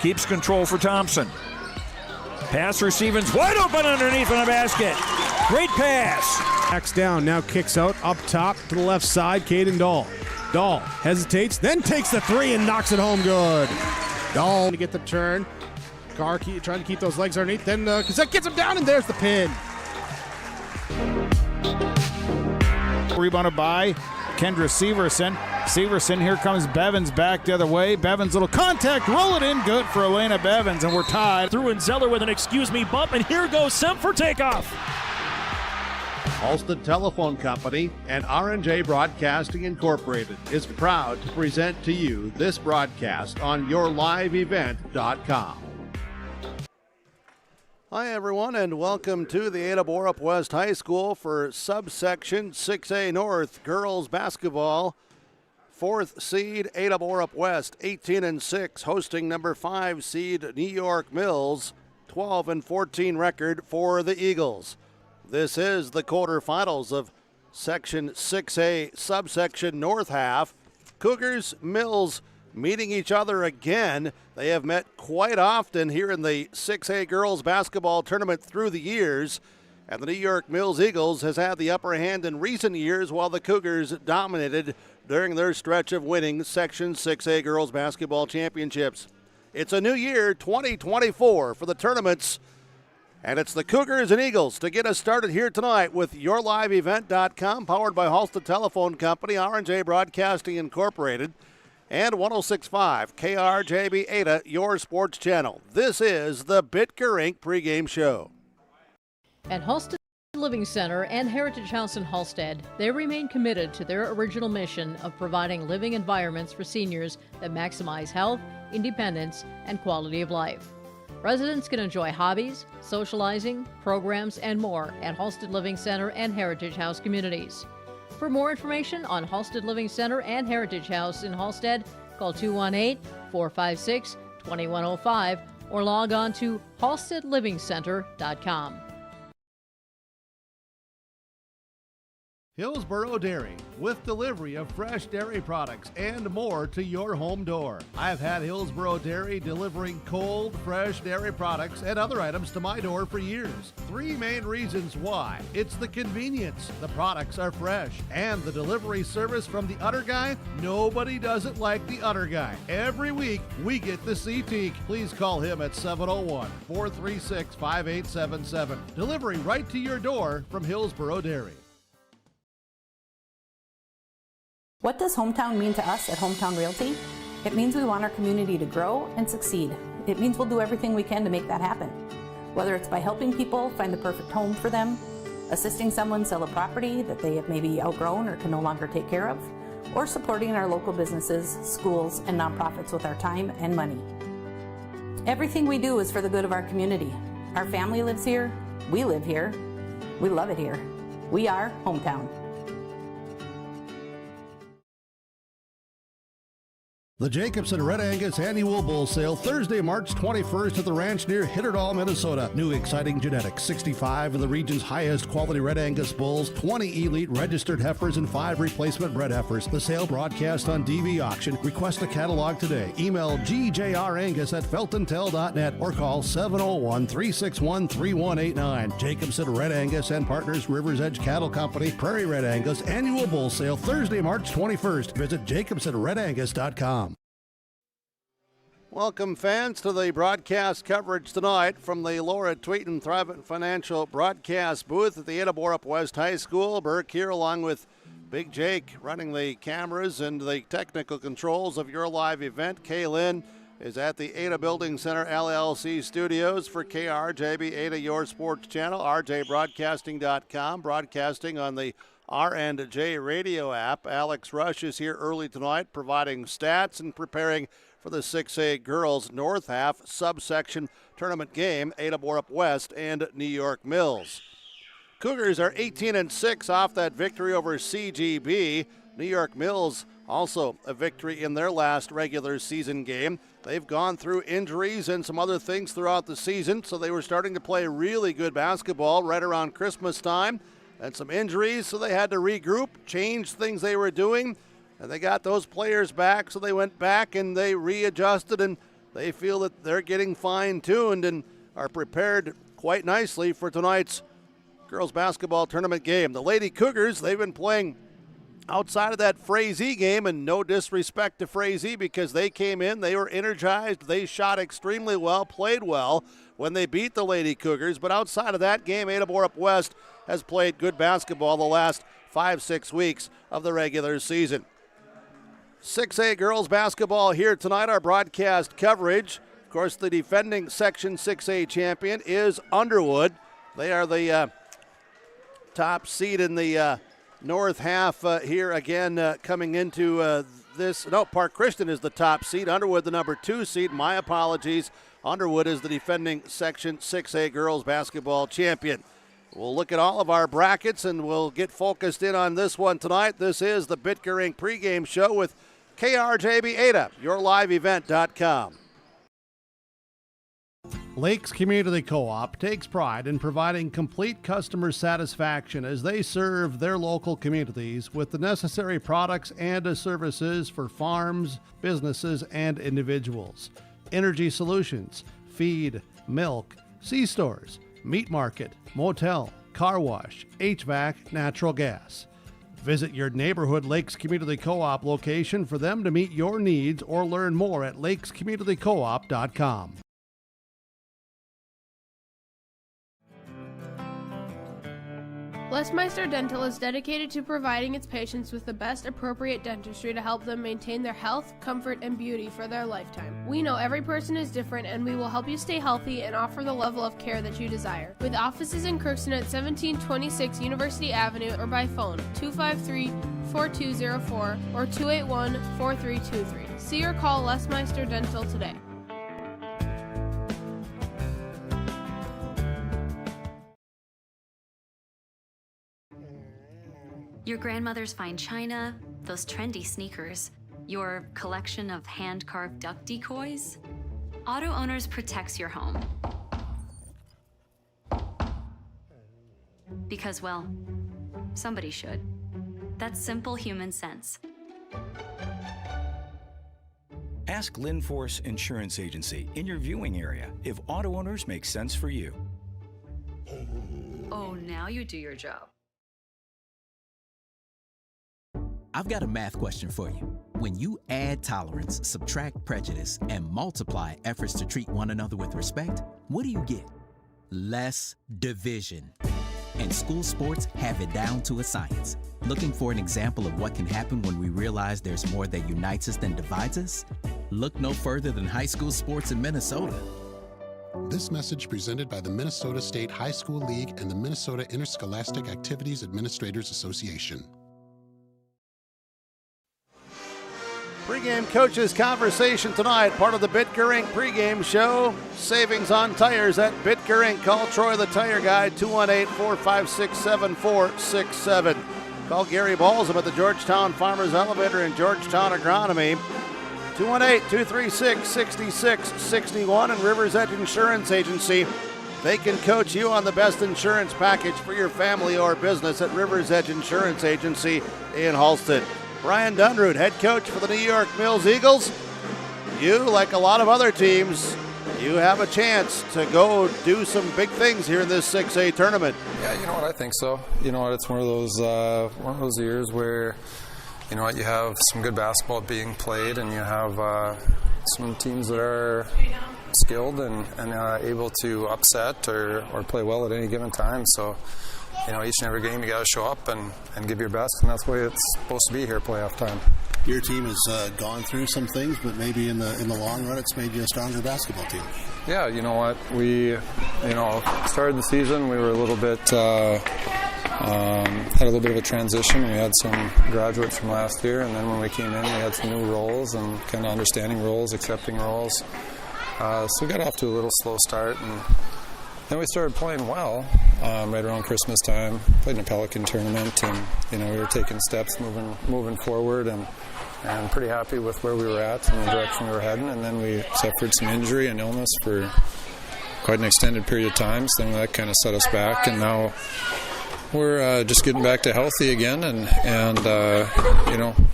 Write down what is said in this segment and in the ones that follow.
keeps control for Thompson. Pass for Stevens, wide open underneath in the basket. Great pass. Backs down, now kicks out, up top to the left side, Caden Dahl. Dahl hesitates, then takes the three and knocks it home good. Dahl to get the turn. Carr trying to keep those legs underneath, then Cassette gets him down, and there's the pin. Rebounded by Kendra Severson. Severson, here comes Bevins back the other way. Bevins, little contact, roll it in, good for Elena Bevins, and we're tied. Through and Zeller with an excuse me bump, and here goes Semp for takeoff. Halstead Telephone Company and R&J Broadcasting Incorporated is proud to present to you this broadcast on yourliveevent.com. Hi, everyone, and welcome to the Ada-Borup-West High School for subsection 6A North girls basketball. 4th seed Ada-Borup-West, 18-6, hosting number 5 seed New York Mills, 12-14 record for the Eagles. This is the quarterfinals of section 6A subsection North half. Cougars, Mills meeting each other again. They have met quite often here in the 6A girls basketball tournament through the years. And the New York Mills Eagles has had the upper hand in recent years while the Cougars dominated during their stretch of winning Section 6A girls basketball championships. It's a new year, 2024, for the tournaments. And it's the Cougars and Eagles to get us started here tonight with yourliveevent.com, powered by Halstead Telephone Company, R&J Broadcasting Incorporated, and 106.5 KRJB Ada, your sports channel. This is the Bitker Inc. pregame show. At Halstead Living Center and Heritage House in Halstead, they remain committed to their original mission of providing living environments for seniors that maximize health, independence, and quality of life. Residents can enjoy hobbies, socializing, programs, and more at Halstead Living Center and Heritage House communities. For more information on Halstead Living Center and Heritage House in Halstead, call 218-456-2105 or log on to halsteadlivingcenter.com. Hillsboro Dairy, with delivery of fresh dairy products and more to your home door. I've had Hillsboro Dairy delivering cold, fresh dairy products and other items to my door for years. 3 main reasons why. It's the convenience, the products are fresh, and the delivery service from the Udder Guy. Nobody does it like the Udder Guy. Every week, we get the CT. Please call him at 701-436-5877. Delivery right to your door from Hillsboro Dairy. What does hometown mean to us at Hometown Realty? It means we want our community to grow and succeed. It means we'll do everything we can to make that happen. Whether it's by helping people find the perfect home for them, assisting someone sell a property that they have maybe outgrown or can no longer take care of, or supporting our local businesses, schools, and nonprofits with our time and money. Everything we do is for the good of our community. Our family lives here, we live here, we love it here. We are Hometown. The Jacobson Red Angus Annual Bull Sale, Thursday, March 21st at the ranch near Hitterdall, Minnesota. New exciting genetics, 65 of the region's highest quality Red Angus bulls, 20 elite registered heifers, and 5 replacement bred heifers. The sale broadcast on DV Auction. Request a catalog today. Email gjrangus@feltontel.net or call 701-361-3189. Jacobson Red Angus and Partners, Rivers Edge Cattle Company, Prairie Red Angus Annual Bull Sale, Thursday, March 21st. Visit jacobsonredangus.com. Welcome, fans, to the broadcast coverage tonight from the Laura Tweeten Thrivent Financial broadcast booth at the Ada-Borup-West High School. Burke here along with Big Jake running the cameras and the technical controls of your live event. Kaylin is at the Ada Building Center LLC studios for KRJB Ada, your sports channel, rjbroadcasting.com, broadcasting on the R&J radio app. Alex Rush is here early tonight providing stats and preparing for the 6A girls North half subsection tournament game, Ada-Borup-West and New York Mills. Cougars are 18-6 off that victory over CGB. New York Mills also a victory in their last regular season game. They've gone through injuries and some other things throughout the season, so they were starting to play really good basketball right around Christmas time. And some injuries, so they had to regroup, change things they were doing, and they got those players back, so they went back and they readjusted and they feel that they're getting fine-tuned and are prepared quite nicely for tonight's girls basketball tournament game. The Lady Cougars, they've been playing outside of that Frazee game, and no disrespect to Frazee because they came in, they were energized, they shot extremely well, played well when they beat the Lady Cougars. But outside of that game, Ada-Borup-West has played good basketball the last 5-6 weeks of the regular season. 6A girls basketball here tonight, our broadcast coverage. Of course, the defending Section 6A champion is Underwood. They are the top seed in the north half here again coming into this. No, Park Christian is the top seed. Underwood the number 2 seed. My apologies. Underwood is the defending Section 6A girls basketball champion. We'll look at all of our brackets and we'll get focused in on this one tonight. This is the Bitker Inc. pregame show with KRJB Ada, yourliveevent.com. Lakes Community Co-op takes pride in providing complete customer satisfaction as they serve their local communities with the necessary products and services for farms, businesses, and individuals. Energy solutions, feed, milk, C-stores, meat market, motel, car wash, HVAC, natural gas. Visit your neighborhood Lakes Community Co-op location for them to meet your needs or learn more at lakescommunitycoop.com. Lesmeister Dental is dedicated to providing its patients with the best appropriate dentistry to help them maintain their health, comfort, and beauty for their lifetime. We know every person is different, and we will help you stay healthy and offer the level of care that you desire. With offices in Crookston at 1726 University Avenue or by phone 253-4204 or 281-4323. See or call Lesmeister Dental today. Your grandmother's fine china, those trendy sneakers, your collection of hand-carved duck decoys. Auto Owners protects your home. Because, well, somebody should. That's simple human sense. Ask Linforce Insurance Agency in your viewing area if Auto Owners makes sense for you. Oh, now you do your job. I've got a math question for you. When you add tolerance, subtract prejudice, and multiply efforts to treat one another with respect, what do you get? Less division. And school sports have it down to a science. Looking for an example of what can happen when we realize there's more that unites us than divides us? Look no further than high school sports in Minnesota. This message presented by the Minnesota State High School League and the Minnesota Interscholastic Activities Administrators Association. Pregame coaches conversation tonight, part of the Bitker Inc. pregame show. Savings on tires at Bitker Inc. Call Troy the Tire Guy, 218-456-7467. Call Gary Balsam at the Georgetown Farmers Elevator and Georgetown Agronomy, 218-236-6661. And Rivers Edge Insurance Agency. They can coach you on the best insurance package for your family or business at Rivers Edge Insurance Agency in Halsted. Brian Dunrude, head coach for the New York Mills Eagles. You, like a lot of other teams, you have a chance to go do some big things here in this 6A tournament. Yeah, you know what, I think so. You know what, it's one of those years where, you know what, you have some good basketball being played and you have some teams that are skilled and able to upset or play well at any given time. So, you know, each and every game you got to show up and give your best, and that's the way it's supposed to be here playoff time. Your team has gone through some things, but maybe in the long run it's made you a stronger basketball team. Yeah, you know what, we started the season, we were a little bit had a little bit of a transition. We had some graduates from last year, and then when we came in we had some new roles and kind of understanding roles, accepting roles. So we got off to a little slow start, and then we started playing well right around Christmas time. Played in a Pelican tournament, and we were taking steps, moving forward, and pretty happy with where we were at and the direction we were heading. And then we suffered some injury and illness for quite an extended period of time, so then that kind of set us back. And now we're just getting back to healthy again, and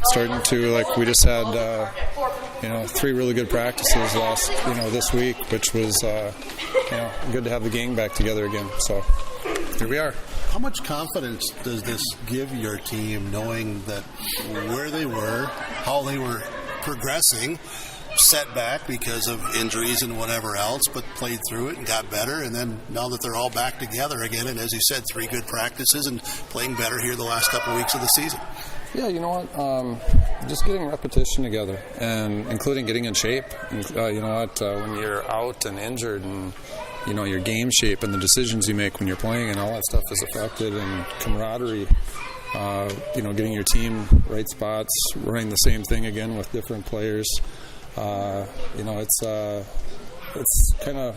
starting to, like, we just had 3 really good practices this week, which was good to have the gang back together again. So here we are. How much confidence does this give your team, knowing that where they were, how they were progressing, setback because of injuries and whatever else, but played through it and got better, and then now that they're all back together again, and as you said, 3 good practices and playing better here the last couple of weeks of the season? Yeah, you know what? Just getting repetition together, and including getting in shape. You know what? When you're out and injured, and your game shape and the decisions you make when you're playing and all that stuff is affected, and camaraderie. Getting your team right spots, running the same thing again with different players. It's been a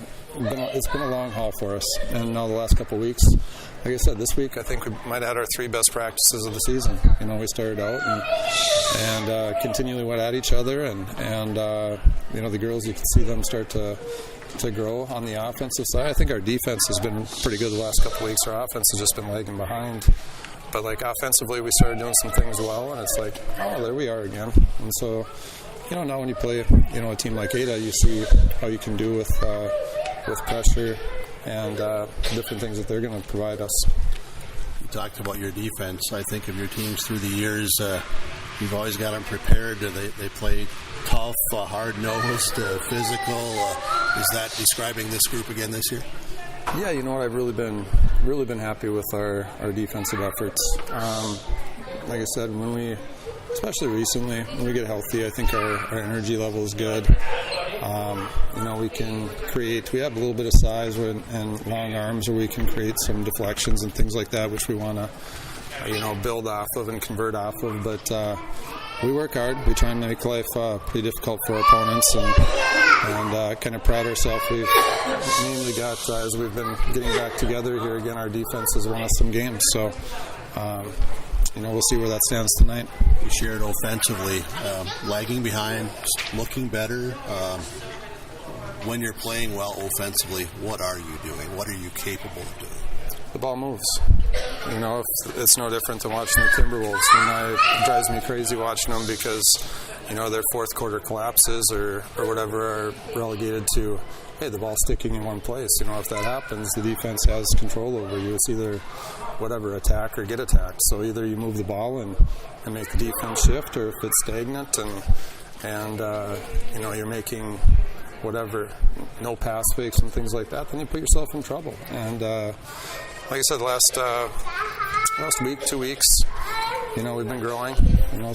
long haul for us, and now the last couple of weeks, like I said, this week I think we might have had our 3 best practices of the season. We started out and continually went at each other, and the girls, you can see them start to grow on the offensive side. I think our defense has been pretty good the last couple of weeks. Our offense has just been lagging behind. But offensively, we started doing some things well, and it's like, oh, there we are again. And so, now when you play, a team like Ada, you see how you can do with pressure and different things that they're going to provide us. You talked about your defense. I think of your teams through the years. You've always got them prepared. They play tough, hard-nosed, physical. Is that describing this group again this year? Yeah, you know what? I've really been happy with our defensive efforts. Like I said, especially recently, when we get healthy, I think our energy level is good. We can create. We have a little bit of size and long arms where we can create some deflections and things like that, which we want to, build off of and convert off of. But we work hard. We try and make life pretty difficult for our opponents, and kind of pride ourselves. We've mainly got, as we've been getting back together here again, our defense has won us some games. So, we'll see where that stands tonight. You shared offensively, lagging behind, looking better. When you're playing well offensively, what are you doing? What are you capable of doing? The ball moves. It's no different than watching the Timberwolves. It drives me crazy watching them because, their fourth quarter collapses or whatever are relegated to, hey, the ball's sticking in one place. If that happens, the defense has control over you. It's either attack or get attacked. So either you move the ball and make the defense shift, or if it's stagnant and you're making no pass fakes and things like that, then you put yourself in trouble. And like I said, last week, 2 weeks, we've been growing,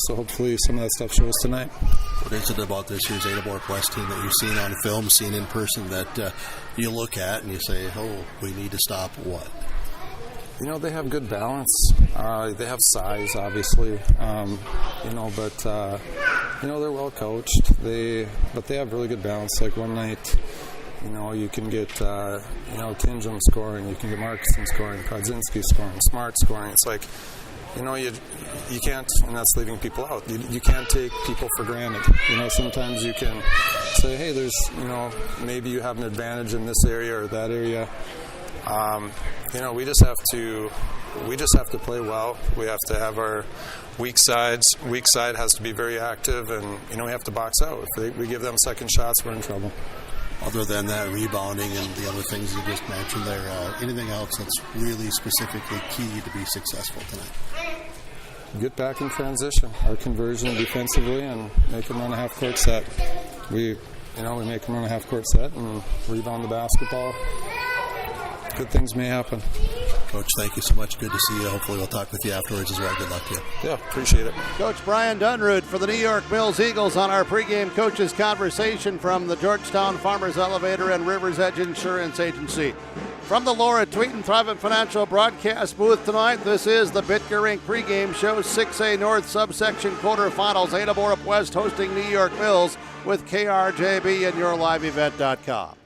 so hopefully some of that stuff shows tonight. What is it about this year's Ada-Borup-West team that you've seen on film, seen in person, that you look at and you say, oh, we need to stop what? They have good balance. They have size, obviously, but they're well coached. But they have really good balance. Like one night, you can get Kinjum scoring, you can get Markson scoring, Krodzinski scoring, Smart scoring. It's like, you can't, and that's leaving people out. You can't take people for granted. Sometimes you can say, hey, there's, maybe you have an advantage in this area or that area. We just have to play well. We have to have our weak sides. Weak side has to be very active, and we have to box out. If we give them second shots, we're in trouble. Other than that, rebounding and the other things you just mentioned there, anything else that's really specifically key to be successful tonight? Get back in transition. Our conversion defensively, and make them run a half-court set. We make them run a half-court set and rebound the basketball. Good things may happen. Coach, thank you so much. Good to see you. Hopefully we'll talk with you afterwards as well. Good luck to you. Yeah, appreciate it. Coach Brian Dunrude for the New York Mills Eagles on our pregame coaches conversation from the Georgetown Farmers Elevator and Rivers Edge Insurance Agency. From the Laura Tweeten Thrivent Financial broadcast booth tonight, this is the Bitger Inc. pregame show, 6A North subsection quarterfinals. Ada-Borup-West hosting New York Mills with KRJB and YourLiveEvent.com.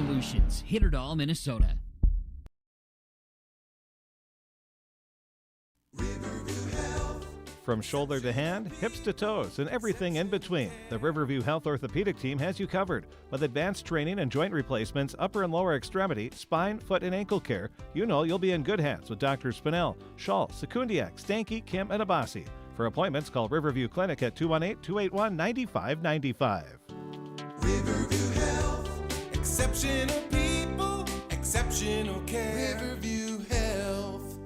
Solutions, Hitterdall, Minnesota. From shoulder to hand, hips to toes, and everything in between, the Riverview Health Orthopedic Team has you covered. With advanced training and joint replacements, upper and lower extremity, spine, foot, and ankle care, you know you'll be in good hands with Drs. Spinell, Schall, Sekundiak, Stanky, Kim, and Abassi. For appointments, call Riverview Clinic at 218-281-9595. Riverview Health, exceptional people, exceptional care. Riverview Health.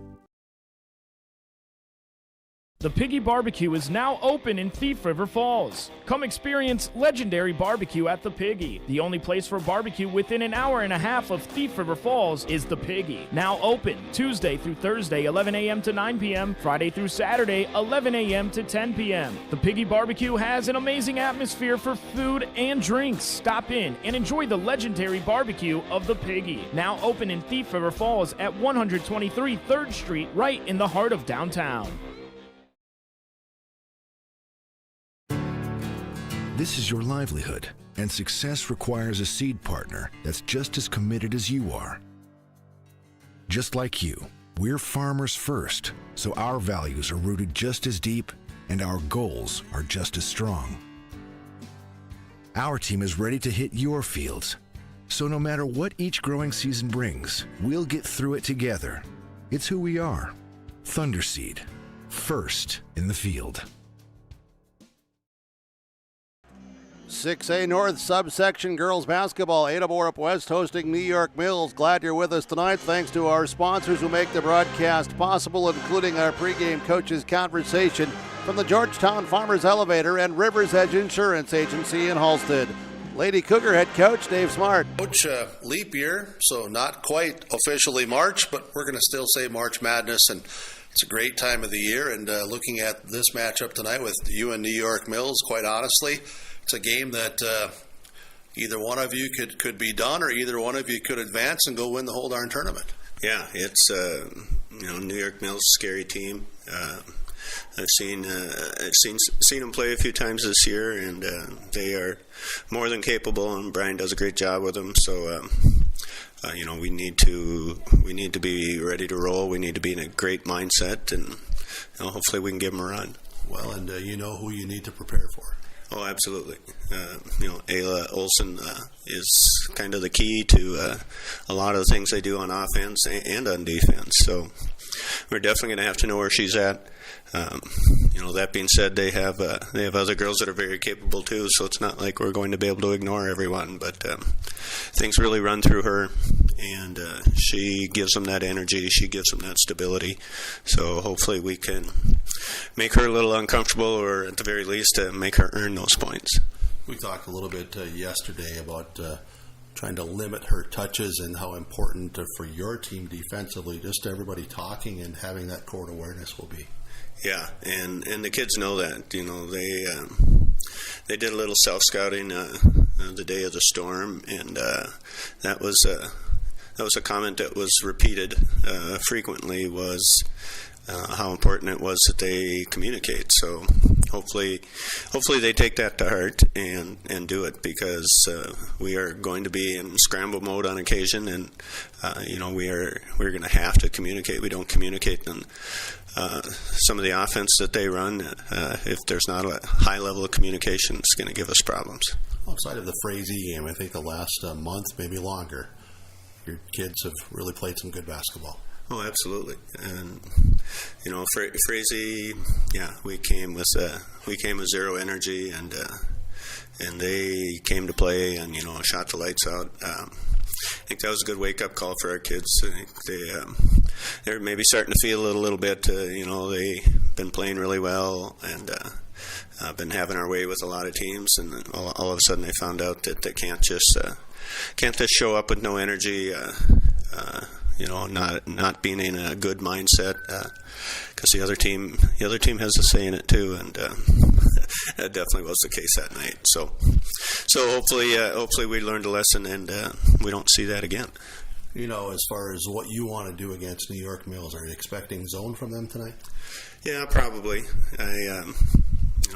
The Piggy Barbecue is now open in Thief River Falls. Come experience legendary barbecue at the Piggy. The only place for barbecue within an hour and a half of Thief River Falls is the Piggy. Now open Tuesday through Thursday, 11 a.m. to 9 p.m., Friday through Saturday, 11 a.m. to 10 p.m. The Piggy Barbecue has an amazing atmosphere for food and drinks. Stop in and enjoy the legendary barbecue of the Piggy. Now open in Thief River Falls at 123 3rd Street, right in the heart of downtown. This is your livelihood, and success requires a seed partner that's just as committed as you are. Just like you, we're farmers first, so our values are rooted just as deep and our goals are just as strong. Our team is ready to hit your fields, so no matter what each growing season brings, we'll get through it together. It's who we are. Thunderseed, first in the field. 6A North subsection girls basketball. Ada-Borup-West hosting New York Mills. Glad you're with us tonight. Thanks to our sponsors who make the broadcast possible, including our pregame coaches conversation from the Georgetown Farmers Elevator and Rivers Edge Insurance Agency in Halstead. Lady Cougar head coach Dave Smart. Coach, leap year, so not quite officially March, but we're going to still say March Madness, and it's a great time of the year. And looking at this matchup tonight with you and New York Mills, quite honestly, it's a game that either one of you could be done, or either one of you could advance and go win the whole darn tournament. Yeah, it's New York Mills, scary team. I've seen them play a few times this year, and they are more than capable. And Brian does a great job with them. So we need to be ready to roll. We need to be in a great mindset, and hopefully we can give them a run. Well, and you know who you need to prepare for. Oh, absolutely. Ayla Olsen is kind of the key to a lot of the things they do on offense and on defense. So we're definitely going to have to know where she's at. That being said, they have other girls that are very capable too. So it's not like we're going to be able to ignore everyone. But things really run through her, and she gives them that energy. She gives them that stability. So hopefully we can make her a little uncomfortable, or at the very least make her earn those points. We talked a little bit yesterday about trying to limit her touches and how important for your team defensively, just everybody talking and having that court awareness will be. Yeah, and the kids know that. They did a little self-scouting the day of the storm, and that was a comment that was repeated frequently, was how important it was that they communicate. So hopefully they take that to heart and do it, because we are going to be in scramble mode on occasion, and we're going to have to communicate. We don't communicate, then some of the offense that they run, if there's not a high level of communication, it's going to give us problems. Outside of the Frazee game, I think the last month, maybe longer, your kids have really played some good basketball. Oh, absolutely. And Frazee, we came with zero energy, and they came to play and shot the lights out. I think that was a good wake-up call for our kids. I think they're maybe starting to feel it a little bit. They've been playing really well, and been having our way with a lot of teams, and all of a sudden they found out that they can't just show up with no energy. Not being in a good mindset, because the other team has a say in it too, and that definitely was the case that night. So hopefully we learned a lesson, and we don't see that again. As far as what you want to do against New York Mills, are you expecting zone from them tonight? Yeah, probably.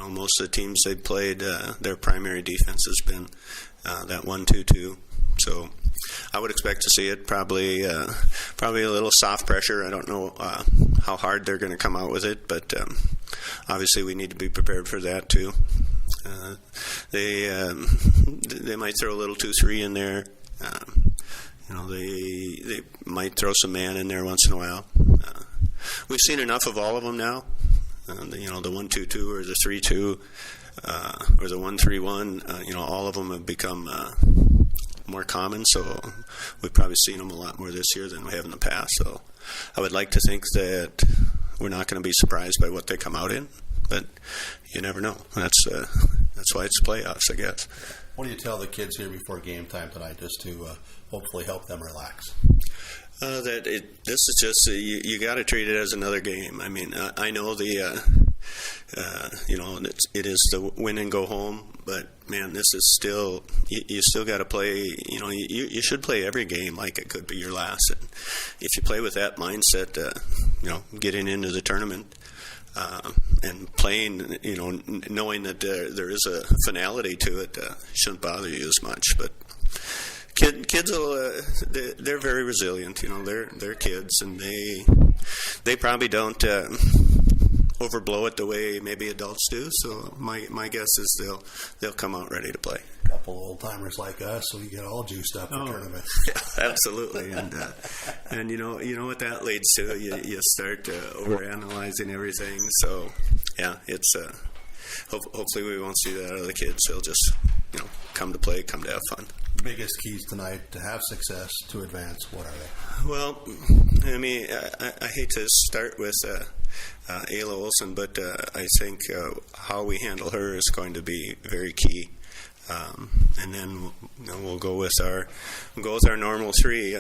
Most of the teams they've played, their primary defense has been that 1-2-2. So I would expect to see it. Probably a little soft pressure. I don't know how hard they're going to come out with it, but obviously we need to be prepared for that too. They might throw a little 2-3 in there. They might throw some man in there once in a while. We've seen enough of all of them now. The 1-2-2 or the 3-2 or the 1-3-1. All of them have become more common. So we've probably seen them a lot more this year than we have in the past. So I would like to think that we're not going to be surprised by what they come out in, but you never know. That's why it's playoffs, I guess. What do you tell the kids here before game time tonight, just to hopefully help them relax? This is just you got to treat it as another game. I mean, I know it is the win and go home, but man, this is still you still got to play. You should play every game like it could be your last. And if you play with that mindset, getting into the tournament. And playing, knowing that there is a finality to it, shouldn't bother you as much. But kids will, they're very resilient. They're kids, and they probably don't overblow it the way maybe adults do. So my guess is they'll come out ready to play. A couple old timers like us, so we get all juiced up for tournament. Yeah, absolutely, and you know what that leads to. You start overanalyzing everything. So yeah, it's hopefully we won't see that out of the kids. They'll just come to play, come to have fun. Biggest keys tonight to have success, to advance, what are they? Well, I mean, I hate to start with Ayla Olsen, but I think how we handle her is going to be very key. And then we'll go with our normal three.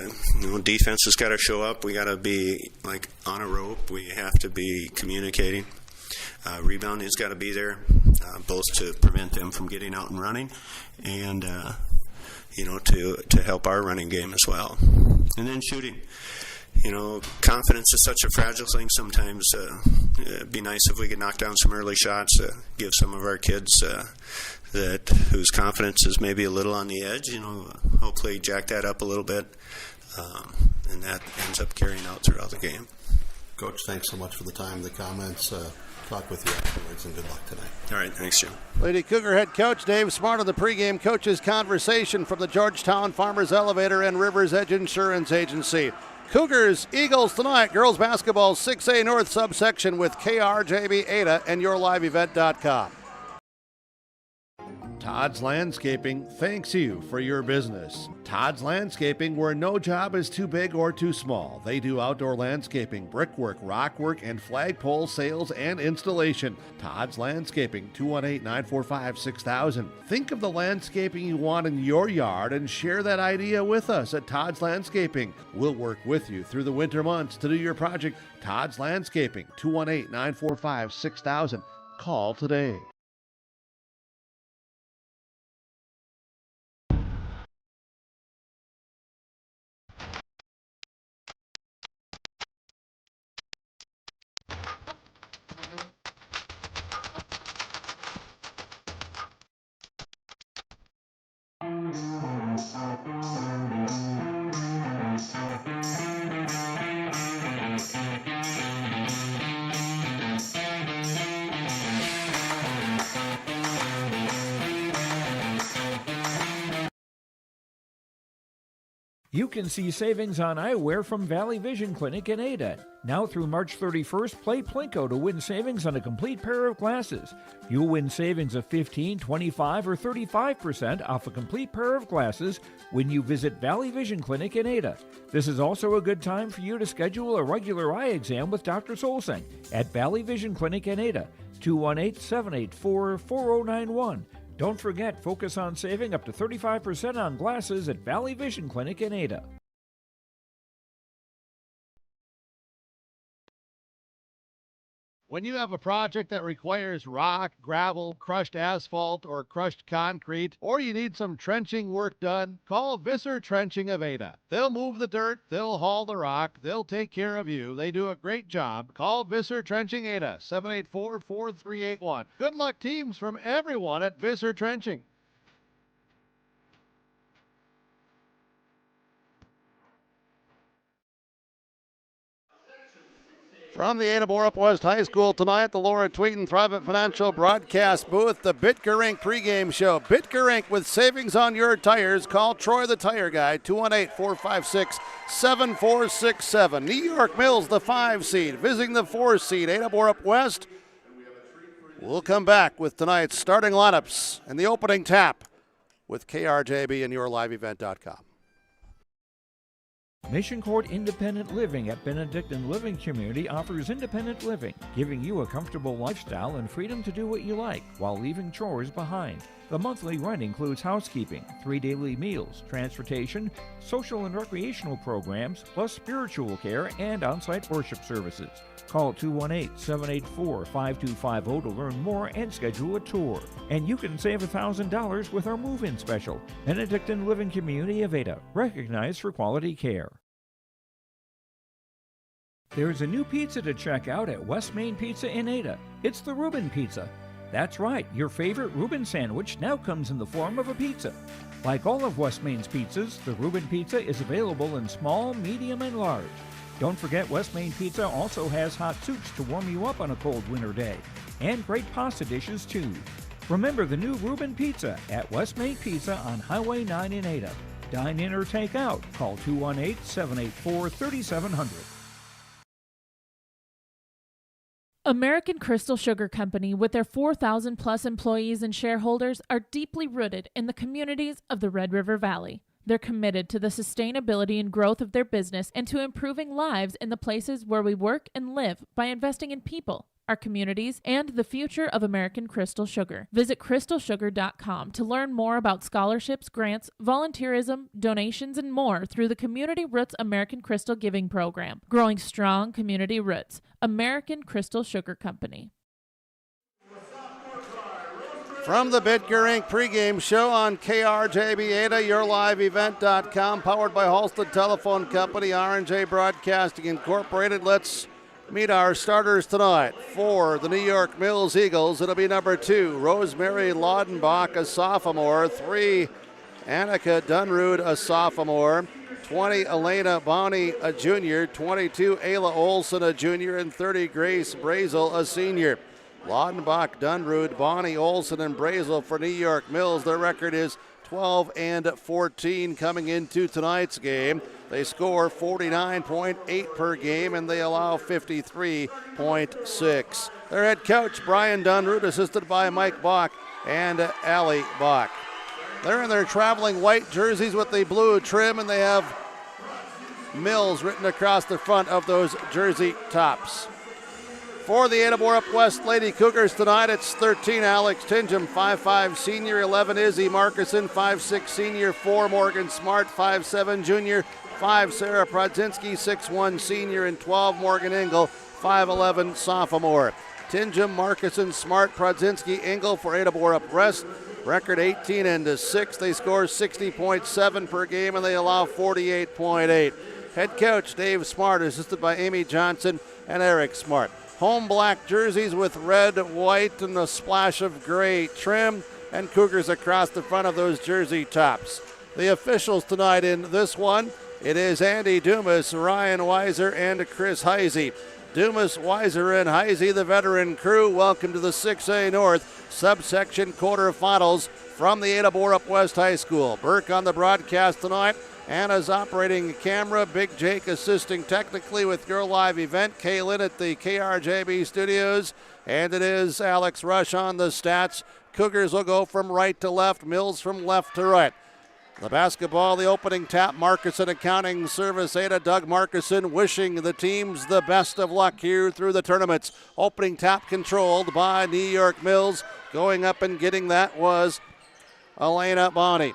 Defense has got to show up. We got to be like on a rope. We have to be communicating. Rebounding has got to be there, both to prevent them from getting out and running, and to help our running game as well. And then shooting. Confidence is such a fragile thing sometimes. It'd be nice if we could knock down some early shots, give some of our kids whose confidence is maybe a little on the edge, hopefully jack that up a little bit, and that ends up carrying out throughout the game. Coach, thanks so much for the time, the comments. Talk with you afterwards, and good luck tonight. All right, thanks, Jim. Lady Cougar head coach Dave Smart on the pregame coaches conversation from the Georgetown Farmers Elevator and Rivers Edge Insurance Agency. Cougars, Eagles tonight. Girls basketball 6A North subsection with KRJB Ada and YourLiveEvent.com. Todd's Landscaping thanks you for your business. Todd's Landscaping, where no job is too big or too small. They do outdoor landscaping, brickwork, rockwork, and flagpole sales and installation. Todd's Landscaping, 218-945-6000. Think of the landscaping you want in your yard and share that idea with us at Todd's Landscaping. We'll work with you through the winter months to do your project. Todd's Landscaping, 218-945-6000. Call today. You can see savings on eyewear from Valley Vision Clinic in Ada. Now through March 31st, play Plinko to win savings on a complete pair of glasses. You'll win savings of 15, 25, or 35% off a complete pair of glasses when you visit Valley Vision Clinic in Ada. This is also a good time for you to schedule a regular eye exam with Dr. Solseng at Valley Vision Clinic in Ada, 218-784-4091. Don't forget, focus on saving up to 35% on glasses at Valley Vision Clinic in Ada. When you have a project that requires rock, gravel, crushed asphalt, or crushed concrete, or you need some trenching work done, call Visser Trenching of Ada. They'll move the dirt, they'll haul the rock, they'll take care of you. They do a great job. Call Visser Trenching Ada, 784-4381. Good luck, teams, from everyone at Visser Trenching. From the Ada-Borup-West High School tonight, the Laura Tweeten Thrivent Financial broadcast booth, the Bitger Inc. pregame show. Bitger Inc. with savings on your tires. Call Troy the Tire Guy, 218-456-7467. New York Mills, the 5 seed, visiting the 4 seed, Ada-Borup-West. We'll come back with tonight's starting lineups and the opening tap with KRJB and YourLiveEvent.com. Mission Court Independent Living at Benedictine Living Community offers independent living, giving you a comfortable lifestyle and freedom to do what you like while leaving chores behind. The monthly rent includes housekeeping, 3 daily meals, transportation, social and recreational programs, plus spiritual care and on-site worship services. Call 218-784-5250 to learn more and schedule a tour. And you can save $1,000 with our move-in special. Benedictine Living Community of Ada, recognized for quality care. There's a new pizza to check out at West Main Pizza in Ada. It's the Reuben Pizza. That's right, your favorite Reuben sandwich now comes in the form of a pizza. Like all of West Main's pizzas, the Reuben Pizza is available in small, medium, and large. Don't forget, West Main Pizza also has hot soups to warm you up on a cold winter day. And great pasta dishes, too. Remember the new Reuben Pizza at West Main Pizza on Highway 9 in Ada. Dine in or take out. Call 218-784-3700. American Crystal Sugar Company, with their 4,000-plus employees and shareholders, are deeply rooted in the communities of the Red River Valley. They're committed to the sustainability and growth of their business and to improving lives in the places where we work and live by investing in people, our communities, and the future of American Crystal Sugar. Visit crystalsugar.com to learn more about scholarships, grants, volunteerism, donations, and more through the Community Roots American Crystal Giving Program. Growing strong community roots. American Crystal Sugar Company. From the Bitger Inc. pregame show on KRJB Ada, YourLiveEvent.com, powered by Halstead Telephone Company, R&J Broadcasting Incorporated. Let's meet our starters tonight. For the New York Mills Eagles, it'll be number 2, Rosemary Laudenbach, a sophomore. 3, Annika Dunrude, a sophomore. 20, Elena Bonney, a junior. 22, Ayla Olson, a junior. And 30, Grace Brazel, a senior. Laudenbach, Dunrude, Bonney, Olson, and Brazel for New York Mills. Their record is 12-14 coming into tonight's game. They score 49.8 per game, and they allow 53.6. Their head coach, Brian Dunrude, assisted by Mike Bach and Allie Bach. They're in their traveling white jerseys with the blue trim, and they have Mills written across the front of those jersey tops. For the Ada-Borup-West Lady Cougars tonight, it's 13, Alex Tingham, 5'5", senior. 11, Izzy Markison, 5'6", senior. 4, Morgan Smart, 5'7", junior. 5, Sarah Prodzinski, 6'1", senior. And 12, Morgan Engel, 5'11", sophomore. Tingham, Markison, Smart, Prodzinski, Engel for Ada-Borup-West. Record 18-6. They score 60.7 per game, and they allow 48.8. Head coach Dave Smart, assisted by Amy Johnson and Eric Smart. Home black jerseys with red, white, and a splash of gray trim, and Cougars across the front of those jersey tops. The officials tonight in this one, it is Andy Dumas, Ryan Weiser, and Chris Heisey. Dumas, Weiser, and Heisey, the veteran crew, welcome to the 6A North subsection quarterfinals from the Ada-Borup-West High School. Burke on the broadcast tonight. Anna's operating the camera. Big Jake assisting technically with your live event. Kaylin at the KRJB studios. And it is Alex Rush on the stats. Cougars will go from right to left. Mills from left to right. The basketball, the opening tap. Markison accounting service. Ada Doug Markison wishing the teams the best of luck here through the tournaments. Opening tap controlled by New York Mills. Going up and getting that was Elena Bonney.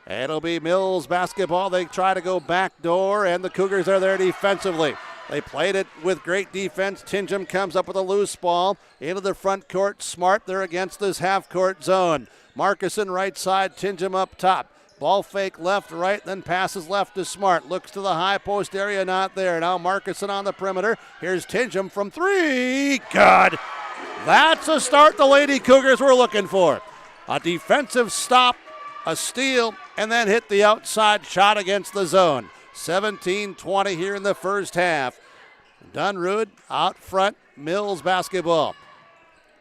It'll be Mills basketball. They try to go back door, and the Cougars are there defensively. They played it with great defense. Tingham comes up with a loose ball into the front court. Smart, they're against this half-court zone. Markison right side, Tingham up top. Ball fake left, right, then passes left to Smart. Looks to the high post area, not there. Now Markison on the perimeter. Here's Tingham from 3. Good. That's a start the Lady Cougars were looking for. A defensive stop, a steal, and then hit the outside shot against the zone. 17-20 here in the first half. Dunrude out front, Mills basketball.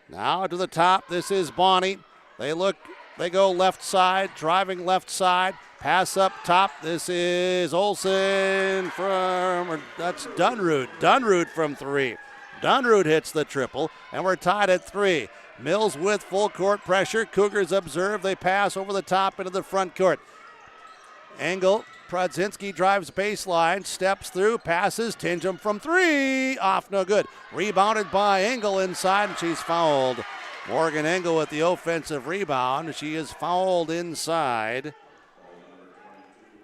Now to the top, this is Bonnie. They go left side, driving left side, pass up top. This is Olsen that's Dunrude. Dunrude from three. Dunrude hits the triple, and we're tied at 3. Mills with full court pressure. Cougars observe. They pass over the top into the front court. Engel, Prodzinski drives baseline, steps through, passes. Tingham from 3. Off, no good. Rebounded by Engel inside, and she's fouled. Morgan Engel with the offensive rebound. She is fouled inside.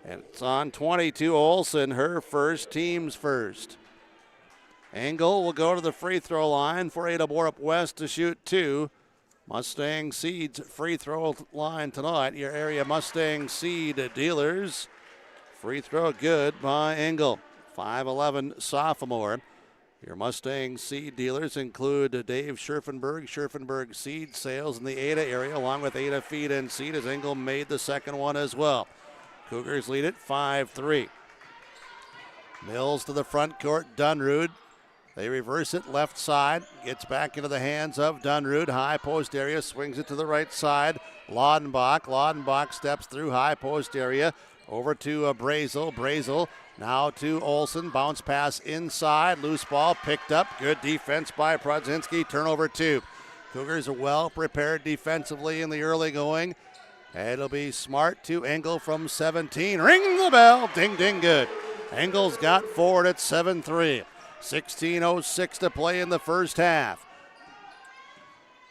And it's on 22 Olsen, her first, team's first. Engel will go to the free throw line for Ada-Borup-West to shoot 2. Mustang Seeds free throw line tonight. Your area Mustang Seed dealers. Free throw good by Engel. 5'11" sophomore. Your Mustang Seed dealers include Dave Scherfenberg Seed Sales in the Ada area, along with Ada Feed and Seed, as Engel made the second one as well. Cougars lead it 5-3. Mills to the front court, Dunrude. They reverse it left side, gets back into the hands of Dunrude. High post area, swings it to the right side. Laudenbach. Laudenbach steps through high post area. Over to Brazel. Brazel now to Olsen. Bounce pass inside. Loose ball picked up. Good defense by Prodzinski. Turnover 2. Cougars are well prepared defensively in the early going. It'll be Smart to Engel from 17. Ring the bell. Ding, ding, good. Engel's got forward at 7-3. 16:06 to play in the first half.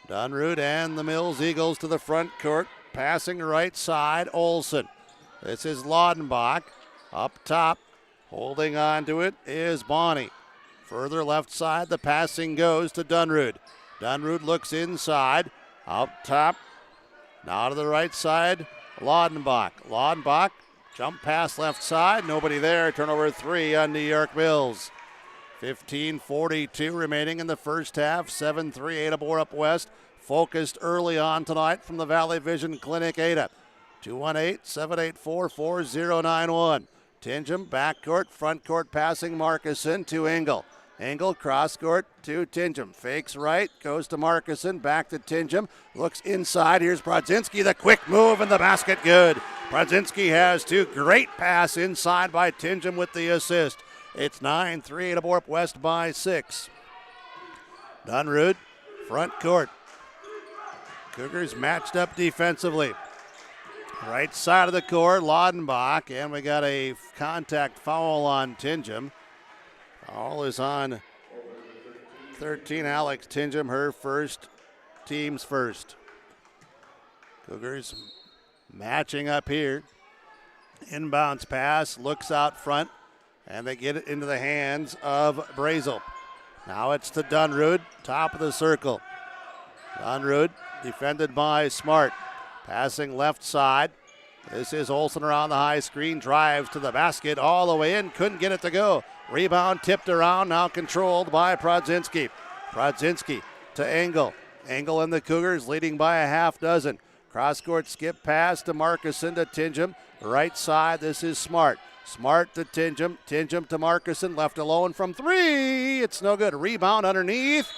Dunrude and the Mills Eagles to the front court. Passing right side, Olsen. This is Laudenbach. Up top, holding on to it is Bonnie. Further left side, the passing goes to Dunrude. Dunrude looks inside. Out top, now to the right side, Laudenbach. Laudenbach, jump pass left side. Nobody there. Turnover 3 on New York Mills. 15:42 remaining in the first half. 7-3 Ada-Borup-West. Focused early on tonight from the Valley Vision Clinic Ada. 218-784-4091. Tingham, backcourt, front court passing Markison to Engel. Engel, cross court to Tingham. Fakes right, goes to Markison, back to Tingham. Looks inside, here's Prodzinski. The quick move and the basket good. Prodzinski has 2. Great pass inside by Tingham with the assist. It's 9-3 Ada-Borup-West by 6. Dunrude, front court. Cougars matched up defensively. Right side of the court, Laudenbach, and we got a contact foul on Tingham. Foul is on 13, Alex Tingham, her first, team's first. Cougars matching up here. Inbounds pass, looks out front. And they get it into the hands of Brazel. Now it's to Dunrude, top of the circle. Dunrude defended by Smart. Passing left side. This is Olsen around the high screen. Drives to the basket all the way in. Couldn't get it to go. Rebound tipped around. Now controlled by Prodzinski. Prodzinski to Engel. Engel and the Cougars leading by a half dozen. Cross court skip pass to Markison to Tingham. Right side. This is Smart. Smart to Tingham. Tingham to Markison. Left alone from 3. It's no good. Rebound underneath.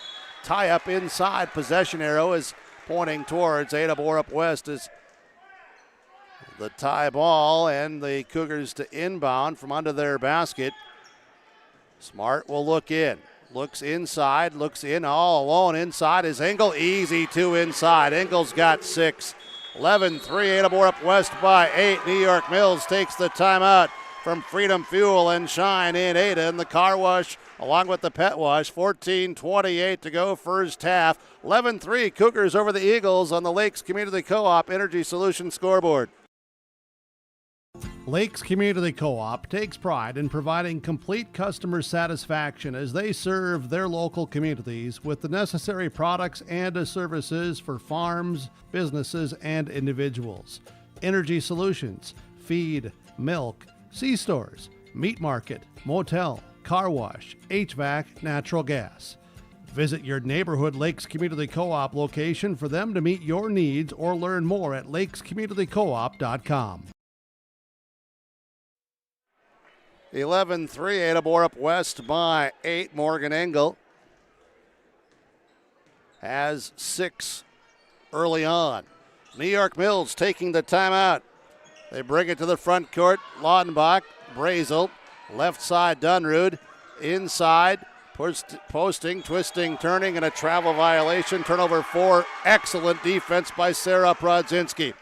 Tie up inside. Possession arrow is pointing towards Ada-Borup-West as the tie ball, and the Cougars to inbound from under their basket. Smart will look in. Looks inside. Looks in all alone. Inside is Engel. Easy 2 inside. Engel's got 6. 11-3 Ada-Borup-West by 8. New York Mills takes the timeout from Freedom Fuel and Shine in Ada, and the car wash along with the pet wash. 14:28 to go first half. 11-3 Cougars over the Eagles on the Lakes Community Co-op Energy Solutions scoreboard. Lakes Community Co-op takes pride in providing complete customer satisfaction as they serve their local communities with the necessary products and services for farms, businesses, and individuals. Energy Solutions, feed, milk, C-stores, meat market, motel, car wash, HVAC, natural gas. Visit your neighborhood Lakes Community Co-op location for them to meet your needs or learn more at lakescommunitycoop.com. 11-3, Ada-Borup-West by 8. Morgan Engel has 6 early on. New York Mills taking the timeout. They bring it to the front court. Laudenbach, Brazel, left side Dunrude, inside, posting, twisting, turning, and a travel violation. Turnover 4. Excellent defense by Sarah Prodzinski.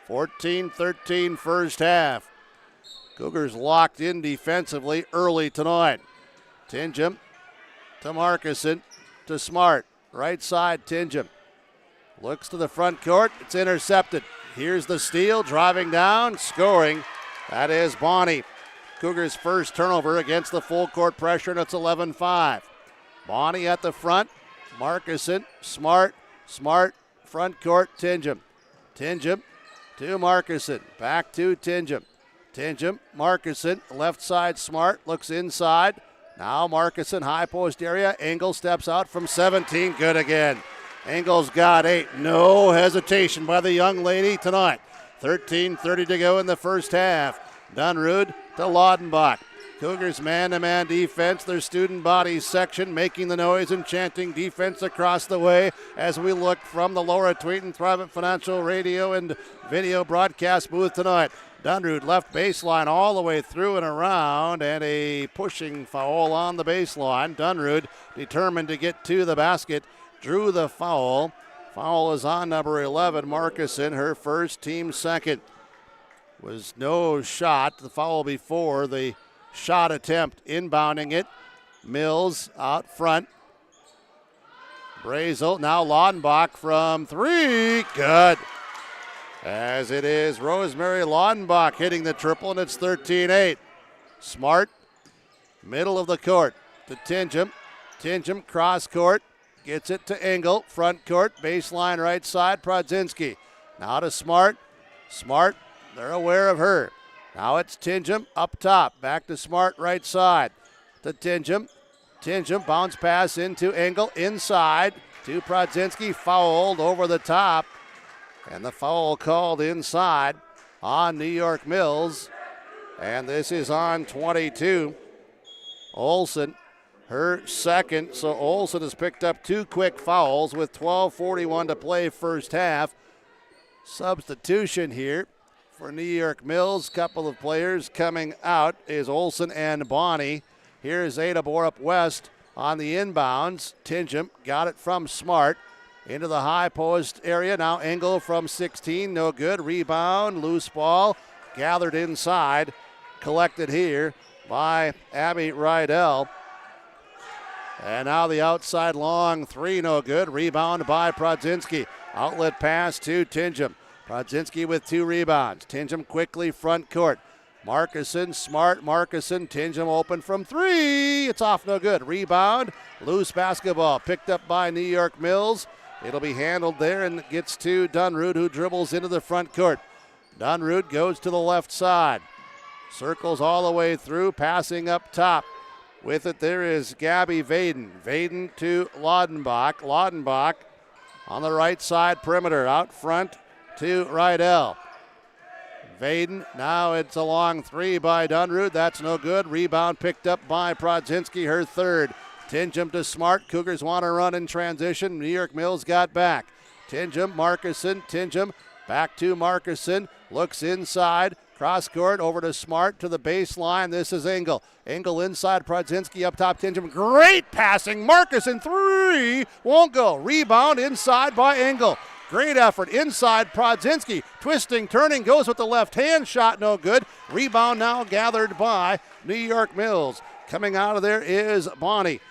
14-13 first half. Cougars locked in defensively early tonight. Tingham to Markison to Smart. Right side, Tingham. Looks to the front court. It's intercepted. Here's the steal, driving down, scoring. That is Bonnie. Cougars' first turnover against the full court pressure, and it's 11-5. Bonnie at the front. Markison, Smart, front court, Tingham. Tingham to Markison. Back to Tingham. Tingham, Markison, left side, Smart, looks inside. Now Markison, high post area. Engel steps out from 17, good again. Engel's got 8. No hesitation by the young lady tonight. 13:30 to go in the first half. Dunrude to Laudenbach. Cougars man-to-man defense. Their student body section making the noise and chanting defense across the way as we look from the Laura Tweeten Private Financial Radio and Video broadcast booth tonight. Dunrude left baseline all the way through and around, and a pushing foul on the baseline. Dunrude determined to get to the basket, drew the foul. Foul is on number 11, Markison, her first, team second. Was no shot. The foul before the shot attempt. Inbounding it. Mills out front. Brazel, now Laudenbach from 3. Good. As it is Rosemary Laudenbach hitting the triple, and it's 13-8. Smart, middle of the court to Tingham. Tingham cross court. Gets it to Engel, front court, baseline right side, Prodzinski. Now to Smart. Smart, they're aware of her. Now it's Tingham up top, back to Smart right side. To Tingham. Tingham, bounce pass into Engel, inside to Prodzinski, fouled over the top. And the foul called inside on New York Mills. And this is on 22. Olsen, her second. So Olsen has picked up 2 quick fouls with 12:41 to play first half. Substitution here for New York Mills. Couple of players coming out is Olsen and Bonnie. Here's Ada-Borup-West on the inbounds. Tingham got it from Smart. Into the high post area. Now Engel from 16. No good. Rebound. Loose ball. Gathered inside. Collected here by Abby Rydell. And now the outside long 3. No good. Rebound by Prodzinski. Outlet pass to Tingham. Prodzinski with 2 rebounds. Tingham quickly front court. Markison, Smart, Markison. Tingham open from 3. It's off, no good. Rebound. Loose basketball picked up by New York Mills. It'll be handled there and gets to Dunrude, who dribbles into the front court. Dunrude goes to the left side. Circles all the way through, passing up top. With it there is Gabby Vaden. Vaden to Laudenbach. Laudenbach on the right side perimeter. Out front to Rydell. Vaden, now it's a long 3 by Dunrude. That's no good. Rebound picked up by Prodzinski, her third. Tingham to Smart. Cougars want to run in transition. New York Mills got back. Tingham, Markison. Tingham back to Markison. Looks inside. Cross court over to Smart to the baseline. This is Engel. Engel inside. Prodzinski up top. Tingham. Great passing. Markison 3. Won't go. Rebound inside by Engel. Great effort inside. Prodzinski twisting, turning, goes with the left hand shot. No good. Rebound now gathered by New York Mills. Coming out of there is Bonnie.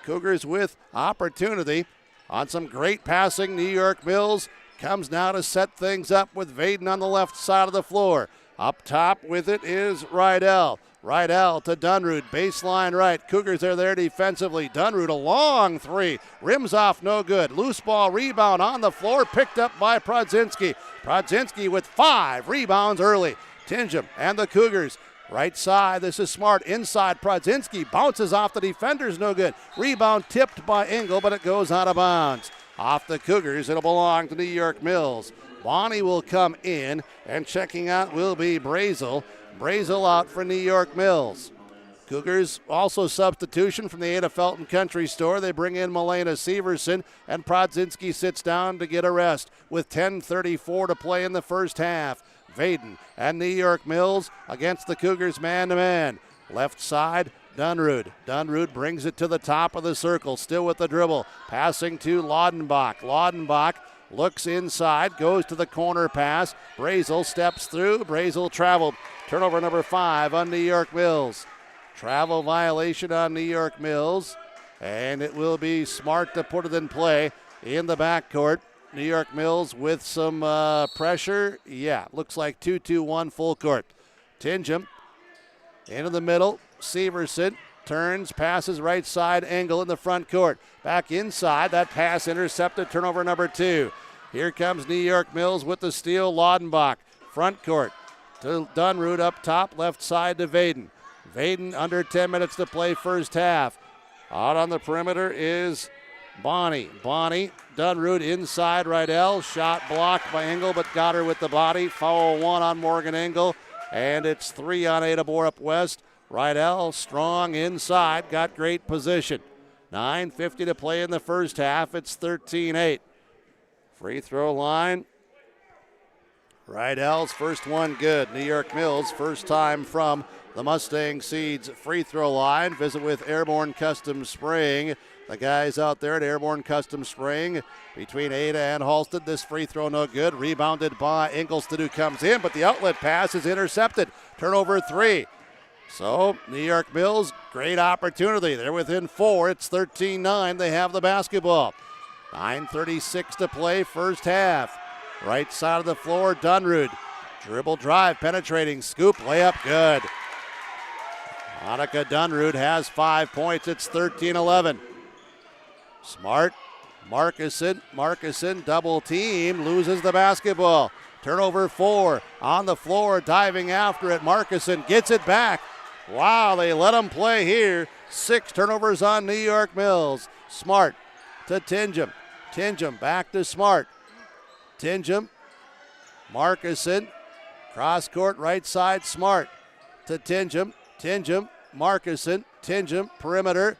Cougars with opportunity on some great passing. New York Mills comes now to set things up with Vaden on the left side of the floor. Up top with it is Rydell. Rydell to Dunrude, baseline right. Cougars are there defensively. Dunrude a long 3. Rims off, no good. Loose ball rebound on the floor, picked up by Prodzinski. Prodzinski with 5 rebounds early. Tingham and the Cougars. Right side, this is Smart. Inside, Prodzinski bounces off the defenders, no good. Rebound tipped by Engel, but it goes out of bounds. Off the Cougars, it'll belong to New York Mills. Bonnie will come in, and checking out will be Brazel. Brazel out for New York Mills. Cougars also substitution from the Ada Felton Country Store. They bring in Milena Severson, and Prodzinski sits down to get a rest with 10:34 to play in the first half. Vaden and New York Mills against the Cougars man-to-man. Left side, Dunrude. Dunrude brings it to the top of the circle, still with the dribble. Passing to Laudenbach. Laudenbach looks inside, goes to the corner pass. Brazel steps through. Brazel traveled. Turnover number 5 on New York Mills. Travel violation on New York Mills, and it will be Smart to put it in play in the backcourt. New York Mills with some pressure. Yeah, looks like 2-2-1 full court. Tingham into the middle. Severson turns, passes right side. Engel in the front court. Back inside. That pass intercepted. Turnover number 2. Here comes New York Mills with the steal. Laudenbach. Front court to Dunrude up top. Left side to Vaden. Vaden under 10 minutes to play first half. Out on the perimeter is Bonnie. Bonnie, Dunrude inside Rydell. Shot blocked by Engel, but got her with the body. Foul 1 on Morgan Engel, and it's 3 on Ada-Borup-West. Rydell strong inside, got great position. 9:50 to play in the first half. It's 13-8. Free throw line. Rydell's first one good. New York Mills, first time from the Mustang Seeds free throw line. Visit with Airborne Custom Spraying. The guys out there at Airborne Custom Spraying between Ada and Halsted. This free throw no good. Rebounded by Ingolstadt, who comes in, but the outlet pass is intercepted. Turnover 3. So New York Mills, great opportunity. They're within 4. It's 13-9. They have the basketball. 9:36 to play first half. Right side of the floor, Dunrude. Dribble drive, penetrating, scoop, layup, good. Monica Dunrude has 5 points. It's 13-11. Smart, Markuson, double team, loses the basketball. Turnover 4, on the floor, diving after it. Markuson gets it back. Wow, they let him play here. 6 turnovers on New York Mills. Smart to Tingham. Tingham back to Smart. Tingham, Markuson, cross court, right side, Smart to Tingham. Tingham, Markuson, Tingham, perimeter.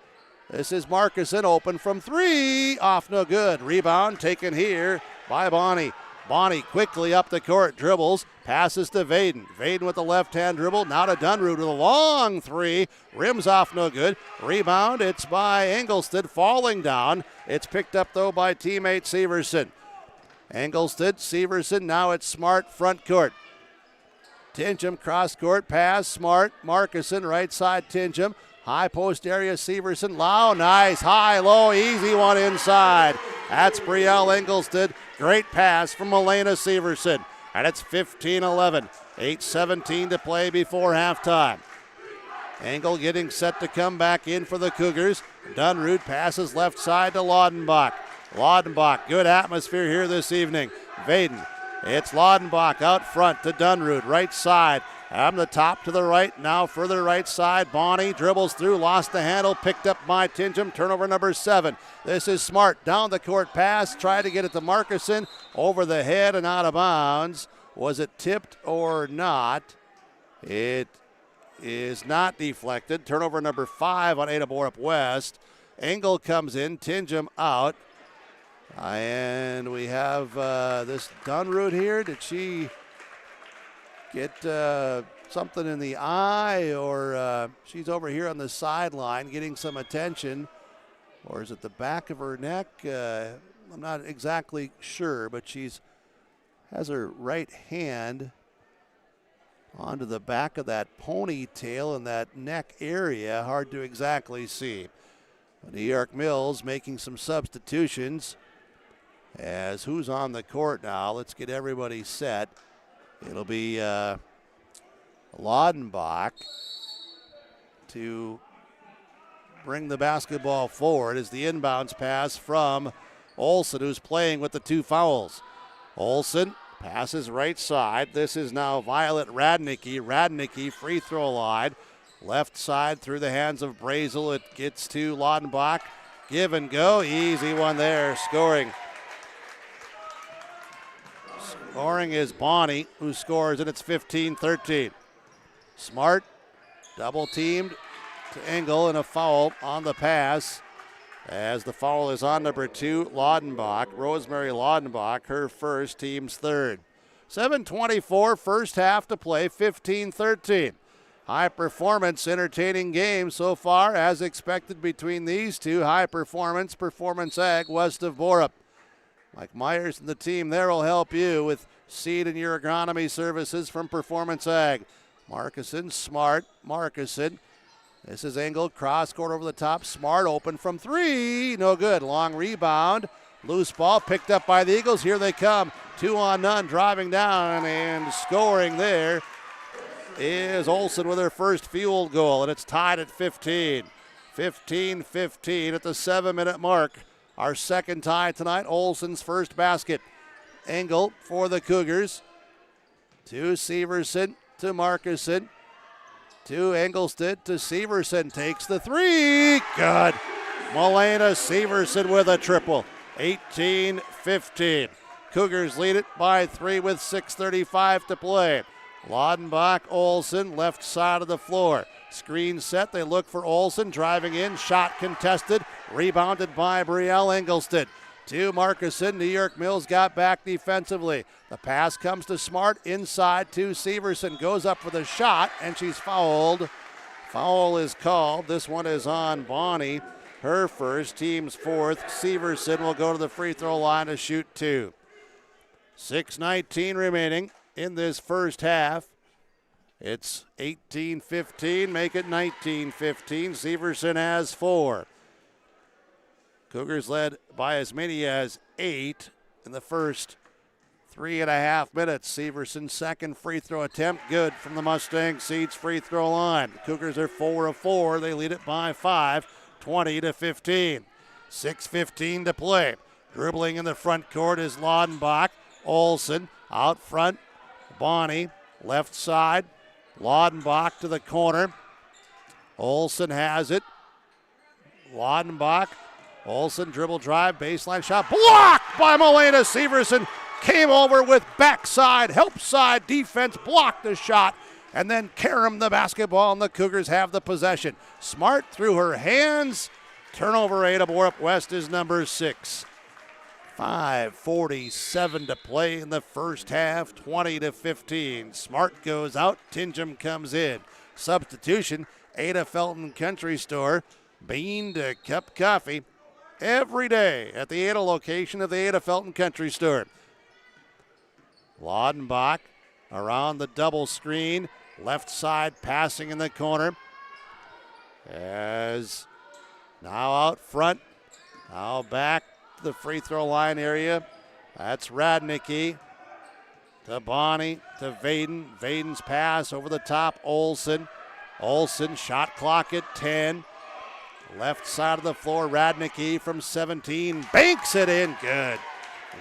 This is Markuson, open from 3. Off no good. Rebound taken here by Bonnie. Bonnie quickly up the court, dribbles, passes to Vaden. Vaden with the left-hand dribble, now to Dunrude with a long 3. Rims off no good. Rebound, it's by Ingolstadt, falling down. It's picked up, though, by teammate Severson. Ingolstadt, Severson, now it's Smart, front court. Tingham, cross-court pass, Smart, Markuson, right side, Tingham. High post area, Severson, Lau, nice, high, low, easy one inside. That's Brielle Ingolstadt. Great pass from Milena Severson. And it's 15-11. 8:17 to play before halftime. Engel getting set to come back in for the Cougars. Dunrude passes left side to Laudenbach. Laudenbach, good atmosphere here this evening. Vaden, it's Laudenbach out front to Dunrude, right side. From the top to the right, now further right side. Bonnie dribbles through, lost the handle, picked up by Tingham. Turnover number 7. This is Smart, down the court pass, tried to get it to Markuson, over the head and out of bounds. Was it tipped or not? It is not deflected. Turnover number 5 on Ada-Borup-West. Engel comes in, Tingham out. And we have this Dunrude here. Did she get something in the eye, or she's over here on the sideline getting some attention, or is it the back of her neck? I'm not exactly sure, but she's has her right hand onto the back of that ponytail and that neck area. Hard to exactly see. New York Mills making some substitutions. As who's on the court now? Let's get everybody set. It'll be Laudenbach to bring the basketball forward as the inbounds pass from Olsen, who's playing with the 2 fouls. Olsen passes right side. This is now Violet Radnicki. Radnicki free throw line. Left side through the hands of Brazel. It gets to Laudenbach. Give and go. Easy one there. Scoring is Bonnie, who scores, and it's 15-13. Smart, double teamed, to Engel and a foul on the pass. As the foul is on number 2, Laudenbach. Rosemary Laudenbach, her first, team's third. 7:24, first half to play, 15-13. High performance, entertaining game so far, as expected between these two. High performance, Performance Ag, west of Borup. Mike Myers and the team there will help you with seed and your agronomy services from Performance Ag. Markuson, Smart, Markuson. This is Engel, cross court over the top. Smart open from 3, no good. Long rebound, loose ball picked up by the Eagles. Here they come, 2 on none, driving down and scoring there is Olsen with her first field goal, and it's tied at 15. 15-15 at the 7-minute mark. Our second tie tonight, Olsen's first basket. Engel for the Cougars. To Severson, to Markuson. To Engelstead, to Severson, takes the 3, good. Milena Severson with a triple, 18-15. Cougars lead it by 3 with 6:35 to play. Laudenbach, Olsen, left side of the floor. Screen set, they look for Olsen, driving in, shot contested, rebounded by Brielle Engelstead. To Markuson, New York Mills got back defensively. The pass comes to Smart, inside to Severson, goes up for the shot, and she's fouled. Foul is called. This one is on Bonnie. Her first, team's fourth. Severson will go to the free throw line to shoot 2. 6:19 remaining in this first half. It's 18-15, make it 19-15. Severson has 4. Cougars led by as many as 8 in the first 3.5 minutes. Severson's second free throw attempt, good from the Mustang Seeds free throw line. The Cougars are 4 of 4. They lead it by 5, 20-15. 6:15 to play. Dribbling in the front court is Laudenbach. Olsen out front. Bonnie, left side. Laudenbach to the corner. Olsen has it. Laudenbach. Olsen dribble drive, baseline shot. Blocked by Milena Severson. Came over with backside, help side defense, blocked the shot, and then Karam the basketball, and the Cougars have the possession. Smart through her hands. Turnover, Ada-Borup-West is number 6. 5:47 to play in the first half, 20-15. Smart goes out, Tingham comes in. Substitution, Ada Felton Country Store, bean to cup coffee every day at the Ada location of the Ada Felton Country Store. Laudenbach around the double screen, left side passing in the corner. As now out front, now back to the free throw line area. That's Radnicki to Bonnie to Vaden. Vaden's pass over the top, Olsen. Olsen, shot clock at 10. Left side of the floor, Radnicki from 17. Banks it in, good.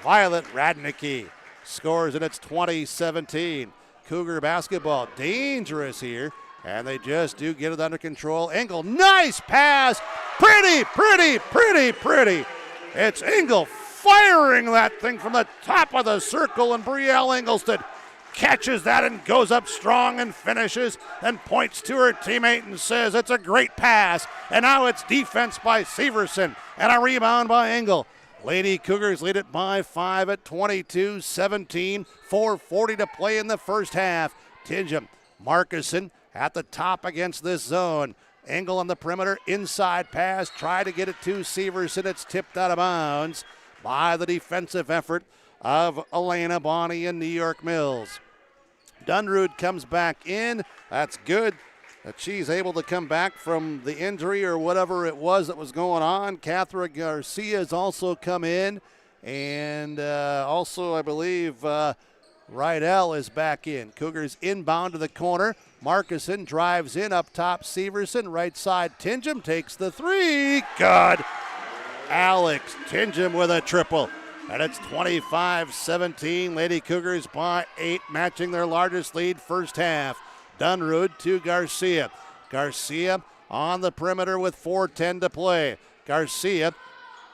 Violet Radnicki scores, and it's 20-17. Cougar basketball dangerous here, and they just do get it under control. Engel, nice pass. Pretty. It's Engel firing that thing from the top of the circle, and Brielle Engelstead catches that and goes up strong and finishes and points to her teammate and says it's a great pass. And now it's defense by Severson and a rebound by Engel. Lady Cougars lead it by 5 at 22-17. 4:40 to play in the first half. Tingham, Markuson at the top against this zone. Engel on the perimeter, inside pass, try to get it to Severson. It's tipped out of bounds by the defensive effort of Elena Bonnie and New York Mills. Dunrude comes back in. That's good that she's able to come back from the injury or whatever it was that was going on. Catherine Garcia has also come in. And also, I believe, Rydell is back in. Cougars inbound to the corner. Markuson drives in up top. Severson, right side. Tingham takes the 3. Good. Alex Tingham with a triple. And it's 25-17. Lady Cougars by 8, matching their largest lead first half. Dunrude to Garcia. Garcia on the perimeter with 4:10 to play. Garcia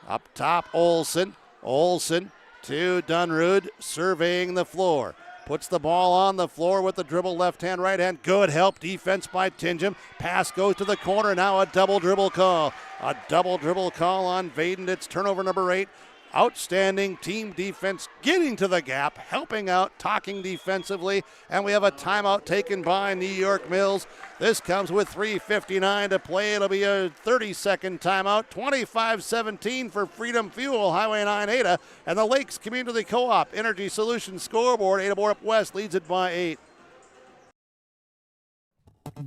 up top, Olsen. Olsen to Dunrude, surveying the floor. Puts the ball on the floor with the dribble, left hand, right hand. Good help defense by Tingham. Pass goes to the corner. Now a double dribble call. A double dribble call on Vaden. It's turnover number 8. Outstanding team defense, getting to the gap, helping out, talking defensively, and we have a timeout taken by New York Mills. This comes with 3:59 to play. It'll be a 30-second timeout. 25-17 for Freedom Fuel, Highway 9 Ada, and the Lakes Community Co-op Energy Solutions scoreboard. Ada-Borup-West leads it by 8.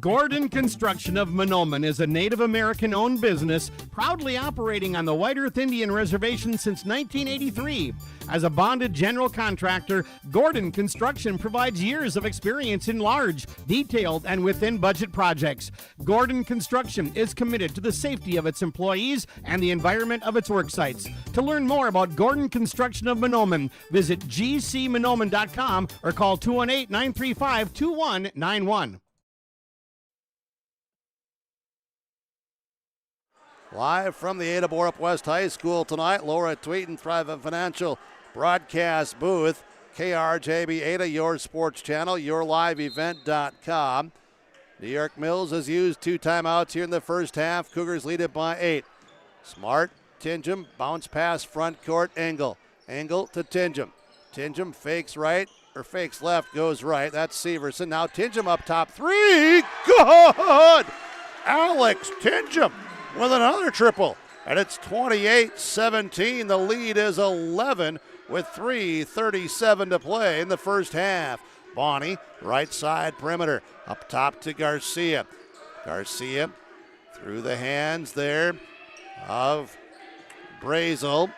Gordon Construction of Mahnomen is a Native American-owned business proudly operating on the White Earth Indian Reservation since 1983. As a bonded general contractor, Gordon Construction provides years of experience in large, detailed, and within-budget projects. Gordon Construction is committed to the safety of its employees and the environment of its work sites. To learn more about Gordon Construction of Mahnomen, visit gcmahnomen.com or call 218-935-2191. Live from the Ada-Borup-West High School tonight, Laura Tweeten, Thrive Financial broadcast booth. KRJB Ada, your sports channel, yourliveevent.com. New York Mills has used 2 timeouts here in the first half. Cougars lead it by 8. Smart, Tingham, bounce pass front court, Engel. Engel to Tingham. Tingham fakes right, or fakes left, goes right. That's Severson. Now Tingham up top, 3, good! Alex Tingham with another triple, and it's 28-17. The lead is 11 with 3:37 to play in the first half. Bonnie, right side perimeter, up top to Garcia. Garcia through the hands there of Brazel.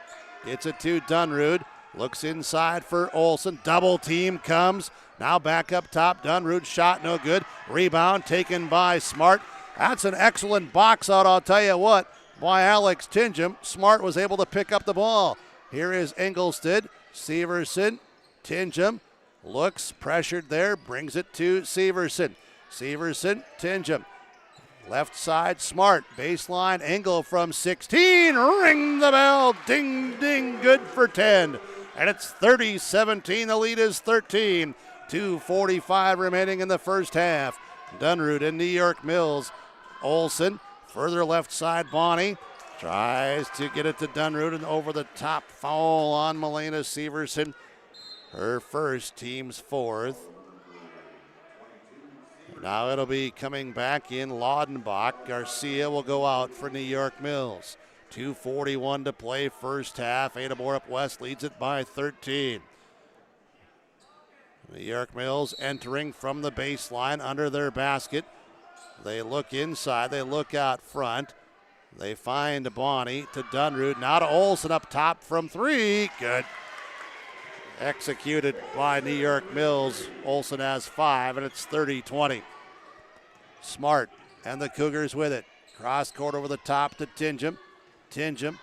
Gets it to Dunrude. Looks inside for Olsen. Double team comes. Now back up top. Dunrude shot no good. Rebound taken by Smart. That's an excellent box out, I'll tell you what, by Alex Tingham. Smart was able to pick up the ball. Here is Engelstad. Severson. Tingham looks pressured there. Brings it to Severson. Severson. Tingham. Left side, Smart. Baseline, Engel from 16. Ring the bell. Ding, ding. Good for 10. And it's 30-17. The lead is 13. 2:45 remaining in the first half. Dunrude and New York Mills. Olsen, further left side, Bonnie tries to get it to Dunrude, and over the top foul on Milena Severson. Her first, team's 4th. Now it'll be coming back in Laudenbach. Garcia will go out for New York Mills. 2:41 to play first half. Ada-Borup-West leads it by 13. New York Mills entering from the baseline under their basket. They look inside, they look out front. They find Bonnie to Dunrude. Now to Olsen up top from 3. Good. Executed by New York Mills. Olsen has 5, and it's 30-20. Smart and the Cougars with it. Cross court over the top to Tingham. Tingham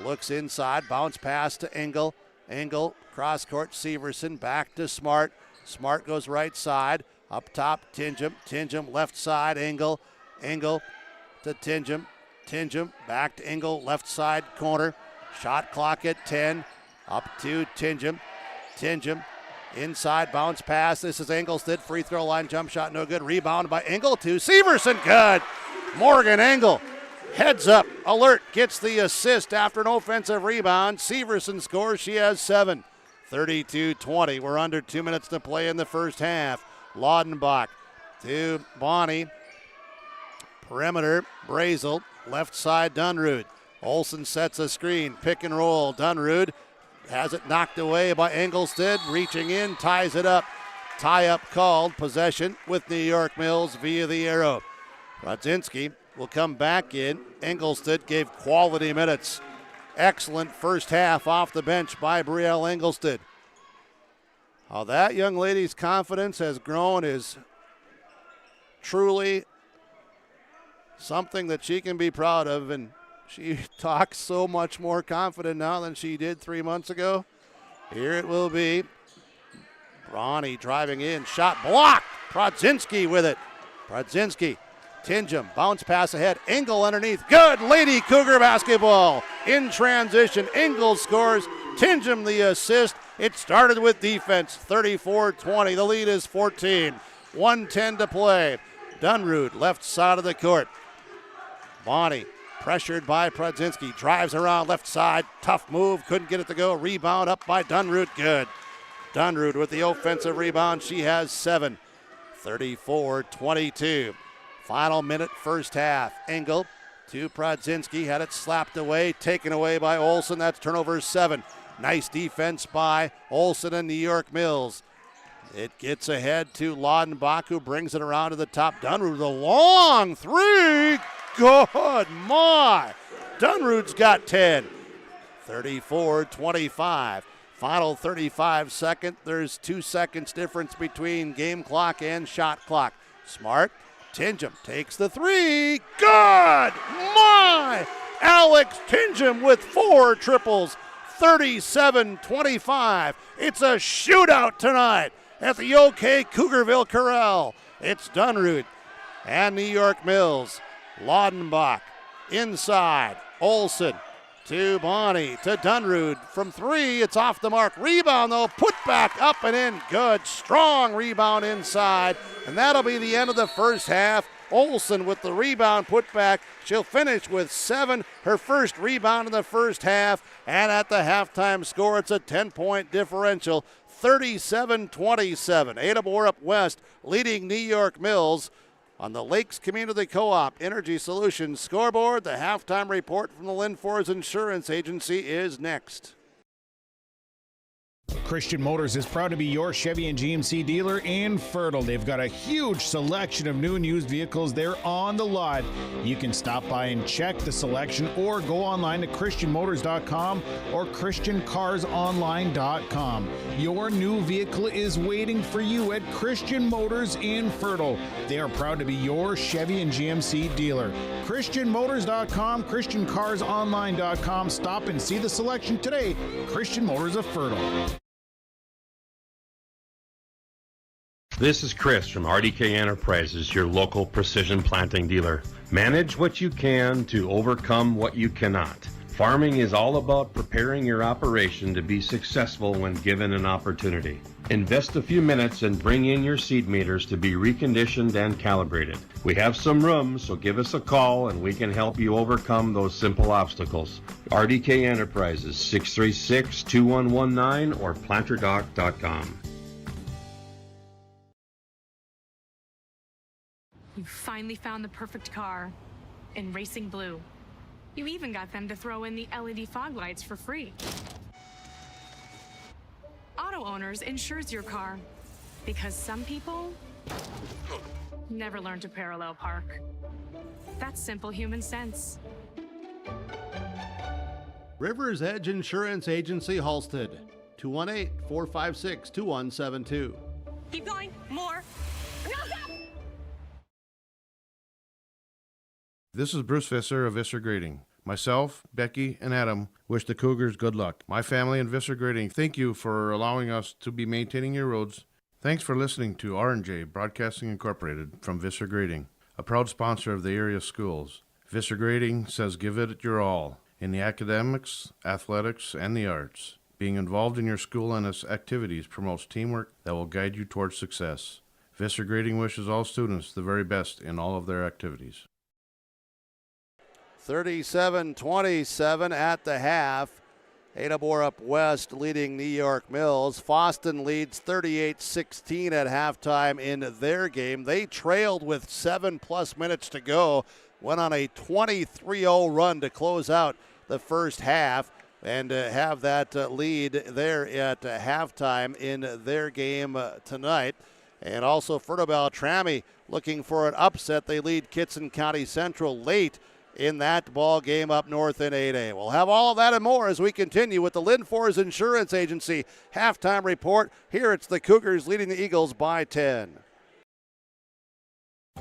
looks inside, bounce pass to Engel. Engel, cross court, Severson, back to Smart. Smart goes right side, up top, Tingham. Tingham, left side, Engel. Engel to Tingham. Tingham, back to Engel, left side corner. Shot clock at 10, up to Tingham. Tingham, inside, bounce pass. This is Engelstad, free throw line, jump shot, no good. Rebound by Engel to Severson, good. Morgan Engel. Heads up, alert, gets the assist after an offensive rebound. Severson scores, she has 7. 32-20, we're under 2 minutes to play in the first half. Laudenbach to Bonnie. Perimeter, Brazel, left side, Dunrude. Olsen sets a screen, pick and roll. Dunrude has it knocked away by Engelstad, reaching in, ties it up. Tie-up called, possession with New York Mills via the arrow. Rodzinski will come back in. Engelstad gave quality minutes. Excellent first half off the bench by Brielle Engelstad. How that young lady's confidence has grown is truly something that she can be proud of, and she talks so much more confident now than she did 3 months ago. Here it will be. Bronny driving in, shot blocked. Prodzinski with it. Prodzinski, Tingham, bounce pass ahead. Engel underneath. Good Lady Cougar basketball. In transition, Engel scores. Tingham the assist. It started with defense, 34-20. The lead is 14. 1:10 to play. Dunrude, left side of the court. Bonnie, pressured by Prodzinski, drives around left side. Tough move, couldn't get it to go. Rebound up by Dunrude, good. Dunrude with the offensive rebound. She has 7. 34-22. Final minute, first half. Engel to Prodzinski, had it slapped away, taken away by Olsen. That's turnover 7. Nice defense by Olsen and New York Mills. It gets ahead to Laudenbach, who brings it around to the top. Dunrude with a long three. Good, my. Dunrude's got 10. 34-25. Final 35 seconds. There's 2 seconds difference between game clock and shot clock. Smart. Tingham takes the three. Good, my. Alex Tingham with 4 triples. 37-25. It's a shootout tonight at the OK Cougarville Corral. It's Dunrude and New York Mills. Laudenbach inside. Olsen to Bonnie to Dunrude from 3. It's off the mark. Rebound though. Put back up and in. Good. Strong rebound inside. And that'll be the end of the first half. Olsen with the rebound put back. She'll finish with 7, her first rebound in the first half. And at the halftime score, it's a 10-point differential, 37-27. Ada-Borup-West leading New York Mills. On the Lakes Community Co-op Energy Solutions scoreboard, the halftime report from the Linfors Insurance Agency is next. Christian Motors is proud to be your Chevy and GMC dealer in Fertile. They've got a huge selection of new and used vehicles there on the lot. You can stop by and check the selection or go online to christianmotors.com or christiancarsonline.com. Your new vehicle is waiting for you at Christian Motors in Fertile. They are proud to be your Chevy and GMC dealer. christianmotors.com, christiancarsonline.com. Stop and see the selection today. Christian Motors of Fertile. This is Chris from RDK Enterprises, your local precision planting dealer. Manage what you can to overcome what you cannot. Farming is all about preparing your operation to be successful when given an opportunity. Invest a few minutes and bring in your seed meters to be reconditioned and calibrated. We have some room, so give us a call and we can help you overcome those simple obstacles. RDK Enterprises, 636-2119 or planterdoc.com. You finally found the perfect car in racing blue. You even got them to throw in the LED fog lights for free. Auto Owners insures your car because some people never learn to parallel park. That's simple human sense. Rivers Edge Insurance Agency, Halstead, 218-456-2172. Keep going, more. This is Bruce Visser of Visser Grading. Myself, Becky, and Adam wish the Cougars good luck. My family and Visser Grading thank you for allowing us to be maintaining your roads. Thanks for listening to R&J Broadcasting Incorporated from Visser Grading, a proud sponsor of the area schools. Visser Grading says give it your all in the academics, athletics, and the arts. Being involved in your school and its activities promotes teamwork that will guide you towards success. Visser Grading wishes all students the very best in all of their activities. 37-27 at the half. Ada-Borup-West leading New York Mills. Foston leads 38-16 at halftime in their game. They trailed with 7+ minutes to go. Went on a 23-0 run to close out the first half and have that lead there at halftime in their game tonight. And also Fertile Beltrami looking for an upset. They lead Kitson County Central late in that ball game up north in 8A. We'll have all of that and more as we continue with the Linfors Insurance Agency halftime report. Here it's the Cougars leading the Eagles by 10.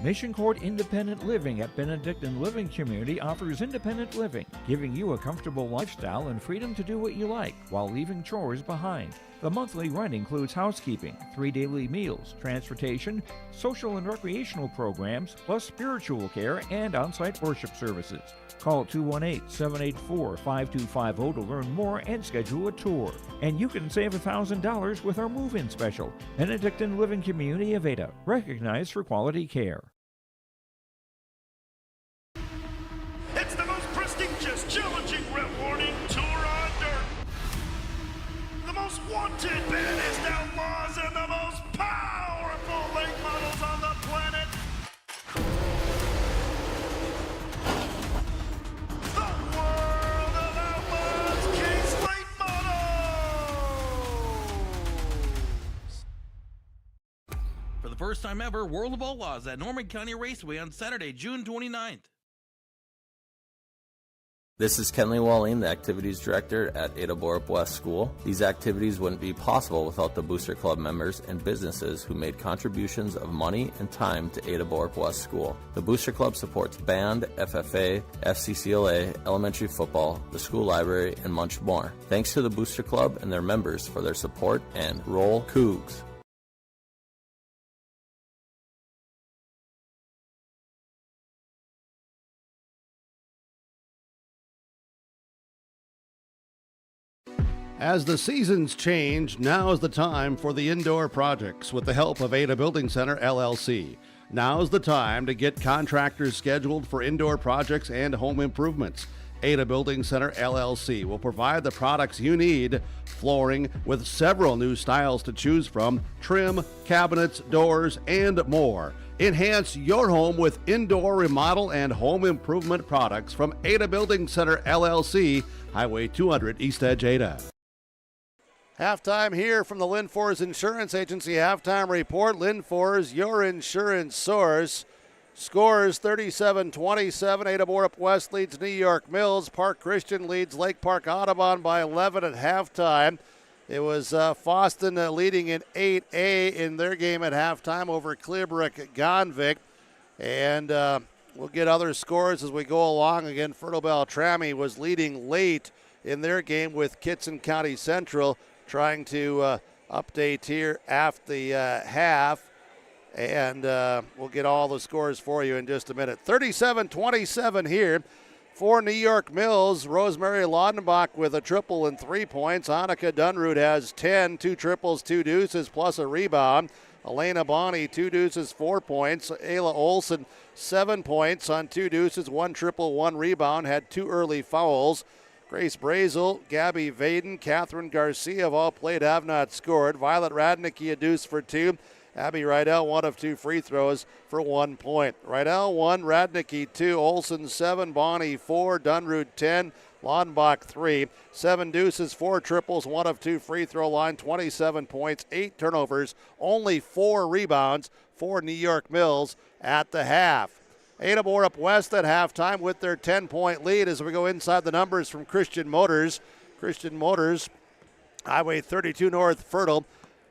Mission Court Independent Living at Benedictine Living Community offers independent living, giving you a comfortable lifestyle and freedom to do what you like while leaving chores behind. The monthly rent includes housekeeping, 3 daily meals, transportation, social and recreational programs, plus spiritual care and on-site worship services. Call 218-784-5250 to learn more and schedule a tour. And you can save $1,000 with our move-in special. Benedictine Living Community of Ada, recognized for quality care. It's the most prestigious, challenging, rewarding tour on dirt. The most wanted, baddest outlaws, and the most powerful late models on the planet. The world of outlaws, King's Late Models. For the first time ever, World of Outlaws at Norman County Raceway on Saturday, June 29th. This is Kenley Walling, the Activities Director at Ada-Borup-West School. These activities wouldn't be possible without the Booster Club members and businesses who made contributions of money and time to Ada-Borup-West School. The Booster Club supports band, FFA, FCCLA, elementary football, the school library, and much more. Thanks to the Booster Club and their members for their support, and roll Cougs! As the seasons change, now is the time for the indoor projects with the help of Ada Building Center, LLC. Now is the time to get contractors scheduled for indoor projects and home improvements. Ada Building Center, LLC will provide the products you need. Flooring with several new styles to choose from, trim, cabinets, doors, and more. Enhance your home with indoor remodel and home improvement products from Ada Building Center, LLC, Highway 200, East Edge, Ada. Halftime here from the Lynn Forest Insurance Agency halftime report. Lynn Forest, your insurance source. Scores 37-27. Ada-Borup-West leads New York Mills. Park Christian leads Lake Park Audubon by 11 at halftime. It was Foston leading in 8A in their game at halftime over Clearbrook-Gonvick. And we'll get other scores as we go along. Again, Fertile Beltrami was leading late in their game with Kitson County Central. Trying to update here after the half, and we'll get all the scores for you in just a minute. 37-27 here for New York Mills. Rosemary Laudenbach with a triple and 3 points. Annika Dunrude has 10, 2 triples, 2 deuces, plus a rebound. Elena Bonney, 2 deuces, 4 points. Ayla Olson, 7 points on 2 deuces, 1 triple, 1 rebound, had 2 early fouls. Grace Brazel, Gabby Vaden, Catherine Garcia have all played, have not scored. Violet Radnicki a deuce for 2. Abby Rydell, 1 of 2 free throws for 1 point. Rydell 1, Radnicki 2, Olson 7, Bonney 4, Dunrude 10, Laudenbach 3. 7 deuces, 4 triples, 1 of 2 free throw line, 27 points, 8 turnovers, only 4 rebounds for New York Mills at the half. Ada-Borup-West at halftime with their 10-point lead as we go inside the numbers from Christian Motors. Christian Motors, Highway 32 North, Fertile.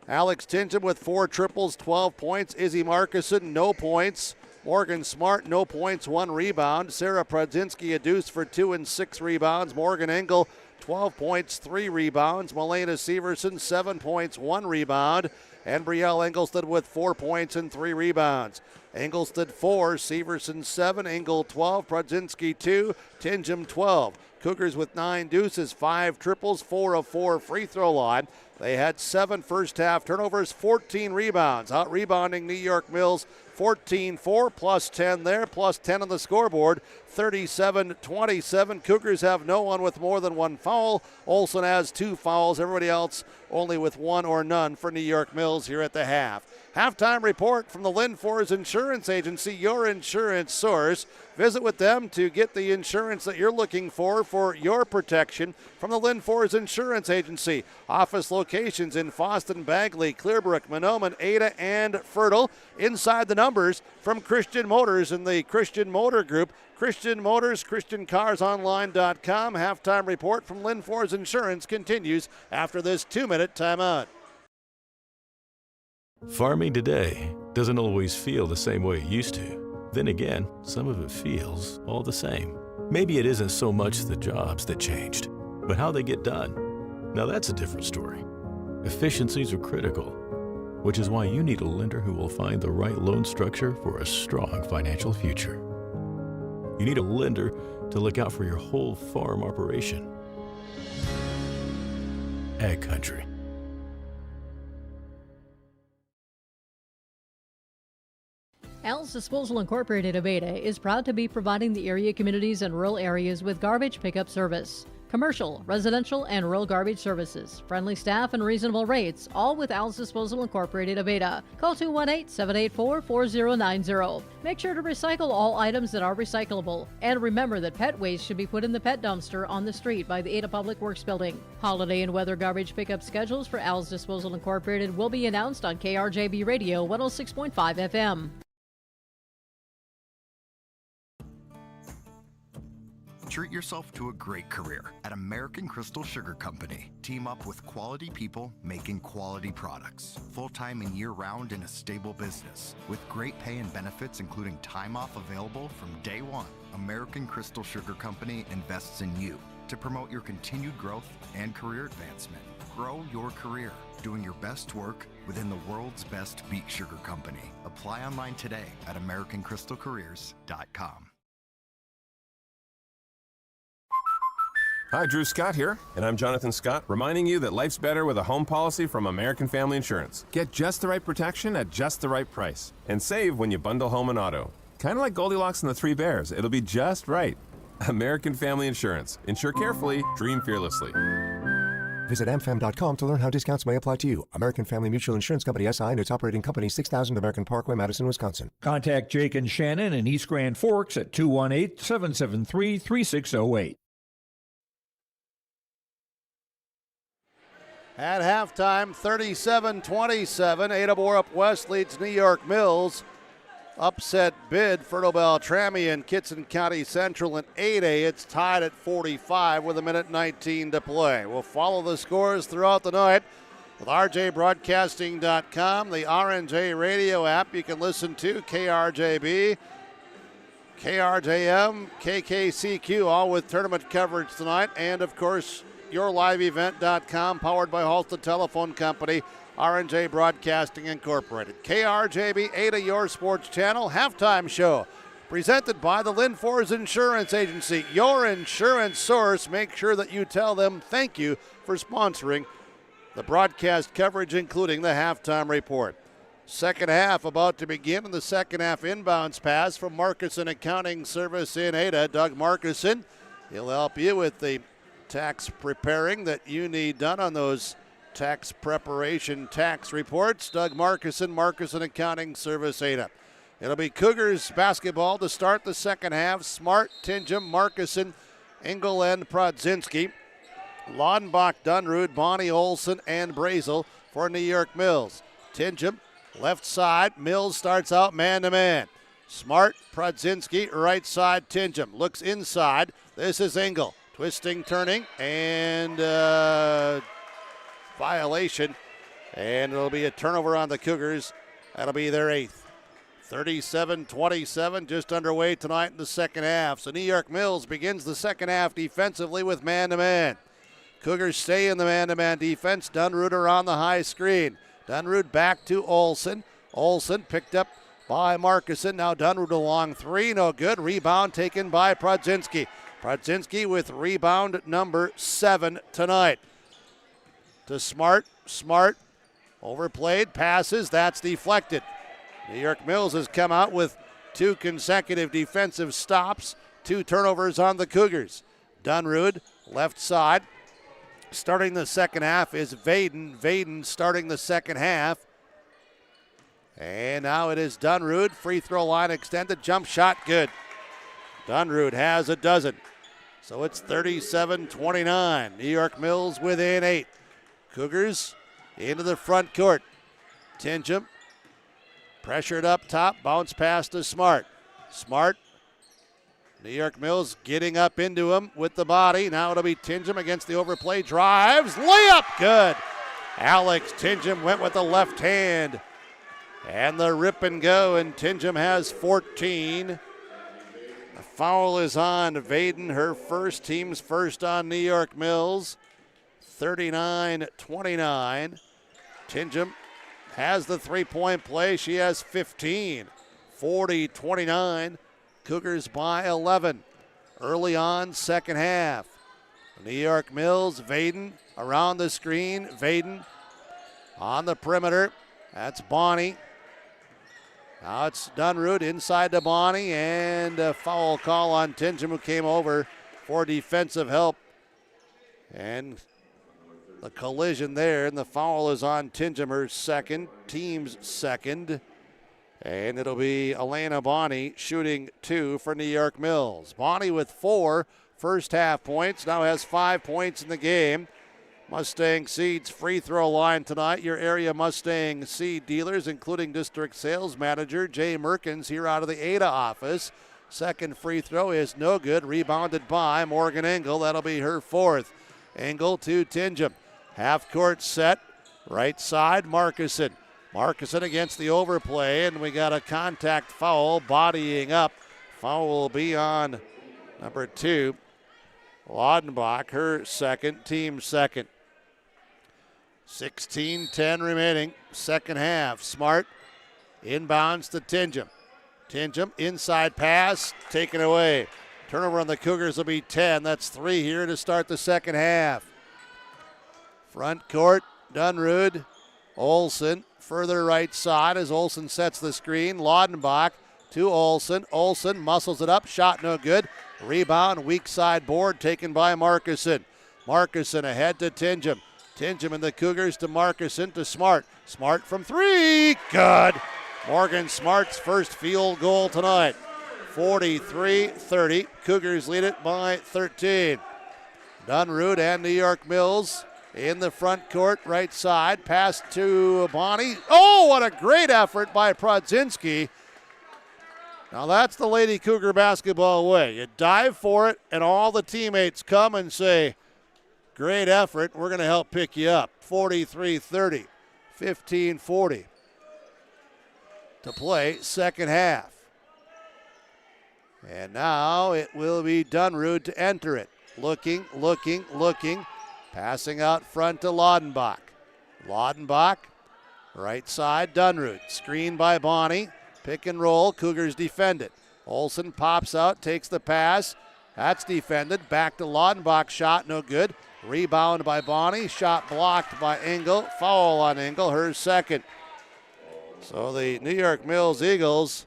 Alex Tincham with 4 triples, 12 points. Izzy Markison, no points. Morgan Smart, no points, 1 rebound. Sarah Pradzinski, a deuce for 2 and 6 rebounds. Morgan Engel, 12 points, 3 rebounds. Melena Severson, 7 points, 1 rebound. And Brielle Engelstad with 4 points and 3 rebounds. Engelstad 4, Severson 7, Engel 12, Pradzinski 2, Tingham 12. Cougars with 9 deuces, 5 triples, 4 of 4 free throw line. They had 7 first half turnovers, 14 rebounds. Out rebounding New York Mills, 14-4, plus 10 there, plus 10 on the scoreboard. 37-27. Cougars have no one with more than 1 foul. Olson has 2 fouls. Everybody else only with 1 or none for New York Mills here at the half. Halftime report from the Lynn Forest Insurance Agency, your insurance source. Visit with them to get the insurance that you're looking for your protection from the Lynn Forest Insurance Agency. Office locations in Foston, Bagley, Clearbrook, Mahnomen, Ada, and Fertile. Inside the numbers from Christian Motors and the Christian Motor Group. Christian Motors, ChristianCarsOnline.com. Halftime report from Lynn Forest Insurance continues after this 2-minute timeout. Farming today doesn't always feel the same way it used to. Then again, some of it feels all the same. Maybe it isn't so much the jobs that changed, but how they get done. Now that's a different story. Efficiencies are critical, which is why you need a lender who will find the right loan structure for a strong financial future. You need a lender to look out for your whole farm operation. Ag Country. Al's Disposal Incorporated of Ada is proud to be providing the area communities and rural areas with garbage pickup service. Commercial, residential, and rural garbage services. Friendly staff and reasonable rates, all with Al's Disposal Incorporated of Ada. Call 218-784-4090. Make sure to recycle all items that are recyclable. And remember that pet waste should be put in the pet dumpster on the street by the Ada Public Works Building. Holiday and weather garbage pickup schedules for Al's Disposal Incorporated will be announced on KRJB Radio 106.5 FM. Treat yourself to a great career at American Crystal Sugar Company. Team up with quality people making quality products. Full-time and year-round in a stable business. With great pay and benefits including time off available from day one. American Crystal Sugar Company invests in you to promote your continued growth and career advancement. Grow your career doing your best work within the world's best beet sugar company. Apply online today at AmericanCrystalCareers.com. Hi, Drew Scott here, and I'm Jonathan Scott, reminding you that life's better with a home policy from American Family Insurance. Get just the right protection at just the right price, and save when you bundle home and auto. Kind of like Goldilocks and the Three Bears, it'll be just right. American Family Insurance. Insure carefully, dream fearlessly. Visit amfam.com to learn how discounts may apply to you. American Family Mutual Insurance Company, SI, and its operating company, 6000 American Parkway, Madison, Wisconsin. Contact Jake and Shannon in East Grand Forks at 218-773-3608. At halftime, 37-27, Ada-Borup-West leads New York Mills. Upset bid, Fertile Beltrami and Kitson County Central in 8A. It's tied at 45 with 1:19 to play. We'll follow the scores throughout the night with rjbroadcasting.com, the RNJ radio app. You can listen to KRJB, KRJM, KKCQ, all with tournament coverage tonight, and of course, YourLiveEvent.com, powered by Halstead Telephone Company, RNJ Broadcasting Incorporated. KRJB, Ada, your sports channel, halftime show, presented by the Linfors Insurance Agency, your insurance source. Make sure that you tell them thank you for sponsoring the broadcast coverage, including the halftime report. Second half about to begin, and the second half inbounds pass from Marcuson Accounting Service in Ada. Doug Marcuson, he'll help you with the tax preparing that you need done on those tax preparation tax reports. Doug Marcuson, Marcuson Accounting Service, Ada. It'll be Cougars basketball to start the second half. Smart, Tingham, Marcuson, Engel, and Prodzinski. Laudenbach, Dunrude, Bonnie Olson, and Brazel for New York Mills. Tingham, left side. Mills starts out man-to-man. Smart, Prodzinski, right side. Tingham looks inside. This is Engel. Twisting, turning, and violation. And it'll be a turnover on the Cougars. That'll be their 8th. 37-27, just underway tonight in the second half. So New York Mills begins the second half defensively with man-to-man. Cougars stay in the man-to-man defense. Dunrude on the high screen. Dunrude back to Olson. Olson picked up by Marcuson. Now Dunrude along three. No good. Rebound taken by Prodzinski. Prodzinski with rebound number 7 tonight. To Smart. Smart overplayed. Passes. That's deflected. New York Mills has come out with 2 consecutive defensive stops. 2 turnovers on the Cougars. Dunrude, left side. Starting the second half is Vaden. Vaden starting the second half. And now it is Dunrude. Free throw line extended. Jump shot good. Dunrude has a dozen. So it's 37-29. New York Mills within 8. Cougars into the front court. Tingham pressured up top. Bounce pass to Smart. Smart. New York Mills getting up into him with the body. Now it'll be Tingham against the overplay. Drives. Layup. Good. Alex Tingham went with the left hand And the rip and go, and Tingham has 14. The foul is on Vaden, her first, team's first on New York Mills. 39-29. Tingham has the three-point play. She has 15. 40-29. Cougars by 11. Early on, second half. New York Mills, Vaden around the screen. Vaden on the perimeter. That's Bonnie. Now it's Dunrude inside to Bonnie, and a foul call on Tingham, who came over for defensive help. And the collision there, and the foul is on Tingham, her second, team's second. And it'll be Elena Bonnie shooting 2 for New York Mills. Bonnie with 4 first half points, now has 5 points in the game. Mustang Seeds free throw line tonight. Your area Mustang seed dealers, including district sales manager Jay Merkins here out of the Ada office. Second free throw is no good, rebounded by Morgan Engel. That'll be her fourth. Engel to Tingham. Half court set, right side, Markuson. Markuson against the overplay, and we got a contact foul, bodying up. Foul will be on number 2, Laudenbach, her second, team second. 16-10 remaining, second half. Smart inbounds to Tingham. Tingham, inside pass, taken away. Turnover on the Cougars will be 10. That's 3 here to start the second half. Front court, Dunrude, Olsen, further right side as Olsen sets the screen. Laudenbach to Olsen. Olsen muscles it up, shot no good. Rebound, weak side board taken by Markuson. Markuson ahead to Tingham. Tingham and the Cougars to Markuson to Smart. Smart from 3, good. Morgan Smart's first field goal tonight. 43-30. Cougars lead it by 13. Dunrude and New York Mills in the front court, right side. Pass to Bonnie. Oh, what a great effort by Prodzinski. Now that's the Lady Cougar basketball way. You dive for it, and all the teammates come and say, great effort, we're going to help pick you up. 43-30, 15-40 to play second half. And now it will be Dunrude to enter it. Looking. Passing out front to Laudenbach. Laudenbach, right side, Dunrude. Screen by Bonnie. Pick and roll, Cougars defend it. Olsen pops out, takes the pass. That's defended. Back to Laudenbach, shot no good. Rebound by Bonnie, shot blocked by Engel. Foul on Engel, her second. So the New York Mills Eagles,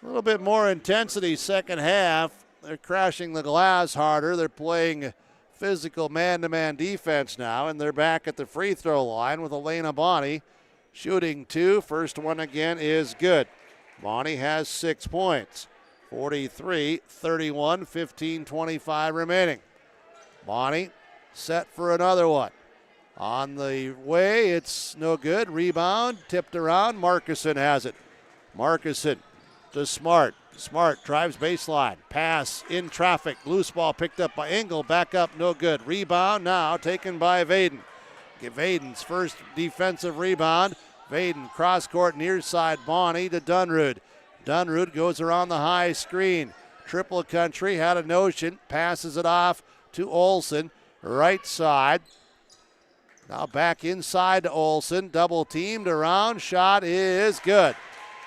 a little bit more intensity second half. They're crashing the glass harder. They're playing physical man-to-man defense now, and they're back at the free throw line with Elena Bonnie shooting 2. First one again is good. Bonnie has 6 points. 43-31, 15-25 remaining. Bonnie set for another one. On the way, it's no good. Rebound, tipped around. Markuson has it. Markuson to Smart. Smart drives baseline. Pass in traffic. Loose ball picked up by Engel. Back up, no good. Rebound now taken by Vaden. Vaden's first defensive rebound. Vaden cross court near side. Bonnie to Dunrude. Dunrude goes around the high screen. Triple country had a notion. Passes it off to Olsen. Right side. Now back inside to Olsen. Double teamed around. Shot is good.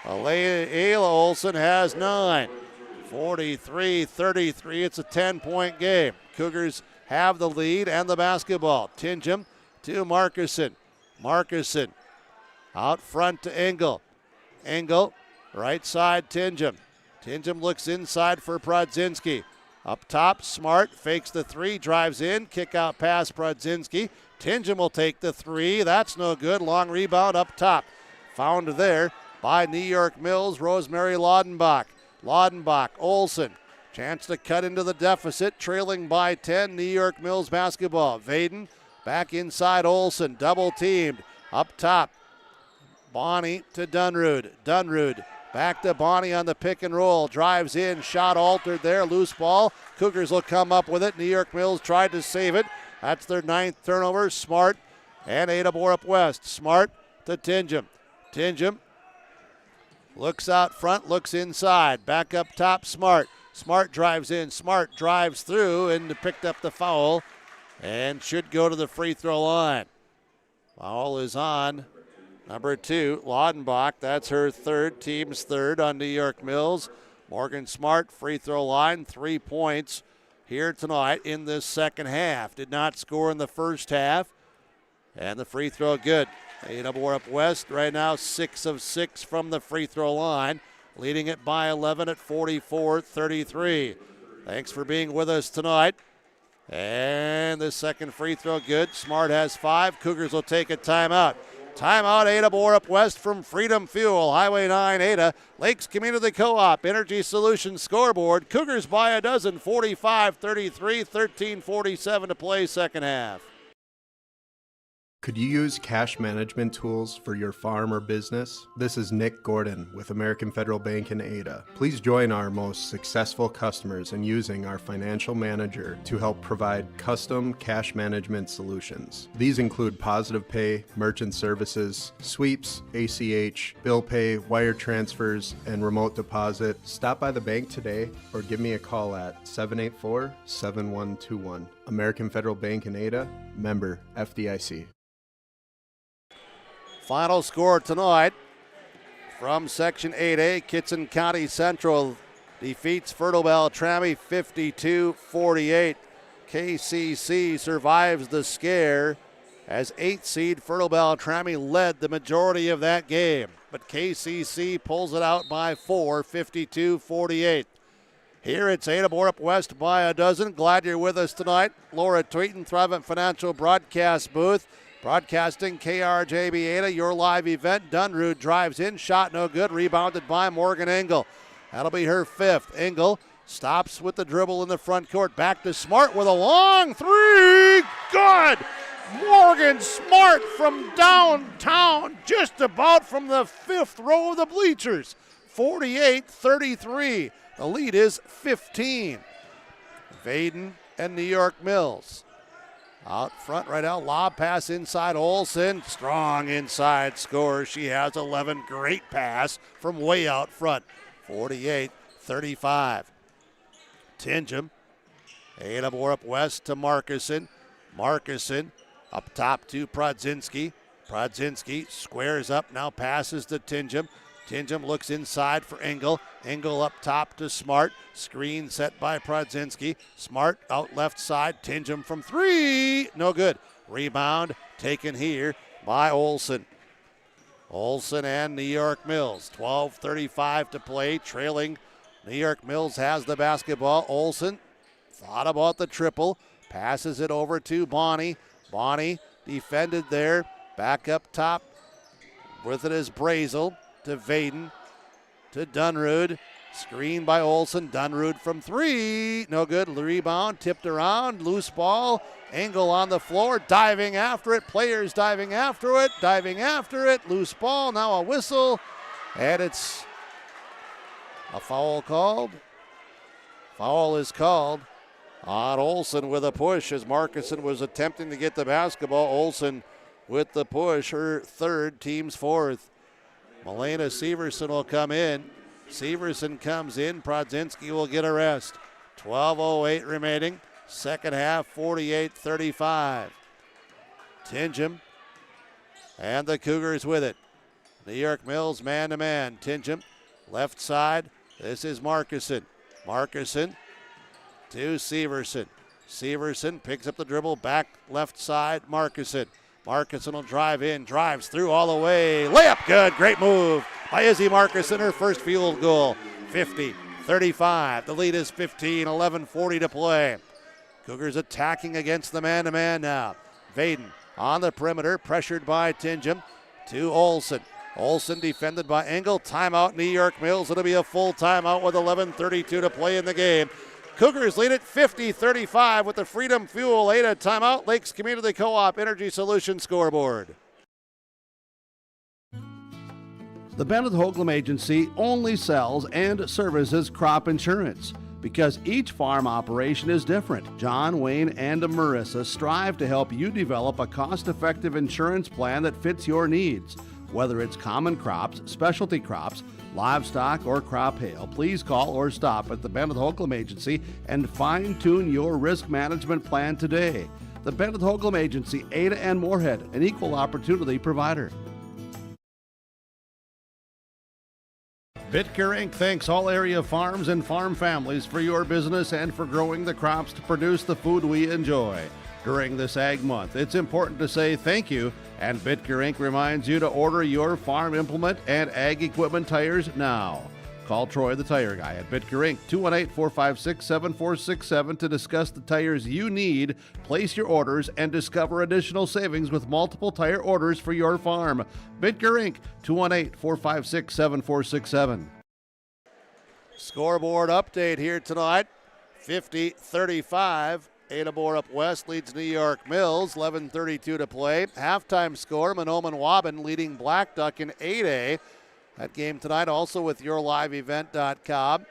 Ayla Olsen has 9. 43-33. It's a 10-point game. Cougars have the lead and the basketball. Tingham to Markuson. Markuson out front to Engel. Engel, right side, Tingham. Tingham looks inside for Prodzinski. Up top, Smart fakes the 3, drives in, kick out pass Prodzinski. Tingham will take the 3. That's no good. Long rebound up top. Found there by New York Mills, Rosemary Laudenbach. Laudenbach, Olsen. Chance to cut into the deficit, trailing by 10. New York Mills basketball. Vaden back inside Olsen, double teamed. Up top, Bonnie to Dunrude. Dunrude back to Bonnie on the pick and roll. Drives in, shot altered there, loose ball. Cougars will come up with it. New York Mills tried to save it. That's their 9th turnover. Smart and Ada-Borup-West. Smart to Tingham. Tingham Looks out front, looks inside. Back up top, Smart. Smart drives in. Smart drives through and picked up the foul and should go to the free throw line. Foul is on number 2, Laudenbach. That's her third, team's third on New York Mills. Morgan Smart, free throw line, 3 points here tonight in this second half. Did not score in the first half. And the free throw good. Ada-Borup-West right now 6 of 6 from the free throw line, leading it by 11 at 44-33. Thanks for being with us tonight. And the second free throw good. Smart has 5. Cougars will take a timeout. Timeout, Ada-Borup-West from Freedom Fuel, Highway 9, Ada. Lakes Community Co-op, Energy Solutions scoreboard. Cougars by a dozen, 45-33, 13:47 to play second half. Could you use cash management tools for your farm or business? This is Nick Gordon with American Federal Bank in Ada. Please join our most successful customers in using our financial manager to help provide custom cash management solutions. These include Positive Pay, merchant services, sweeps, ACH, bill pay, wire transfers, and remote deposit. Stop by the bank today or give me a call at 784-7121. American Federal Bank in Ada, member FDIC. Final score tonight from Section 8A, Kitson County Central defeats Fertile Beltrami 52-48. KCC survives the scare as 8th seed Fertile Beltrami led the majority of that game. But KCC pulls it out by 4, 52-48. Here it's Ada-Borup-West by a dozen. Glad you're with us tonight. Laura Tweeten, Thrivent Financial Broadcast Booth. Broadcasting KRJB Ada, your live event. Dunrude drives in, shot no good, rebounded by Morgan Engel. That'll be her 5th. Engel stops with the dribble in the front court. Back to Smart with a long 3. Good! Morgan Smart from downtown, just about from the 5th row of the bleachers. 48-33. The lead is 15. Vaden and New York Mills. Out front right now, lob pass inside Olsen. Strong inside score. She has 11. Great pass from way out front. 48-35. Tingham. Ada-Borup-West to Markuson. Markuson up top to Prodzinski. Prodzinski squares up, now passes to Tingham. Tingham looks inside for Engel. Engel up top to Smart. Screen set by Prodzinski. Smart out left side. Tingham from 3. No good. Rebound taken here by Olsen. Olsen and New York Mills. 12:35 to play. Trailing. New York Mills has the basketball. Olsen thought about the triple. Passes it over to Bonnie. Bonnie defended there. Back up top. With it is Brazel. To Vaden, to Dunrude, screen by Olsen. Dunrude from 3, no good. Rebound, tipped around, loose ball. Engel on the floor, diving after it. Players diving after it, loose ball. Now a whistle, and it's a foul called. Foul is called on Olsen with a push as Markuson was attempting to get the basketball. Olsen with the push, her 3rd, team's 4th. Milena Severson will come in. Severson comes in. Prodzinski will get a rest. 12:08 remaining. Second half, 48-35. Tingham and the Cougars with it. New York Mills man-to-man. Tingham, left side. This is Markuson. Markuson to Severson. Severson picks up the dribble. Back left side, Markuson. Markuson will drive in, drives through all the way. Layup good. Great move by Izzy Markuson, her first field goal. 50-35. The lead is 15, 11:40 to play. Cougars attacking against the man-to-man now. Vaden on the perimeter, pressured by Tingham to Olsen. Olsen defended by Engel. Timeout, New York Mills. It'll be a full timeout with 11:32 to play in the game. Cougars lead it 50-35 with the Freedom Fuel Ada timeout. Lakes Community Co-op Energy Solutions scoreboard. The Bennett Hoagland Agency only sells and services crop insurance because each farm operation is different. John, Wayne, and Marissa strive to help you develop a cost-effective insurance plan that fits your needs. Whether it's common crops, specialty crops, livestock, or crop hail, please call or stop at the Bennett Holcomb Agency and fine-tune your risk management plan today. The Bennett Holcomb Agency, Ada and Moorhead, an equal opportunity provider. Bitker Inc. thanks all area farms and farm families for your business and for growing the crops to produce the food we enjoy. During this Ag Month, it's important to say thank you, and Bitker Inc. reminds you to order your farm implement and ag equipment tires now. Call Troy the Tire Guy at Bitker Inc. 218-456-7467 to discuss the tires you need, place your orders, and discover additional savings with multiple tire orders for your farm. Bitker Inc. 218-456-7467. Scoreboard update here tonight. 50-35. Ada-Borup-West leads New York Mills. 11:32 to play. Halftime score, Mahnomen-Waubun leading Blackduck in 8A. That game tonight also with YourLiveEvent.com.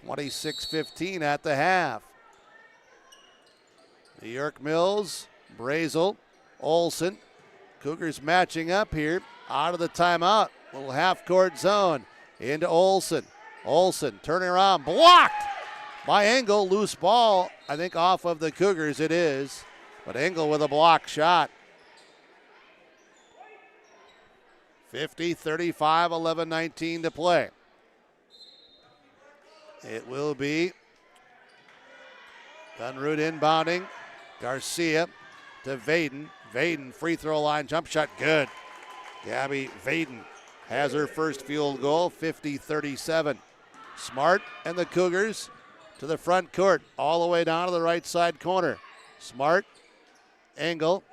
26-15 at the half. New York Mills, Brazel, Olson. Cougars matching up here. Out of the timeout. Little half-court zone. Into Olson. Olson turning around. Blocked by Engel. Loose ball, I think off of the Cougars it is. But Engel with a block shot. 50-35, 11-19 to play. It will be Dunrude inbounding. Garcia to Vaden. Vaden, free throw line, jump shot, good. Gabby Vaden has her first field goal, 50-37. Smart and the Cougars to the front court, all the way down to the right side corner. Smart, Engel.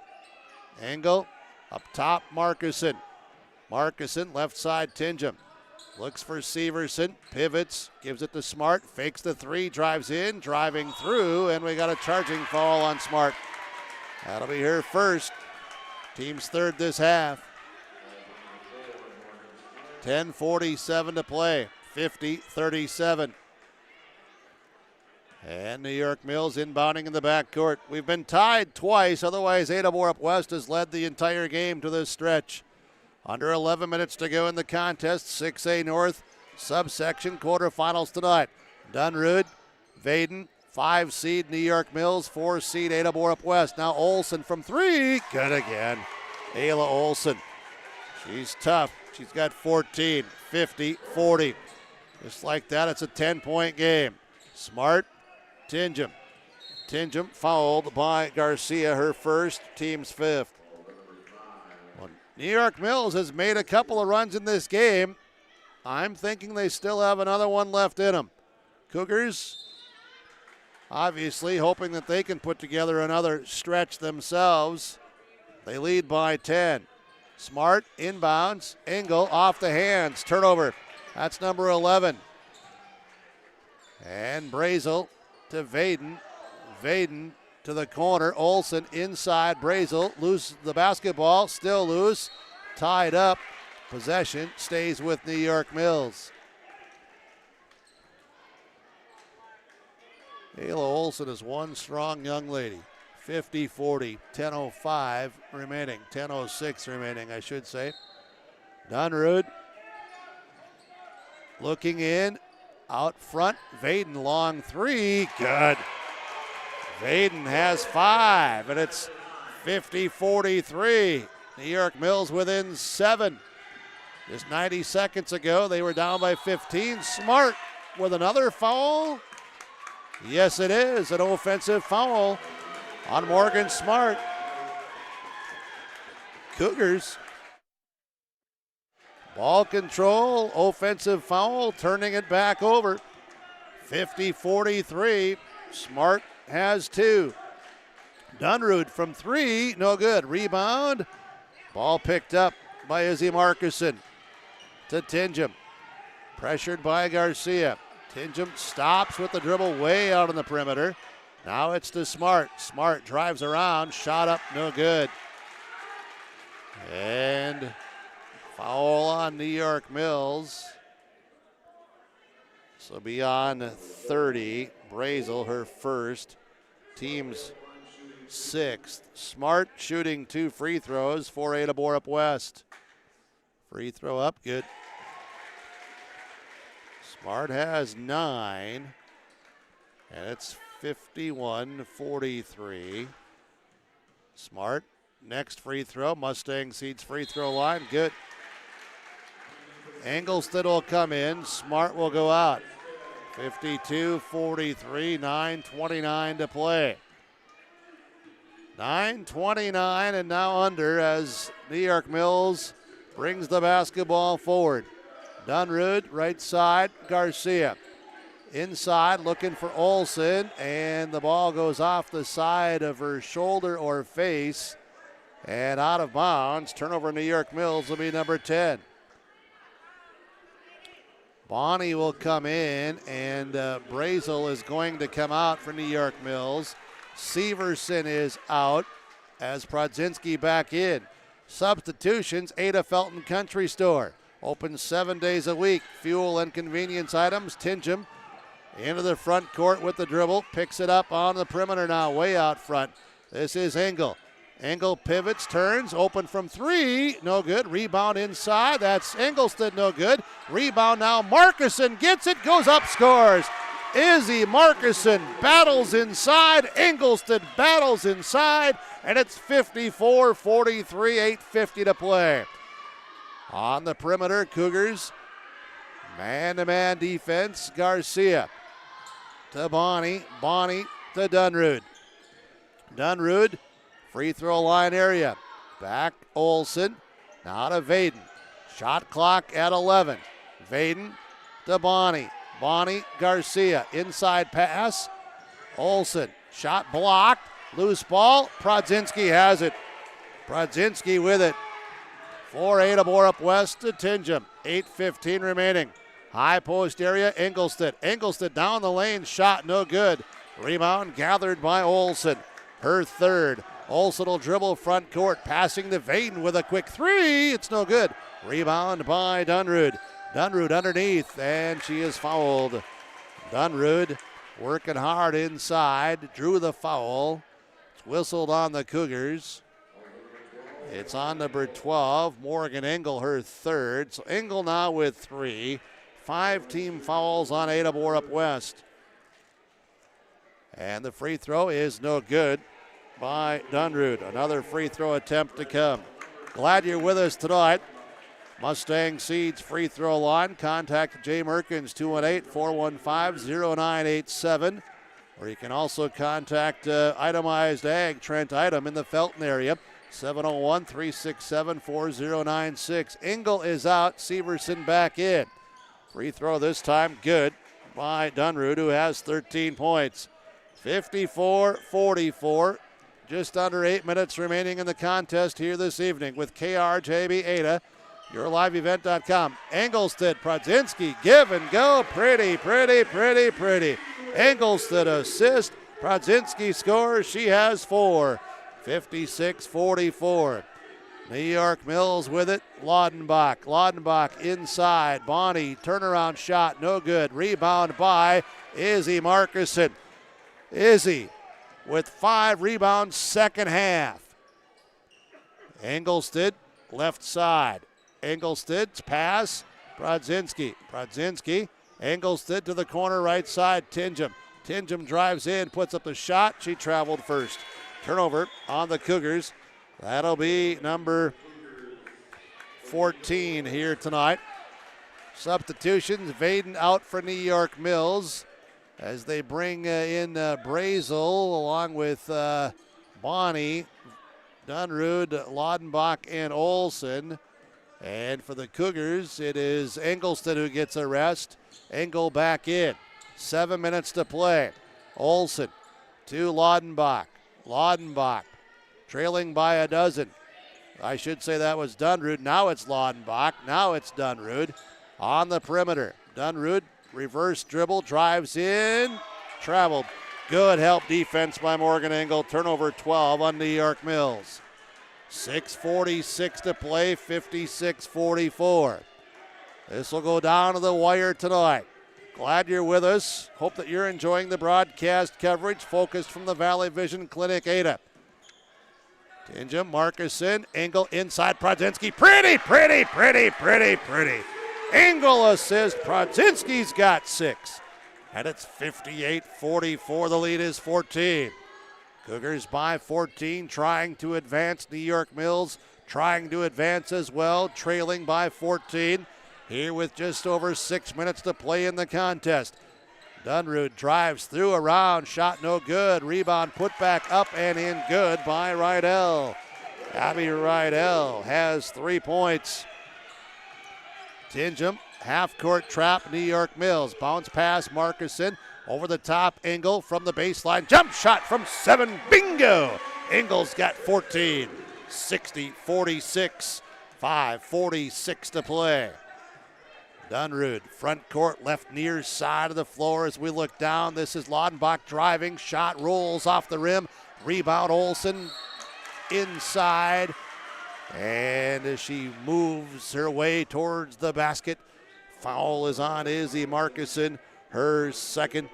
Engel up top, Markuson. Markuson, left side, Tingham. Looks for Severson, pivots, gives it to Smart, fakes the three, drives in, driving through, and we got a charging foul on Smart. That'll be her first. Team's third this half. 10:47 to play, 50-37. And New York Mills inbounding in the backcourt. We've been tied twice, otherwise Ada-Borup-West has led the entire game to this stretch. Under 11 minutes to go in the contest. 6A North subsection quarterfinals tonight. Dunrude, Vaden, 5 seed New York Mills, 4 seed Ada-Borup-West. Now Olson from three. Good again. Ayla Olson. She's tough. She's got 14, 50, 40. Just like that, it's a 10-point game. Smart, Tingham. Tingham fouled by Garcia, her first, team's fifth. New York Mills has made a couple of runs in this game. I'm thinking they still have another one left in them. Cougars, obviously, hoping that they can put together another stretch themselves. They lead by 10. Smart, inbounds. Engel off the hands. Turnover. That's number 11. And Brazel to Vaden. Vaden to the corner. Olson inside. Brazel loose the basketball. Still loose. Tied up. Possession stays with New York Mills. Ayla Olson is one strong young lady. 50-40. 10:05 remaining. 10:06 remaining, I should say. Dunrude looking in. Out front. Vaden long three. Good. Vaden has 5, and it's 50-43. New York Mills within 7. Just 90 seconds ago, they were down by 15. Smart with another foul. Yes, it is an offensive foul on Morgan Smart. Cougars. Ball control, offensive foul, turning it back over. 50-43. Smart has 2. Dunrude from 3, no good. Rebound. Ball picked up by Izzy Markuson to Tingham. Pressured by Garcia. Tingham stops with the dribble way out on the perimeter. Now it's to Smart. Smart drives around, shot up, no good. And foul on New York Mills. So beyond 30. Brazel, her first, team's 6th. Smart shooting 2 free throws for Ada-Borup-West. Free throw up, good. Smart has 9, and it's 51-43. Smart, next free throw. Mustang Seeds free throw line, good. Engelstad will come in. Smart will go out. 52-43, 9:29 to play. 9:29 and now under as New York Mills brings the basketball forward. Dunrude, right side, Garcia. Inside, looking for Olsen, and the ball goes off the side of her shoulder or face and out of bounds. Turnover, New York Mills will be number 10. Bonnie will come in, and Brazel is going to come out for New York Mills. Severson is out as Prodzinski back in. Substitutions, Ada Felton Country Store. Open 7 days a week. Fuel and convenience items. Tingham into the front court with the dribble. Picks it up on the perimeter now, way out front. This is Engel. Engel pivots, turns, open from 3, no good. Rebound inside, that's Engelstad, no good. Rebound now, Markuson gets it, goes up, scores. Izzy Markuson battles inside, Engelstad battles inside, and it's 54-43, 8:50 to play. On the perimeter, Cougars, man-to-man defense, Garcia to Bonnie, Bonnie to Dunrude. Dunrude, free throw line area. Back Olsen. Now to Vaden. Shot clock at 11. Vaden to Bonnie. Bonnie, Garcia. Inside pass. Olsen. Shot blocked. Loose ball. Prodzinski has it. Prodzinski with it. For Ada-Borup-West to Tingham. 8:15 remaining. High post area. Engelstad. Engelstad down the lane. Shot no good. Rebound gathered by Olsen. Her third. Olsen will dribble front court, passing to Vaden with a quick 3. It's no good. Rebound by Dunrude. Dunrude underneath, and she is fouled. Dunrude working hard inside, drew the foul. It's whistled on the Cougars. It's on number 12, Morgan Engel, her third. So Engel now with 3. 5 team fouls on Ada-Borup-West. And the free throw is no good by Dunrude. Another free throw attempt to come. Glad you're with us tonight. Mustang Seeds free throw line. Contact Jay Merkins, 218-415-0987. Or you can also contact Itemized Ag, Trent Item in the Felton area, 701-367-4096. Engel is out, Severson back in. Free throw this time good by Dunrude, who has 13 points. 54-44. Just under 8 minutes remaining in the contest here this evening with KRJB Ada, YourLiveEvent.com. Engelstad, Prodzinski, give and go. Pretty. Engelstad assist. Prodzinski scores. She has 4. 56-44. New York Mills with it. Laudenbach inside. Bonnie, turnaround shot, no good. Rebound by Izzy Markuson. Izzy with 5 rebounds, second half. Engelstad, left side. Engelstad's pass, Prodzinski. Engelstad to the corner right side, Tingham. Tingham drives in, puts up the shot. She traveled first. Turnover on the Cougars. That'll be number 14 here tonight. Substitutions, Vaden out for New York Mills as they bring in Brazel along with Bonnie, Dunrude, Laudenbach, and Olsen. And for the Cougars, it is Engelstad who gets a rest. Engel back in. 7 minutes to play. Olsen to Laudenbach. Trailing by a dozen. I should say that was Dunrude. Now it's Laudenbach. Now it's Dunrude on the perimeter. Dunrude, reverse dribble, drives in, traveled. Good help defense by Morgan Engel. Turnover 12 on New York Mills. 6:46 to play, 56-44. This will go down to the wire tonight. Glad you're with us. Hope that you're enjoying the broadcast coverage focused from the Valley Vision Clinic Ada. Tingham, Markuson, Engel inside Prodzinski. Pretty. Engel assist. Prodzinski's got 6. And it's 58-44. The lead is 14. Cougars by 14, trying to advance. New York Mills trying to advance as well, trailing by 14. Here with just over 6 minutes to play in the contest. Dunrude drives through, around, shot no good. Rebound put back up and in, good by Rydell. Abby Rydell has 3 points. Tingham, half-court trap, New York Mills. Bounce pass, Markuson. Over the top, Engel from the baseline. Jump shot from 7, bingo! Engel's got 14. 60-46, 5:46 to play. Dunrude, front court, left near side of the floor as we look down. This is Laudenbach driving. Shot rolls off the rim. Rebound, Olsen inside. And as she moves her way towards the basket, foul is on Izzy Markuson. Her second,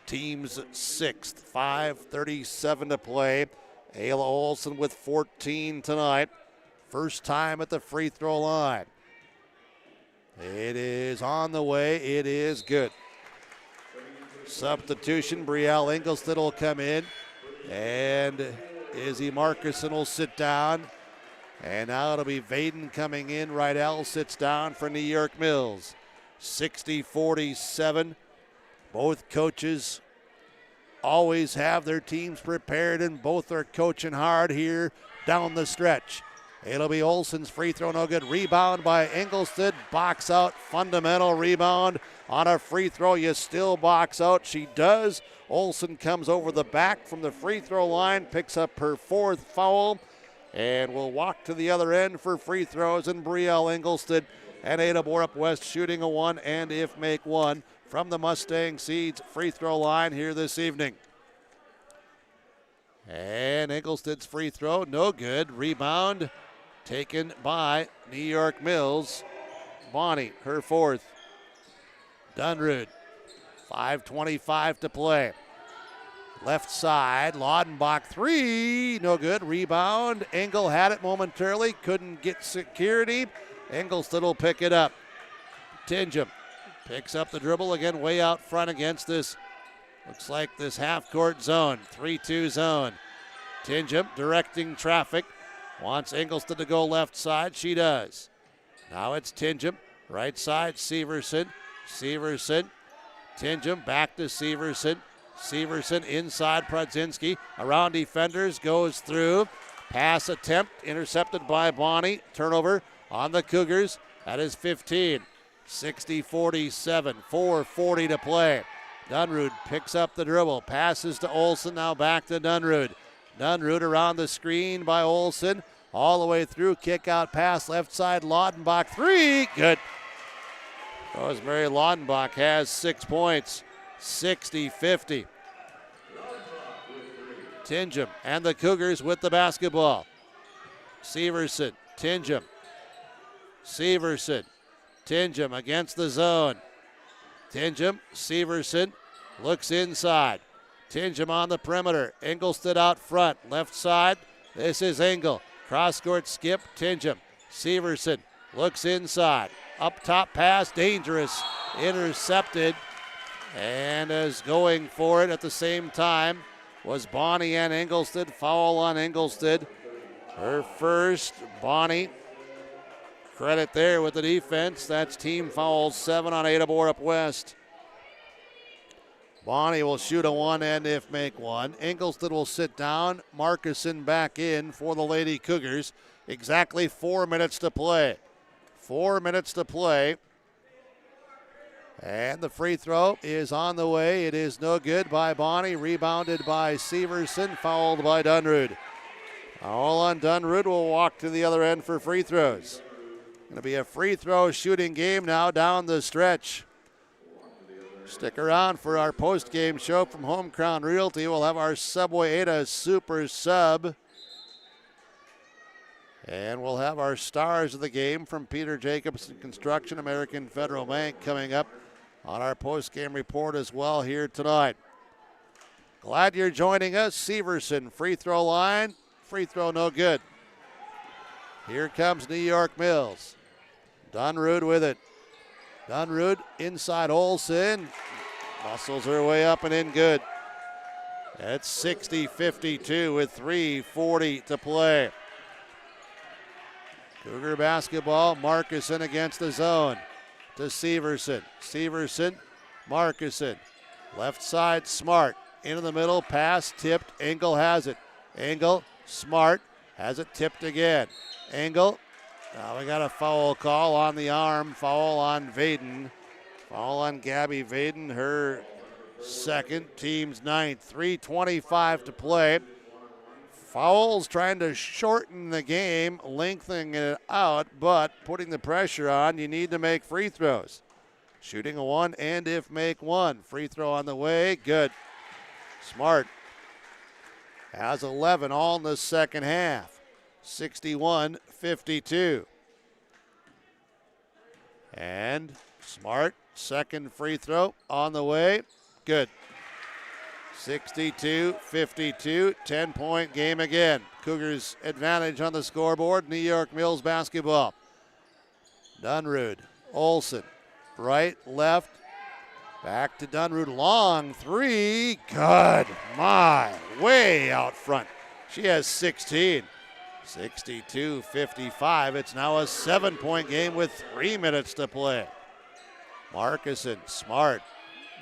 team's 6th. 5:37 to play. Ayla Olsen with 14 tonight. First time at the free throw line. It is on the way. It is good. Substitution. Brielle Ingolstadt will come in. And Izzy Markuson will sit down. And now it'll be Vaden coming in. Rydell sits down for New York Mills. 60-47. Both coaches always have their teams prepared, and both are coaching hard here down the stretch. It'll be Olsen's free throw, no good. Rebound by Ingolstadt. Box out, fundamental rebound on a free throw. You still box out. She does. Olsen comes over the back from the free throw line, picks up her 4th foul, and will walk to the other end for free throws. And Brielle Ingolstadt and Ada-Borup-West shooting a 1 and if make 1 from the Mustang Seeds free throw line here this evening. And Ingolstadt's free throw, no good. Rebound taken by New York Mills. Bonnie, her 4th. Dunrude, 5:25 to play. Left side, Laudenbach 3, no good. Rebound, Engel had it momentarily, couldn't get security. Ingolstadt will pick it up. Tingham picks up the dribble again, way out front against this, looks like this half-court zone, 3-2 zone. Tingham directing traffic, wants Ingolstadt to go left side, she does. Now it's Tingham, right side, Severson, Tingham back to Severson. Severson inside Prodzinski, around defenders, goes through. Pass attempt intercepted by Bonnie. Turnover on the Cougars. That is 15. 60-47, 4:40 to play. Dunrude picks up the dribble, passes to Olsen, now back to Dunrude. Dunrude around the screen by Olsen, all the way through, kick out pass, left side, Laudenbach 3, good. Rosemary Laudenbach has 6 points, 60-50. Tingham and the Cougars with the basketball. Severson, Tingham. Severson, Tingham against the zone. Tingham, Severson looks inside. Tingham on the perimeter. Ingolstadt out front, left side. This is Engel. Cross-court skip, Tingham. Severson looks inside. Up top pass, dangerous. Intercepted. And is going for it at the same time was Bonnie and Ingolstadt. Foul on Ingolstadt. Her first, Bonnie. Credit there with the defense. That's team foul 7 on Ada-Borup-West. Bonnie will shoot a 1 and if make 1. Ingolstadt will sit down. Markuson back in for the Lady Cougars. Exactly 4 minutes to play. 4 minutes to play. And the free throw is on the way. It is no good by Bonnie. Rebounded by Severson. Fouled by Dunrude. All on Dunrude will walk to the other end for free throws. Going to be a free throw shooting game now down the stretch. Stick around for our post-game show from Home Crown Realty. We'll have our Subway Ada Super Sub. And we'll have our stars of the game from Peter Jacobson Construction, American Federal Bank coming up on our post-game report as well here tonight. Glad you're joining us. Severson, free throw line, free throw, no good. Here comes New York Mills. Dunrude with it. Dunrude inside Olsen. Muscles her way up and in good. It's 60-52 with 3:40 to play. Cougar basketball, Markuson against the zone to Severson. Severson, Markuson. Left side, Smart. Into the middle, pass tipped. Engel has it. Engel, Smart, has it tipped again. Engel, now we got a foul call on the arm. Foul on Vaden. Foul on Gabby Vaden, her second, team's ninth. 3:25 to play. Fouls trying to shorten the game, lengthening it out, but putting the pressure on, you need to make free throws. Shooting a one, and if make one. Free throw on the way, good. Smart has 11 all in the second half. 61-52. And Smart, second free throw on the way, good. 62-52, 10-point game again. Cougars advantage on the scoreboard. New York Mills basketball. Dunrude, Olsen, right, left, back to Dunrude, long three, good. My, way out front. She has 16. 62-55, it's now a 7-point game with 3 minutes to play. Markuson, Smart.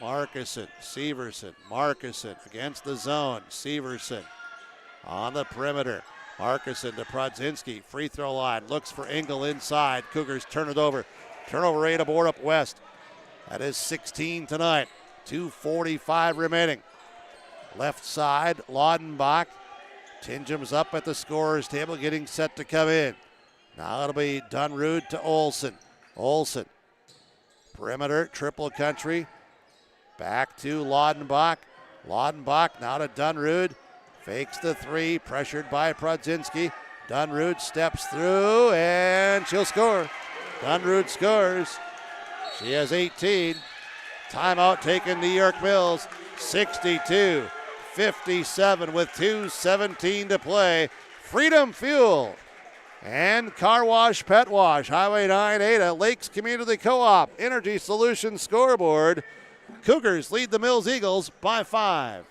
Markuson, Severson, Markuson against the zone. Severson on the perimeter. Markuson to Prodzinski, free throw line, looks for Engel inside. Cougars turn it over. Turnover Ada-Borup-West. That is 16 tonight. 2:45 remaining. Left side, Laudenbach. Tinjum's up at the scorer's table, getting set to come in. Now it'll be Dunrude to Olsen. Olsen, perimeter, triple country. Back to Laudenbach. Laudenbach now to Dunrude. Fakes the three, pressured by Prodzinski. Dunrude steps through, and she'll score. Dunrude scores. She has 18. Timeout taken, New York Mills. 62-57 with 2:17 to play. Freedom Fuel and Car Wash Pet Wash. Highway 9 Ada, Lakes Community Co-op, Energy Solutions scoreboard. Cougars lead the Mills Eagles by 5.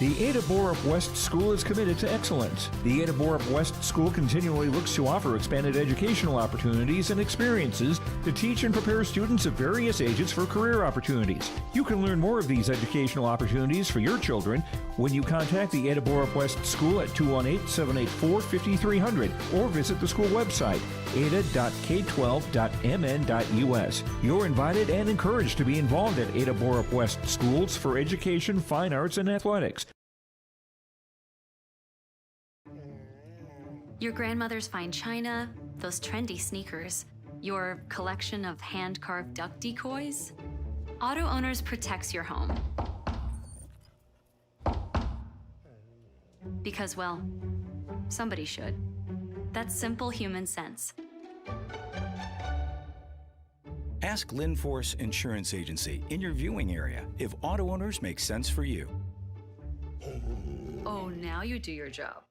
The Ada-Borup-West School is committed to excellence. The Ada-Borup-West School continually looks to offer expanded educational opportunities and experiences to teach and prepare students of various ages for career opportunities. You can learn more of these educational opportunities for your children when you contact the Ada-Borup-West School at 218-784-5300 or visit the school website, ada.k12.mn.us. You're invited and encouraged to be involved at Ada-Borup-West Schools for education, fine arts, and athletics. Your grandmother's fine china, those trendy sneakers, your collection of hand-carved duck decoys. Auto Owners protects your home. Because, well, somebody should. That's simple human sense. Ask Linforce Insurance Agency in your viewing area if Auto Owners make sense for you. Oh, now you do your job.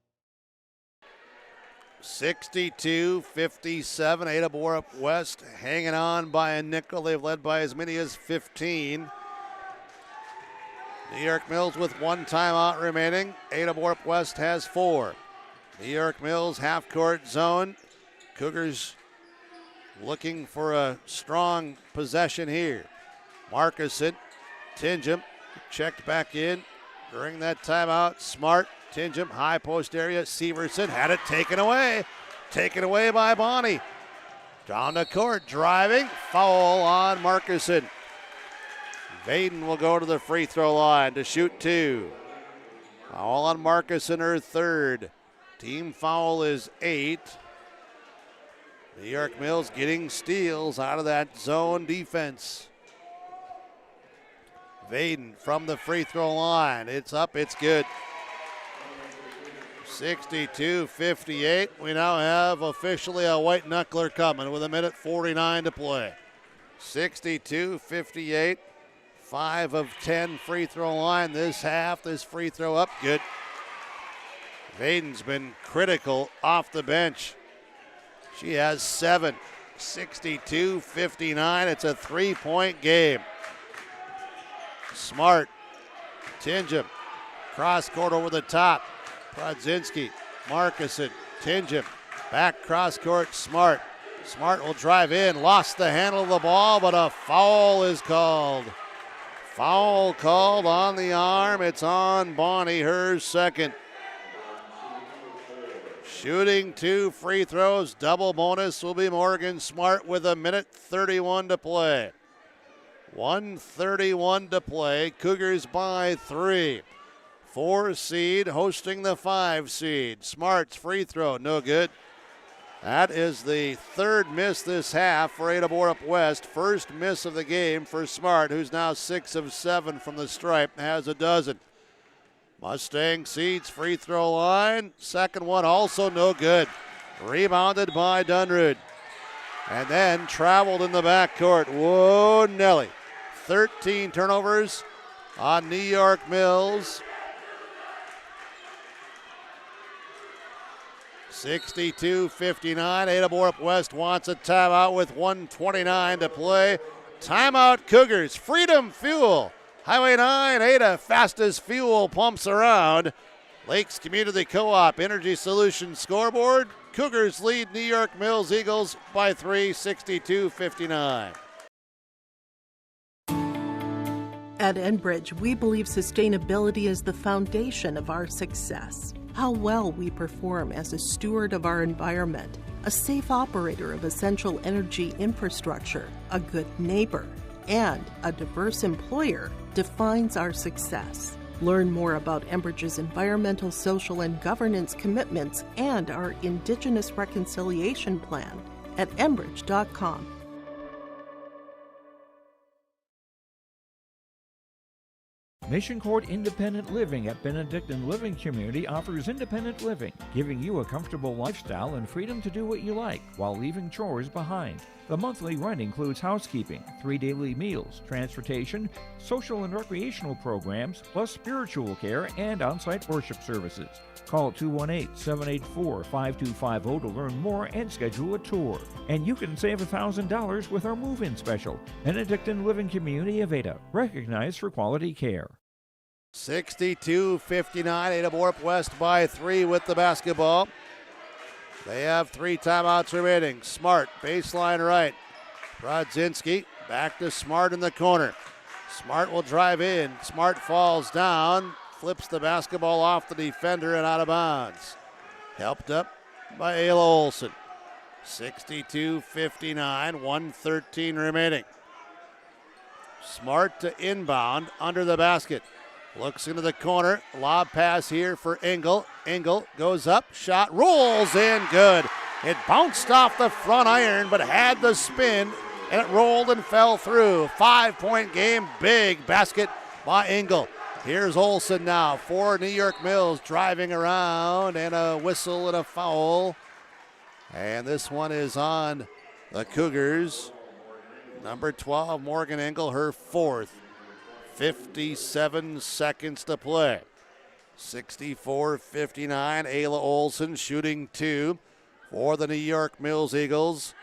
62-57, Ada-Borup-West hanging on by a nickel. They've led by as many as 15. New York Mills with one timeout remaining. Ada-Borup-West has 4. New York Mills half-court zone. Cougars looking for a strong possession here. Markuson, Tinjum checked back in during that timeout. Smart, Tinjum, high post area. Severson had it taken away. Taken away by Bonnie. Down the court, driving. Foul on Markuson. Vaden will go to the free throw line to shoot 2. Foul on Markuson, her third. Team foul is 8. New York Mills getting steals out of that zone defense. Vaden from the free throw line. It's up, it's good. 62-58. We now have officially a white knuckler coming with 1:49 to play. 62-58. 5 of 10 free throw line this half. This free throw up, good. Vaden's been critical off the bench. She has 7. 62-59. It's a 3-point game. Smart. Tingham. Cross court over the top. Prodzinski. Markuson. Tingham. Back cross court. Smart. Smart will drive in. Lost the handle of the ball, but a foul is called. Foul called on the arm. It's on Bonnie, her second. Shooting 2 free throws. Double bonus will be Morgan Smart with 1:31 to play. 1:31 to play. Cougars by 3. 4 seed hosting the 5 seed. Smart's free throw, no good. That is the third miss this half for Ada-Borup-West. First miss of the game for Smart, who's now 6 of 7 from the stripe, has a dozen. Mustang Seeds free throw line. Second one also no good. Rebounded by Dunrude. And then traveled in the backcourt. Whoa, Nelly. 13 turnovers on New York Mills. 62-59. Ada-Borup-West wants a timeout with 1:29 to play. Timeout Cougars. Freedom Fuel. Highway 9, Ada, fastest fuel pumps around. Lakes Community Co-op Energy Solutions scoreboard. Cougars lead New York Mills Eagles by 3, 62-59. At Enbridge, we believe sustainability is the foundation of our success. How well we perform as a steward of our environment, a safe operator of essential energy infrastructure, a good neighbor, and a diverse employer defines our success. Learn more about Enbridge's environmental, social, and governance commitments and our Indigenous Reconciliation Plan at enbridge.com. Mission Court Independent Living at Benedictine Living Community offers independent living, giving you a comfortable lifestyle and freedom to do what you like while leaving chores behind. The monthly rent includes housekeeping, 3 daily meals, transportation, social and recreational programs, plus spiritual care and on-site worship services. Call 218-784-5250 to learn more and schedule a tour. And you can save $1,000 with our move-in special. Benedictine Living Community of Ada, recognized for quality care. 62-59. Ada-Borup-West by 3 with the basketball. They have 3 timeouts remaining. Smart, baseline right. Prodzinski back to Smart in the corner. Smart will drive in. Smart falls down, flips the basketball off the defender and out of bounds. Helped up by Ayla Olsen. 62-59, 1:13 remaining. Smart to inbound under the basket. Looks into the corner. Lob pass here for Engel. Engel goes up. Shot rolls in. Good. It bounced off the front iron but had the spin and it rolled and fell through. 5-point game. Big basket by Engel. Here's Olsen now for New York Mills, driving around, and a whistle and a foul. And this one is on the Cougars. Number 12, Morgan Engel, her 4th. 57 seconds to play. 64-59. Ayla Olsen shooting 2 for the New York Mills Eagles.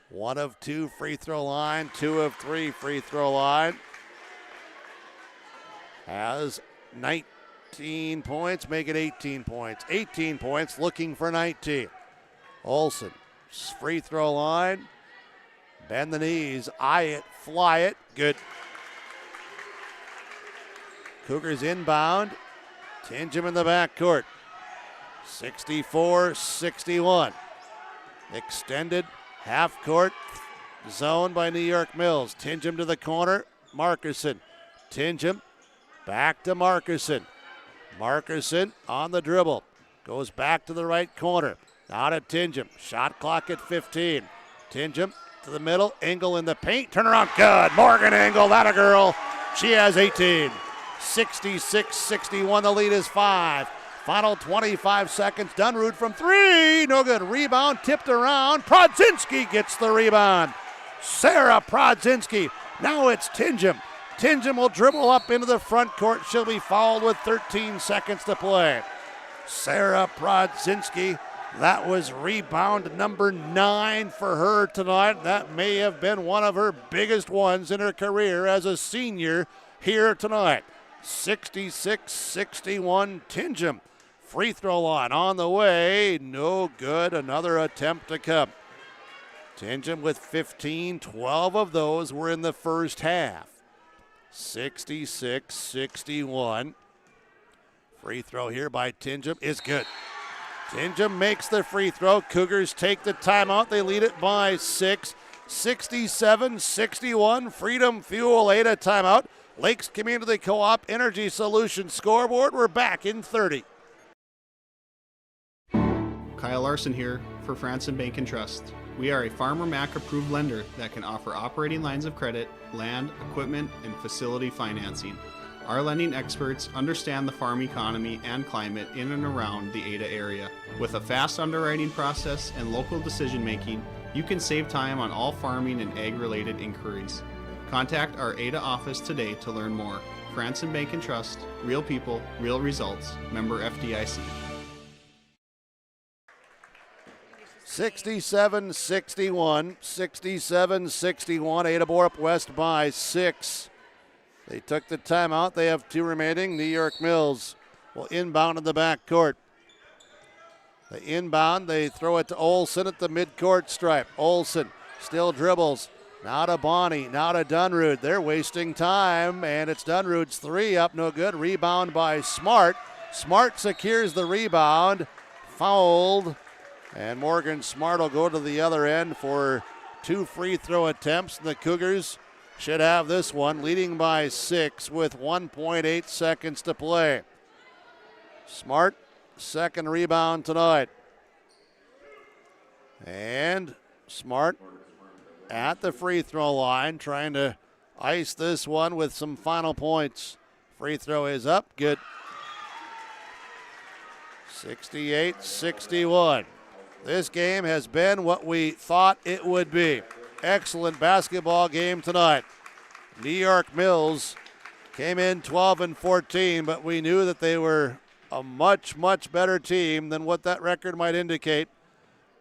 1 of 2 free throw line, 2 of 3 free throw line. Has 19 points, make it 18 points. 18 points, looking for 19. Olsen, free throw line. Bend the knees, eye it, fly it, good. Cougars inbound. Tingham in the backcourt. 64-61. Extended half court zone by New York Mills. Tingham to the corner. Markuson. Tingham back to Markuson. Markuson on the dribble. Goes back to the right corner. Out at Tingham. Shot clock at 15. Tingham to the middle. Engel in the paint. Turnaround. Good. Morgan Engel. That a girl. She has 18. 66-61, the lead is 5. Final 25 seconds. Dunrude from 3, no good. Rebound tipped around. Prodzinski gets the rebound. Sarah Prodzinski. Now it's Tingham. Tingham will dribble up into the front court. She'll be fouled with 13 seconds to play. Sarah Brodzinski. That was rebound number 9 for her tonight. That may have been one of her biggest ones in her career as a senior here tonight. 66-61 Tingham. Free throw line on the way. No good. Another attempt to come. Tingham with 15. 12 of those were in the first half. 66-61. Free throw here by Tingham is good. Tingham makes the free throw. Cougars take the timeout. They lead it by 6. 67-61. Freedom Fuel Ada timeout. Lakes Community Co-op Energy Solutions scoreboard. We're back in 30. Kyle Larson here for Franson Bank and Trust. We are a Farmer Mac approved lender that can offer operating lines of credit, land, equipment, and facility financing. Our lending experts understand the farm economy and climate in and around the Ada area. With a fast underwriting process and local decision making, you can save time on all farming and ag-related inquiries. Contact our Ada office today to learn more. Franson Bank and Trust, real people, real results. Member FDIC. 67-61. 67-61. Ada-Borup-West by 6. They took the timeout. They have 2 remaining. New York Mills will inbound in the backcourt. They inbound. They throw it to Olsen at the midcourt stripe. Olsen still dribbles. Now to Bonnie. Now to Dunrude. They're wasting time, and it's Dunrude's 3 up. No good. Rebound by Smart. Smart secures the rebound. Fouled. And Morgan Smart will go to the other end for 2 free throw attempts. The Cougars should have this one, leading by 6 with 1.8 seconds to play. Smart, second rebound tonight. And Smart at the free throw line, trying to ice this one with some final points. Free throw is up, good. 68-61. This game has been what we thought it would be. Excellent basketball game tonight. New York Mills came in 12-14, but we knew that they were a much, much better team than what that record might indicate.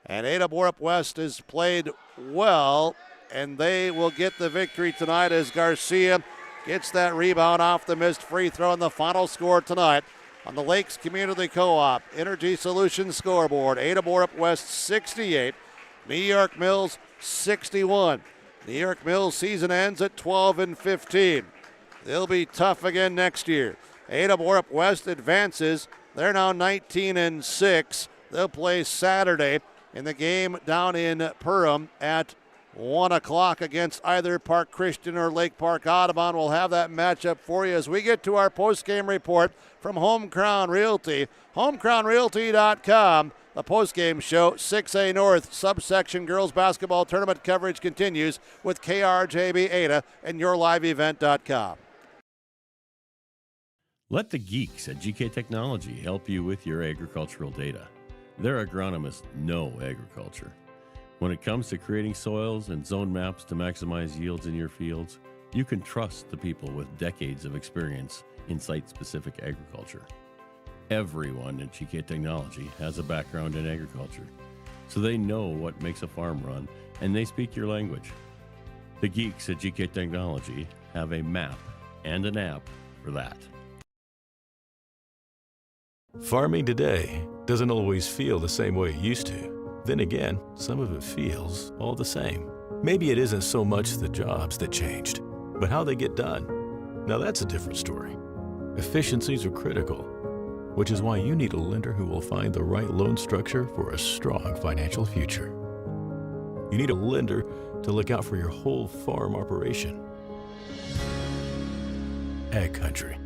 And Ada-Borup-West has played well, and they will get the victory tonight as Garcia gets that rebound off the missed free throw. And the final score tonight on the Lakes Community Co-op Energy Solutions scoreboard, Ada-Borup-West 68, New York Mills 61. New York Mills season ends at 12-15. They'll be tough again next year. Ada-Borup-West advances. They're now 19-6. They'll play Saturday in the game down in Perham at 1 o'clock against either Park Christian or Lake Park Audubon. We'll have that matchup for you as we get to our post-game report from Home Crown Realty. HomeCrownRealty.com. The post-game show, 6A North subsection girls basketball tournament coverage continues with KRJB Ada and YourLiveEvent.com. Let the geeks at GK Technology help you with your agricultural data. Their agronomists know agriculture. When it comes to creating soils and zone maps to maximize yields in your fields, you can trust the people with decades of experience in site-specific agriculture. Everyone at GK Technology has a background in agriculture, so they know what makes a farm run, and they speak your language. The geeks at GK Technology have a map and an app for that. Farming today doesn't always feel the same way it used to. Then again, some of it feels all the same. Maybe it isn't so much the jobs that changed, but how they get done. Now that's a different story. Efficiencies are critical, which is why you need a lender who will find the right loan structure for a strong financial future. You need a lender to look out for your whole farm operation. Ag Country.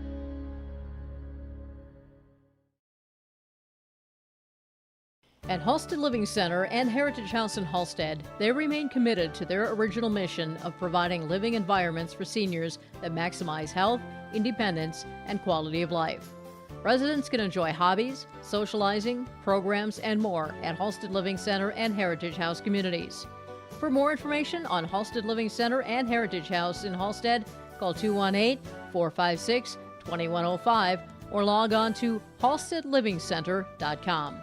At Halstead Living Center and Heritage House in Halstead, they remain committed to their original mission of providing living environments for seniors that maximize health, independence, and quality of life. Residents can enjoy hobbies, socializing, programs, and more at Halstead Living Center and Heritage House communities. For more information on Halstead Living Center and Heritage House in Halstead, call 218-456-2105 or log on to halstedlivingcenter.com.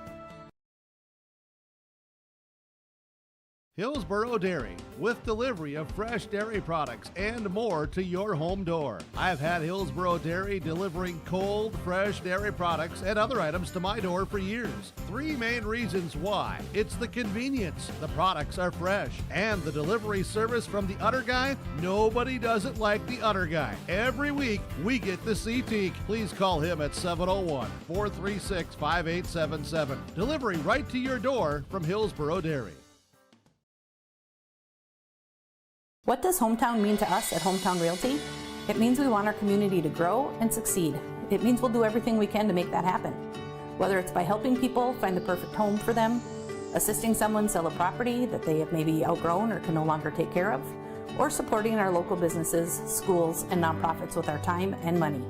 Hillsboro Dairy, with delivery of fresh dairy products and more to your home door. I've had Hillsboro Dairy delivering cold, fresh dairy products and other items to my door for years. 3 main reasons why. It's the convenience, the products are fresh, and the delivery service from the Udder Guy. Nobody does it like the Udder Guy. Every week, we get the C-Teak. Please call him at 701-436-5877. Delivery right to your door from Hillsboro Dairy. What does hometown mean to us at Hometown Realty? It means we want our community to grow and succeed. It means we'll do everything we can to make that happen. Whether it's by helping people find the perfect home for them, assisting someone sell a property that they have maybe outgrown or can no longer take care of, or supporting our local businesses, schools, and nonprofits with our time and money.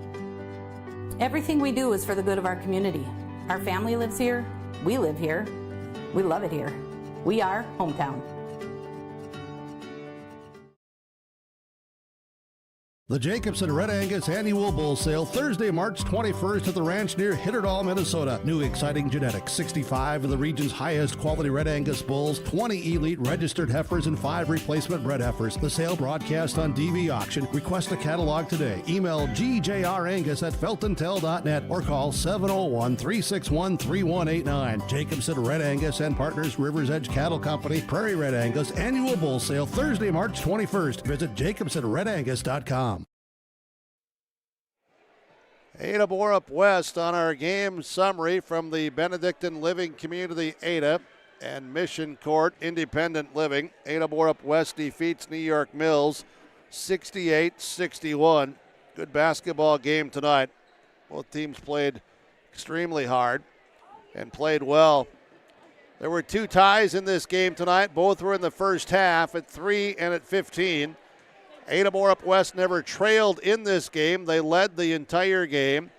Everything we do is for the good of our community. Our family lives here, we live here, we love it here. We are Hometown. The Jacobson Red Angus Annual Bull Sale, Thursday, March 21st at the ranch near Hitterdall, Minnesota. New exciting genetics, 65 of the region's highest quality Red Angus bulls, 20 elite registered heifers, and 5 replacement bred heifers. The sale broadcast on DV Auction. Request a catalog today. Email gjrangus@feltontel.net or call 701-361-3189. Jacobson Red Angus and Partners, Rivers Edge Cattle Company, Prairie Red Angus Annual Bull Sale, Thursday, March 21st. Visit jacobsonredangus.com. Ada-Borup-West on our game summary from the Benedictine Living Community Ada and Mission Court Independent Living. Ada-Borup-West defeats New York Mills 68-61. Good basketball game tonight. Both teams played extremely hard and played well. There were 2 ties in this game tonight. Both were in the first half at 3 and at 15. Ada-Borup-West never trailed in this game. They led the entire game.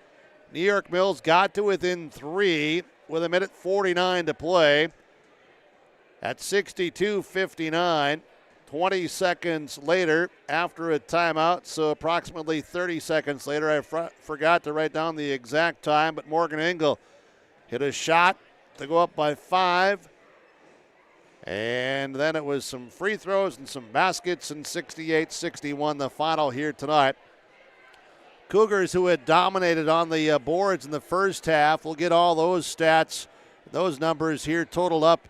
New York Mills got to within 3 with 1:49 to play. At 62-59, 20 seconds later, after a timeout, so approximately 30 seconds later, I forgot to write down the exact time, but Morgan Engel hit a shot to go up by 5. And then it was some free throws and some baskets, and 68-61 the final here tonight. Cougars, who had dominated on the boards in the first half, will get all those stats, those numbers here totaled up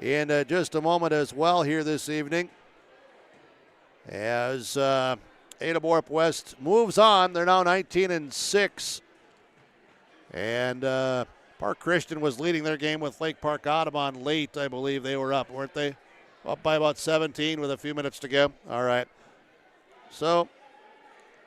in just a moment as well here this evening. As Ada-Borup-West moves on, they're now 19-6. And Park Christian was leading their game with Lake Park Audubon late, I believe they were up, weren't they? Up by about 17 with a few minutes to go. All right. So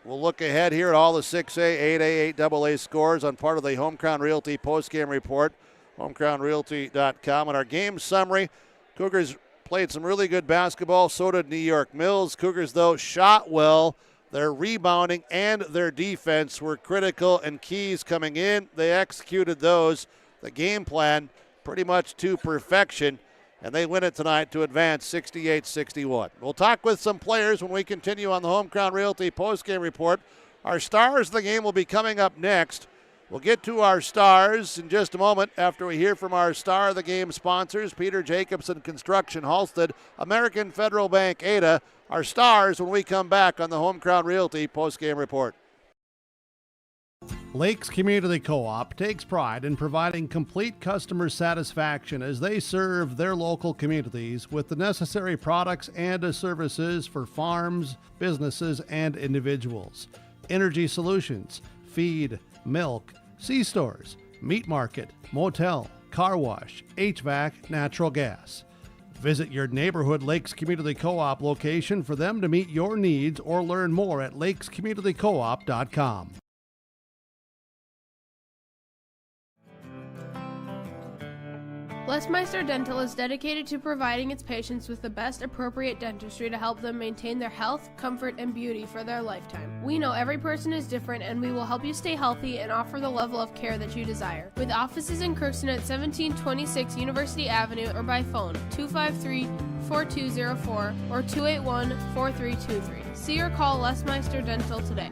we'll look ahead here at all the 6A, 8A, 8AA scores on part of the Homecrown Realty postgame report, homecrownrealty.com. And our game summary, Cougars played some really good basketball, so did New York Mills. Cougars, though, shot well. Their rebounding and their defense were critical and keys coming in. They executed those, the game plan, pretty much to perfection, and they win it tonight to advance 68-61. We'll talk with some players when we continue on the Homecrown Realty postgame report. Our stars of the game will be coming up next. We'll get to our stars in just a moment after we hear from our star of the game sponsors, Peter Jacobson Construction Halstead, American Federal Bank Ada. Our stars when we come back on the Homecrown Realty postgame report. Lakes Community Co-op takes pride in providing complete customer satisfaction as they serve their local communities with the necessary products and services for farms, businesses, and individuals. Energy solutions, feed, milk, C-stores, meat market, motel, car wash, HVAC, natural gas. Visit your neighborhood Lakes Community Co-op location for them to meet your needs or learn more at lakescommunitycoop.com. Lesmeister Dental is dedicated to providing its patients with the best appropriate dentistry to help them maintain their health, comfort, and beauty for their lifetime. We know every person is different, and we will help you stay healthy and offer the level of care that you desire. With offices in Crookston at 1726 University Avenue or by phone 253-4204 or 281-4323. See or call Lesmeister Dental today.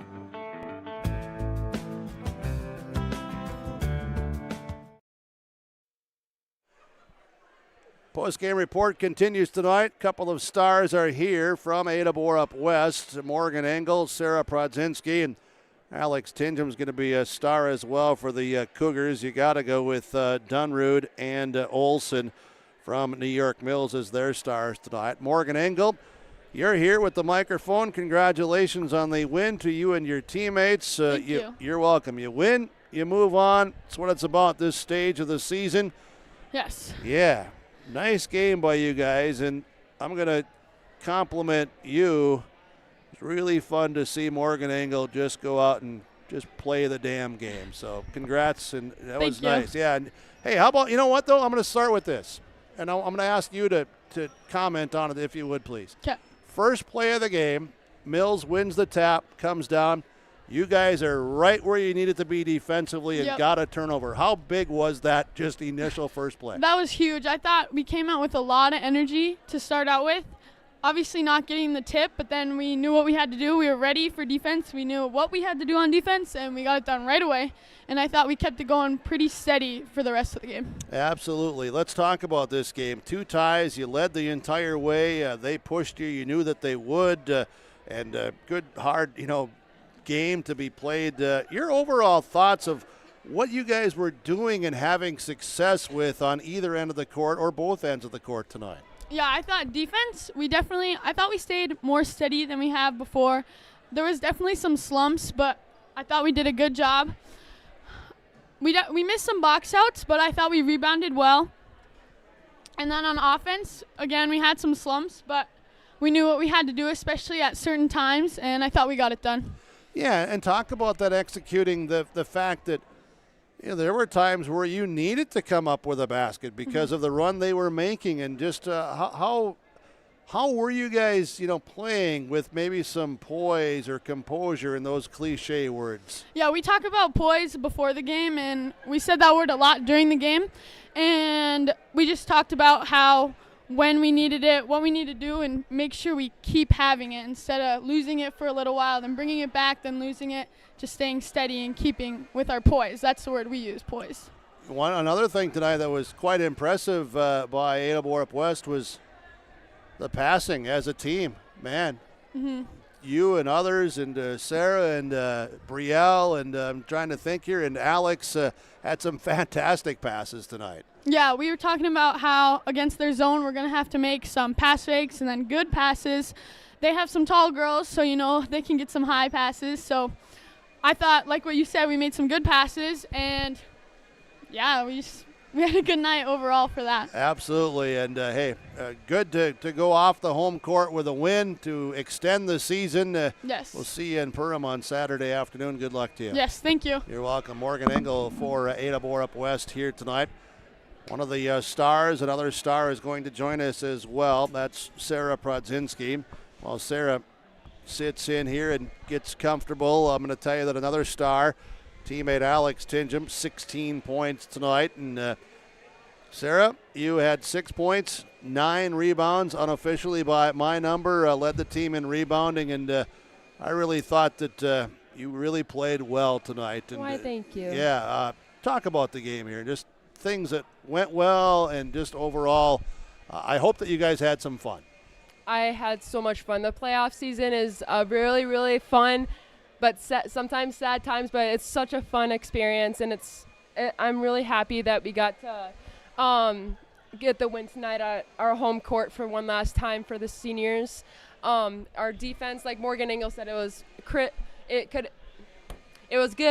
Postgame report continues tonight. Couple of stars are here from Ada-Borup-West. Morgan Engel, Sarah Prodzinski, and Alex Tingham's going to be a star as well for the Cougars. You got to go with Dunrude and Olson from New York Mills as their stars tonight. Morgan Engel, you're here with the microphone. Congratulations on the win to you and your teammates. Thank you. You're welcome. You win, you move on. That's what it's about this stage of the season. Yes. Yeah. Nice game by you guys, and I'm going to compliment you. It's really fun to see Morgan Engel just go out and just play the damn game. So congrats, and that was nice. Yeah. And, hey, how about, you know what, though? I'm going to start with this, and I'm going to ask you to comment on it if you would, please. Okay. First play of the game, Mills wins the tap, comes down. You guys are right where you needed to be defensively and got a turnover. How big was that just initial first play? That was huge. I thought we came out with a lot of energy to start out with. Obviously not getting the tip, but then we knew what we had to do. We were ready for defense. We knew what we had to do on defense, and we got it done right away. And I thought we kept it going pretty steady for the rest of the game. Absolutely. Let's talk about this game. 2 ties. You led the entire way. They pushed you. You knew that they would. And good, hard, game to be played. Your overall thoughts of what you guys were doing and having success with on either end of the court or both ends of the court tonight? Yeah, I thought defense, I thought we stayed more steady than we have before. There was definitely some slumps, but I thought we did a good job. We missed some box outs, but I thought we rebounded well. And then on offense, again, we had some slumps, but we knew what we had to do, especially at certain times, and I thought we got it done. Yeah, and talk about that executing, the fact that there were times where you needed to come up with a basket because of the run they were making, and just how were you guys, playing with maybe some poise or composure in those cliche words? Yeah, we talk about poise before the game, and we said that word a lot during the game, and we just talked about how when we needed it, what we need to do, and make sure we keep having it instead of losing it for a little while, then bringing it back, then losing it, just staying steady and keeping with our poise. That's the word we use, poise. Another thing tonight that was quite impressive by Ada-Borup-West was the passing as a team. Man, you and others, and Sarah and Brielle, and I'm trying to think here, and Alex had some fantastic passes tonight. Yeah, we were talking about how against their zone we're going to have to make some pass fakes and then good passes. They have some tall girls, so they can get some high passes. So I thought, like what you said, we made some good passes, and yeah, we had a good night overall for that. Absolutely, and hey, good to go off the home court with a win to extend the season. Yes. We'll see you in Perham on Saturday afternoon. Good luck to you. Yes, thank you. You're welcome. Morgan Engel for Ada-Borup-West here tonight. One of the stars, another star, is going to join us as well. That's Sarah Prodzinski. While Sarah sits in here and gets comfortable, I'm going to tell you that another star, teammate Alex Tingham, 16 points tonight. And Sarah, you had 6 points, 9 rebounds, unofficially by my number, led the team in rebounding. And I really thought that you really played well tonight. And, why, thank you. Yeah, talk about the game here. Just things that went well, and just overall, I hope that you guys had some fun. I had so much fun. The playoff season is really, really fun, but sometimes sad times, but it's such a fun experience, and I'm really happy that we got to get the win tonight at our home court for one last time for the seniors. Our defense, like Morgan Engel said, it was good,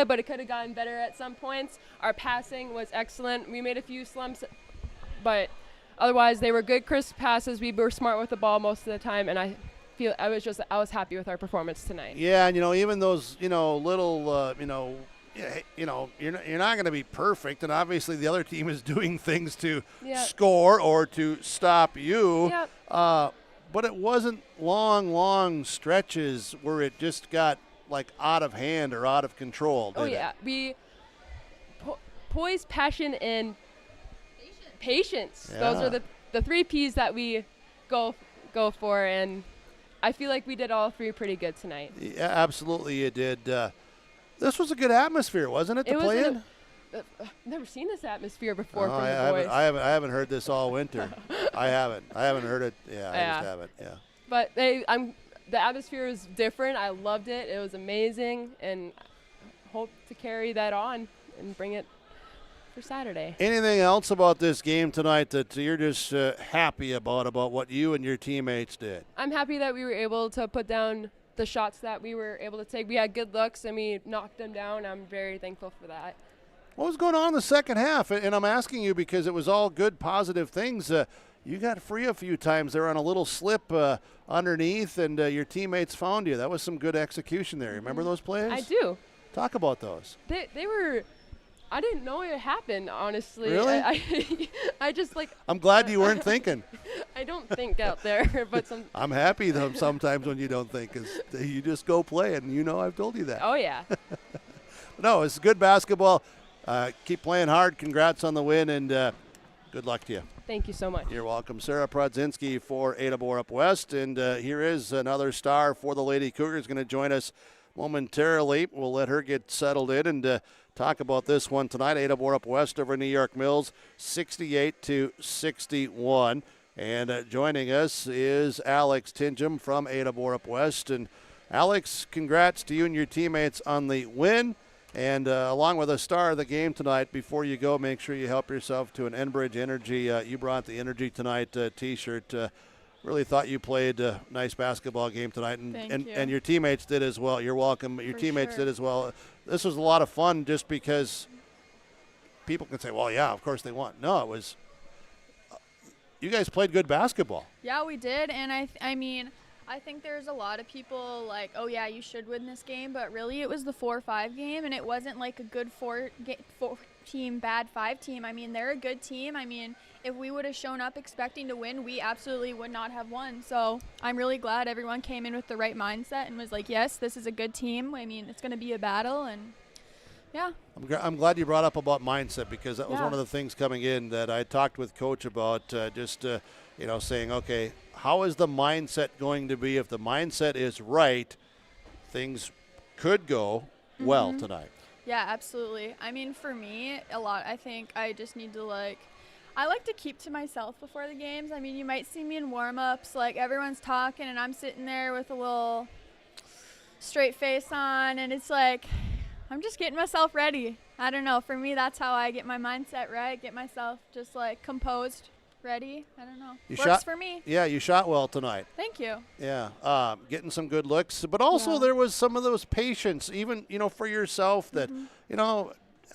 but it could have gotten better at some points. Our passing was excellent. We made a few slumps, but otherwise they were good, crisp passes. We were smart with the ball most of the time, and I was happy with our performance tonight. Yeah, and even those little you're not going to be perfect, and obviously the other team is doing things to score or to stop you. Yep. But it wasn't long stretches where it just got out of hand or out of control. We poise, passion, and patience. Yeah. Those are the 3 P's that we go for, and I feel like we did all 3 pretty good tonight. Yeah, absolutely you did. This was a good atmosphere, wasn't it, to play in? I've never seen this atmosphere before from I the boys. I haven't heard this all winter. I haven't heard it. Yeah, I just haven't. Yeah. But the atmosphere was different. I loved it. It was amazing, and hope to carry that on and bring it for Saturday. Anything else about this game tonight that you're just happy about what you and your teammates did? I'm happy that we were able to put down the shots that we were able to take. We had good looks, and we knocked them down. I'm very thankful for that. What was going on in the second half? And I'm asking you because it was all good, positive things. You got free a few times there on a little slip underneath, and your teammates found you. That was some good execution there. Remember those plays? I do. Talk about those. They were. I didn't know it happened, honestly. Really? I just like. I'm glad you weren't thinking. I don't think out there, but I'm happy though sometimes when you don't think, 'cause you just go play, and I've told you that. Oh yeah. No, it's good basketball. Keep playing hard. Congrats on the win, and good luck to you. Thank you so much. You're welcome. Sarah Prodzinski for Ada-Borup-West, and here is another star for the Lady Cougars going to join us momentarily. We'll let her get settled in and talk about this one tonight. Ada-Borup-West over New York Mills, 68-61. And joining us is Alex Tingham from Ada-Borup-West. And Alex, congrats to you and your teammates on the win. And along with a star of the game tonight, before you go, make sure you help yourself to an Enbridge Energy. You brought the Energy Tonight T-shirt. Really thought you played a nice basketball game tonight, and your teammates did as well. You're welcome. Your teammates did as well. This was a lot of fun just because people can say, well, yeah, of course they won. No, it was you guys played good basketball. Yeah, we did, and I mean, I think there's a lot of people like, oh, yeah, you should win this game, but really it was the 4-5 game, and it wasn't like a good four-team, bad 5-team. I mean, they're a good team. I mean, if we would have shown up expecting to win, we absolutely would not have won. So I'm really glad everyone came in with the right mindset and was like, yes, this is a good team. I mean, it's going to be a battle, and yeah. I'm glad you brought up about mindset, because that was one of the things coming in that I talked with Coach about, saying, okay, how is the mindset going to be? If the mindset is right, things could go well tonight. Yeah, absolutely. I mean, for me, I think I just need to I like to keep to myself before the games. I mean, you might see me in warm-ups, everyone's talking and I'm sitting there with a little straight face on, and it's like I'm just getting myself ready. I don't know. For me, that's how I get my mindset right, get myself just composed, ready. I don't know. Works for me. Yeah, you shot well tonight. Thank you. Yeah, getting some good looks, but also there was some of those patience, even for yourself that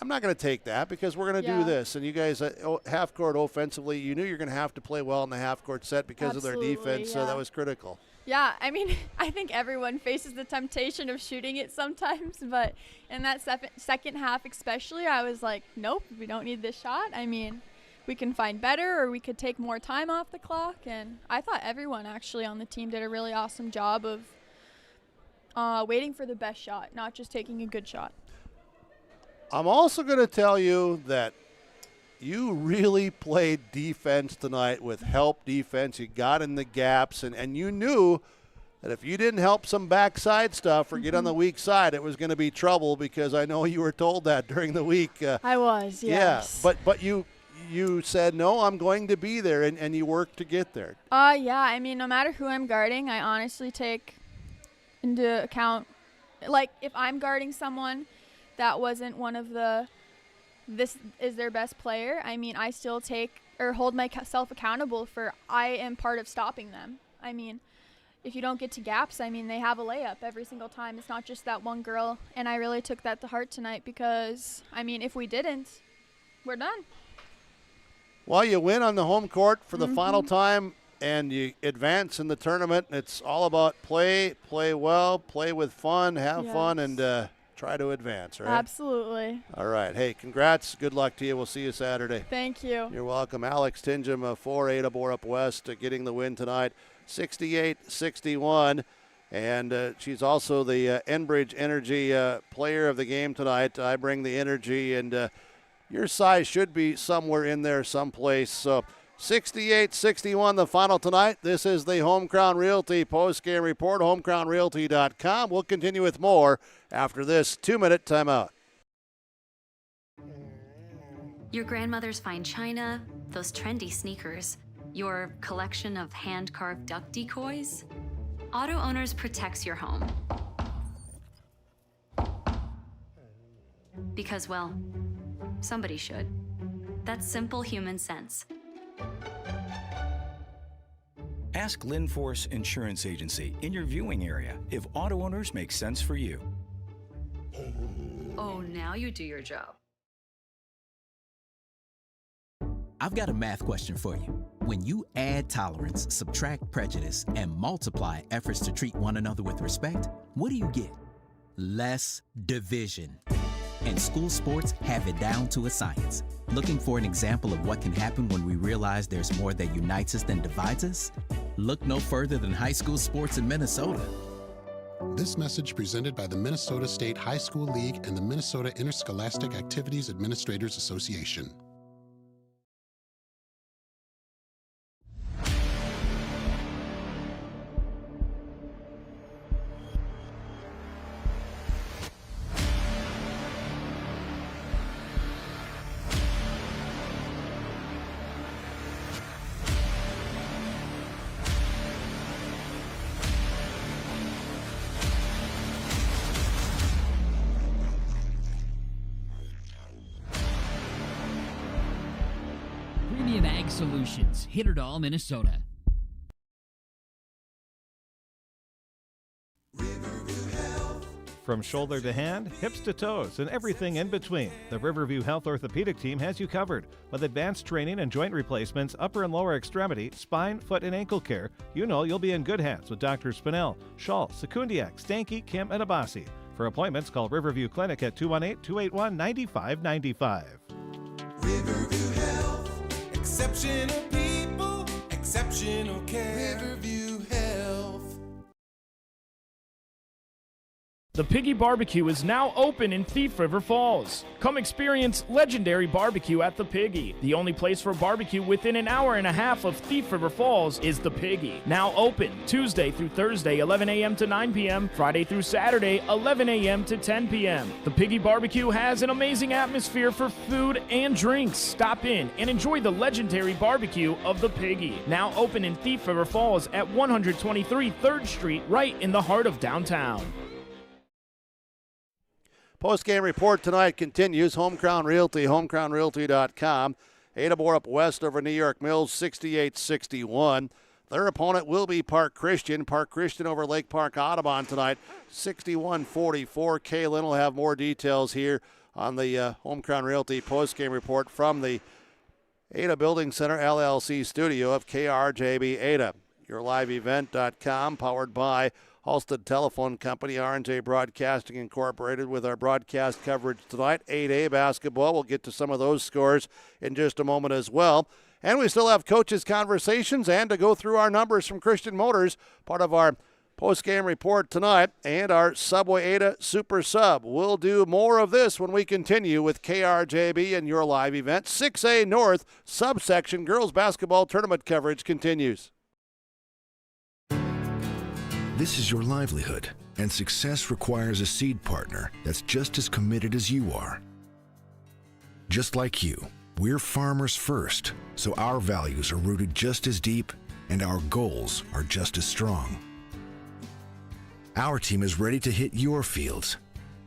I'm not going to take that because we're going to do this. And you guys, half court offensively, you knew you're going to have to play well in the half court set because of their defense. So that was critical. Yeah, I mean, I think everyone faces the temptation of shooting it sometimes, but in that second half especially, I was like, nope, we don't need this shot. I mean, we can find better, or we could take more time off the clock. And I thought everyone actually on the team did a really awesome job of waiting for the best shot, not just taking a good shot. I'm also going to tell you that you really played defense tonight with help defense. You got in the gaps, and you knew that if you didn't help some backside stuff or get on the weak side, it was going to be trouble, because I know you were told that during the week. I was, yes. Yeah, but you said, no, I'm going to be there, and you worked to get there. Yeah, I mean, no matter who I'm guarding, I honestly take into account, if I'm guarding someone that wasn't one of this is their best player, I mean, I still hold myself accountable for I am part of stopping them. I mean, if you don't get to gaps, I mean, they have a layup every single time. It's not just that one girl, and I really took that to heart tonight because, I mean, if we didn't, we're done. Well, you win on the home court for the final time, and you advance in the tournament. It's all about play well, play with fun, have fun, and try to advance, right? Absolutely. All right. Hey, congrats. Good luck to you. We'll see you Saturday. Thank you. You're welcome. Alex Tingham for Ada-Borup-West getting the win tonight, 68-61. And she's also the Enbridge Energy player of the game tonight. I bring the energy, and your size should be somewhere in there someplace. So 68-61 the final tonight. This is the Home Crown Realty postgame report, homecrownrealty.com. We'll continue with more after this 2-minute timeout. Your grandmother's fine china, those trendy sneakers, your collection of hand-carved duck decoys? Auto Owners protects your home. Because, well, somebody should. That's simple human sense. Ask Linforce Insurance Agency in your viewing area if auto owners make sense for you. Oh, now you do your job. I've got a math question for you. When you add tolerance, subtract prejudice, and multiply efforts to treat one another with respect, what do you get? Less division. And school sports have it down to a science. Looking for an example of what can happen when we realize there's more that unites us than divides us? Look no further than high school sports in Minnesota. This message presented by the Minnesota State High School League and the Minnesota Interscholastic Activities Administrators Association. Premium Ag Solutions, Hitterdall, Minnesota. From shoulder to hand, hips to toes, and everything in between, the Riverview Health Orthopedic Team has you covered. With advanced training and joint replacements, upper and lower extremity, spine, foot, and ankle care, you know you'll be in good hands with Dr. Spinell, Schall, Sekundiak, Stanky, Kim, and Abasi. For appointments, call Riverview Clinic at 218-281-9595. Riverview Health, exceptional people, exceptional care. Riverview Health. The Piggy Barbecue is now open in Thief River Falls. Come experience legendary barbecue at the Piggy. The only place for barbecue within an hour and a half of Thief River Falls is the Piggy. Now open Tuesday through Thursday, 11 a.m. to 9 p.m., Friday through Saturday, 11 a.m. to 10 p.m. The Piggy Barbecue has an amazing atmosphere for food and drinks. Stop in and enjoy the legendary barbecue of the Piggy. Now open in Thief River Falls at 123 3rd Street, right in the heart of downtown. Postgame report tonight continues. Homecrown Realty, homecrownrealty.com. Ada-Borup-West over New York Mills, 68-61. Their opponent will be Park Christian. Park Christian over Lake Park Audubon tonight, 61-44. Kaylin will have more details here on the Homecrown Realty postgame report from the Ada Building Center LLC studio of KRJB Ada. YourLiveEvent.com, powered by Halstead Telephone Company, R&J Broadcasting Incorporated, with our broadcast coverage tonight. 8A basketball. We'll get to some of those scores in just a moment as well. And we still have coaches' conversations and to go through our numbers from Christian Motors, part of our post-game report tonight, and our Subway Ada Super Sub. We'll do more of this when we continue with KRJB and Your Live Event. 6A North subsection girls basketball tournament coverage continues. This is your livelihood, and success requires a seed partner that's just as committed as you are. Just like you, we're farmers first, so our values are rooted just as deep and our goals are just as strong. Our team is ready to hit your fields,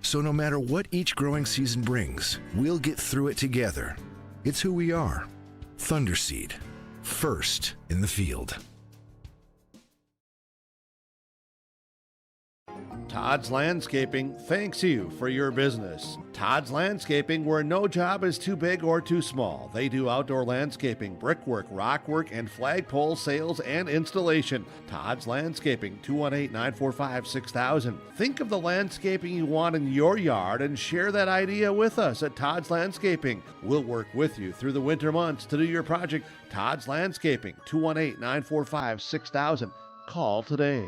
so no matter what each growing season brings, we'll get through it together. It's who we are. Thunderseed, first in the field. Todd's Landscaping thanks you for your business. Todd's Landscaping, where no job is too big or too small. They do outdoor landscaping, brickwork, rockwork, and flagpole sales and installation. Todd's Landscaping, 218-945-6000. Think of the landscaping you want in your yard and share that idea with us at Todd's Landscaping. We'll work with you through the winter months to do your project. Todd's Landscaping, 218-945-6000. Call today.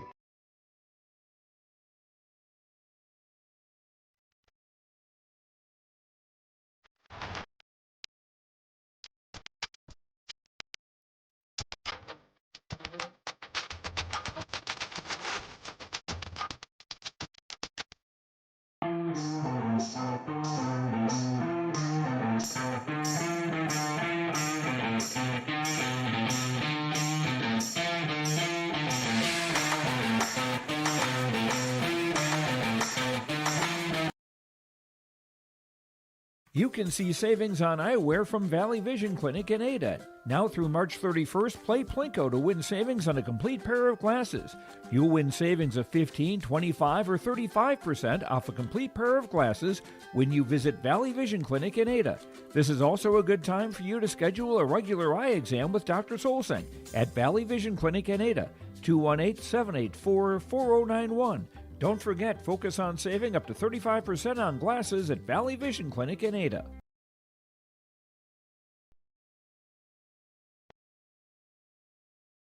You can see savings on eyewear from Valley Vision Clinic in Ada. Now through March 31st, play Plinko to win savings on a complete pair of glasses. You'll win savings of 15, 25, or 35% off a complete pair of glasses when you visit Valley Vision Clinic in Ada. This is also a good time for you to schedule a regular eye exam with Dr. Solseng at Valley Vision Clinic in Ada, 218-784-4091. Don't forget, focus on saving up to 35% on glasses at Valley Vision Clinic in Ada.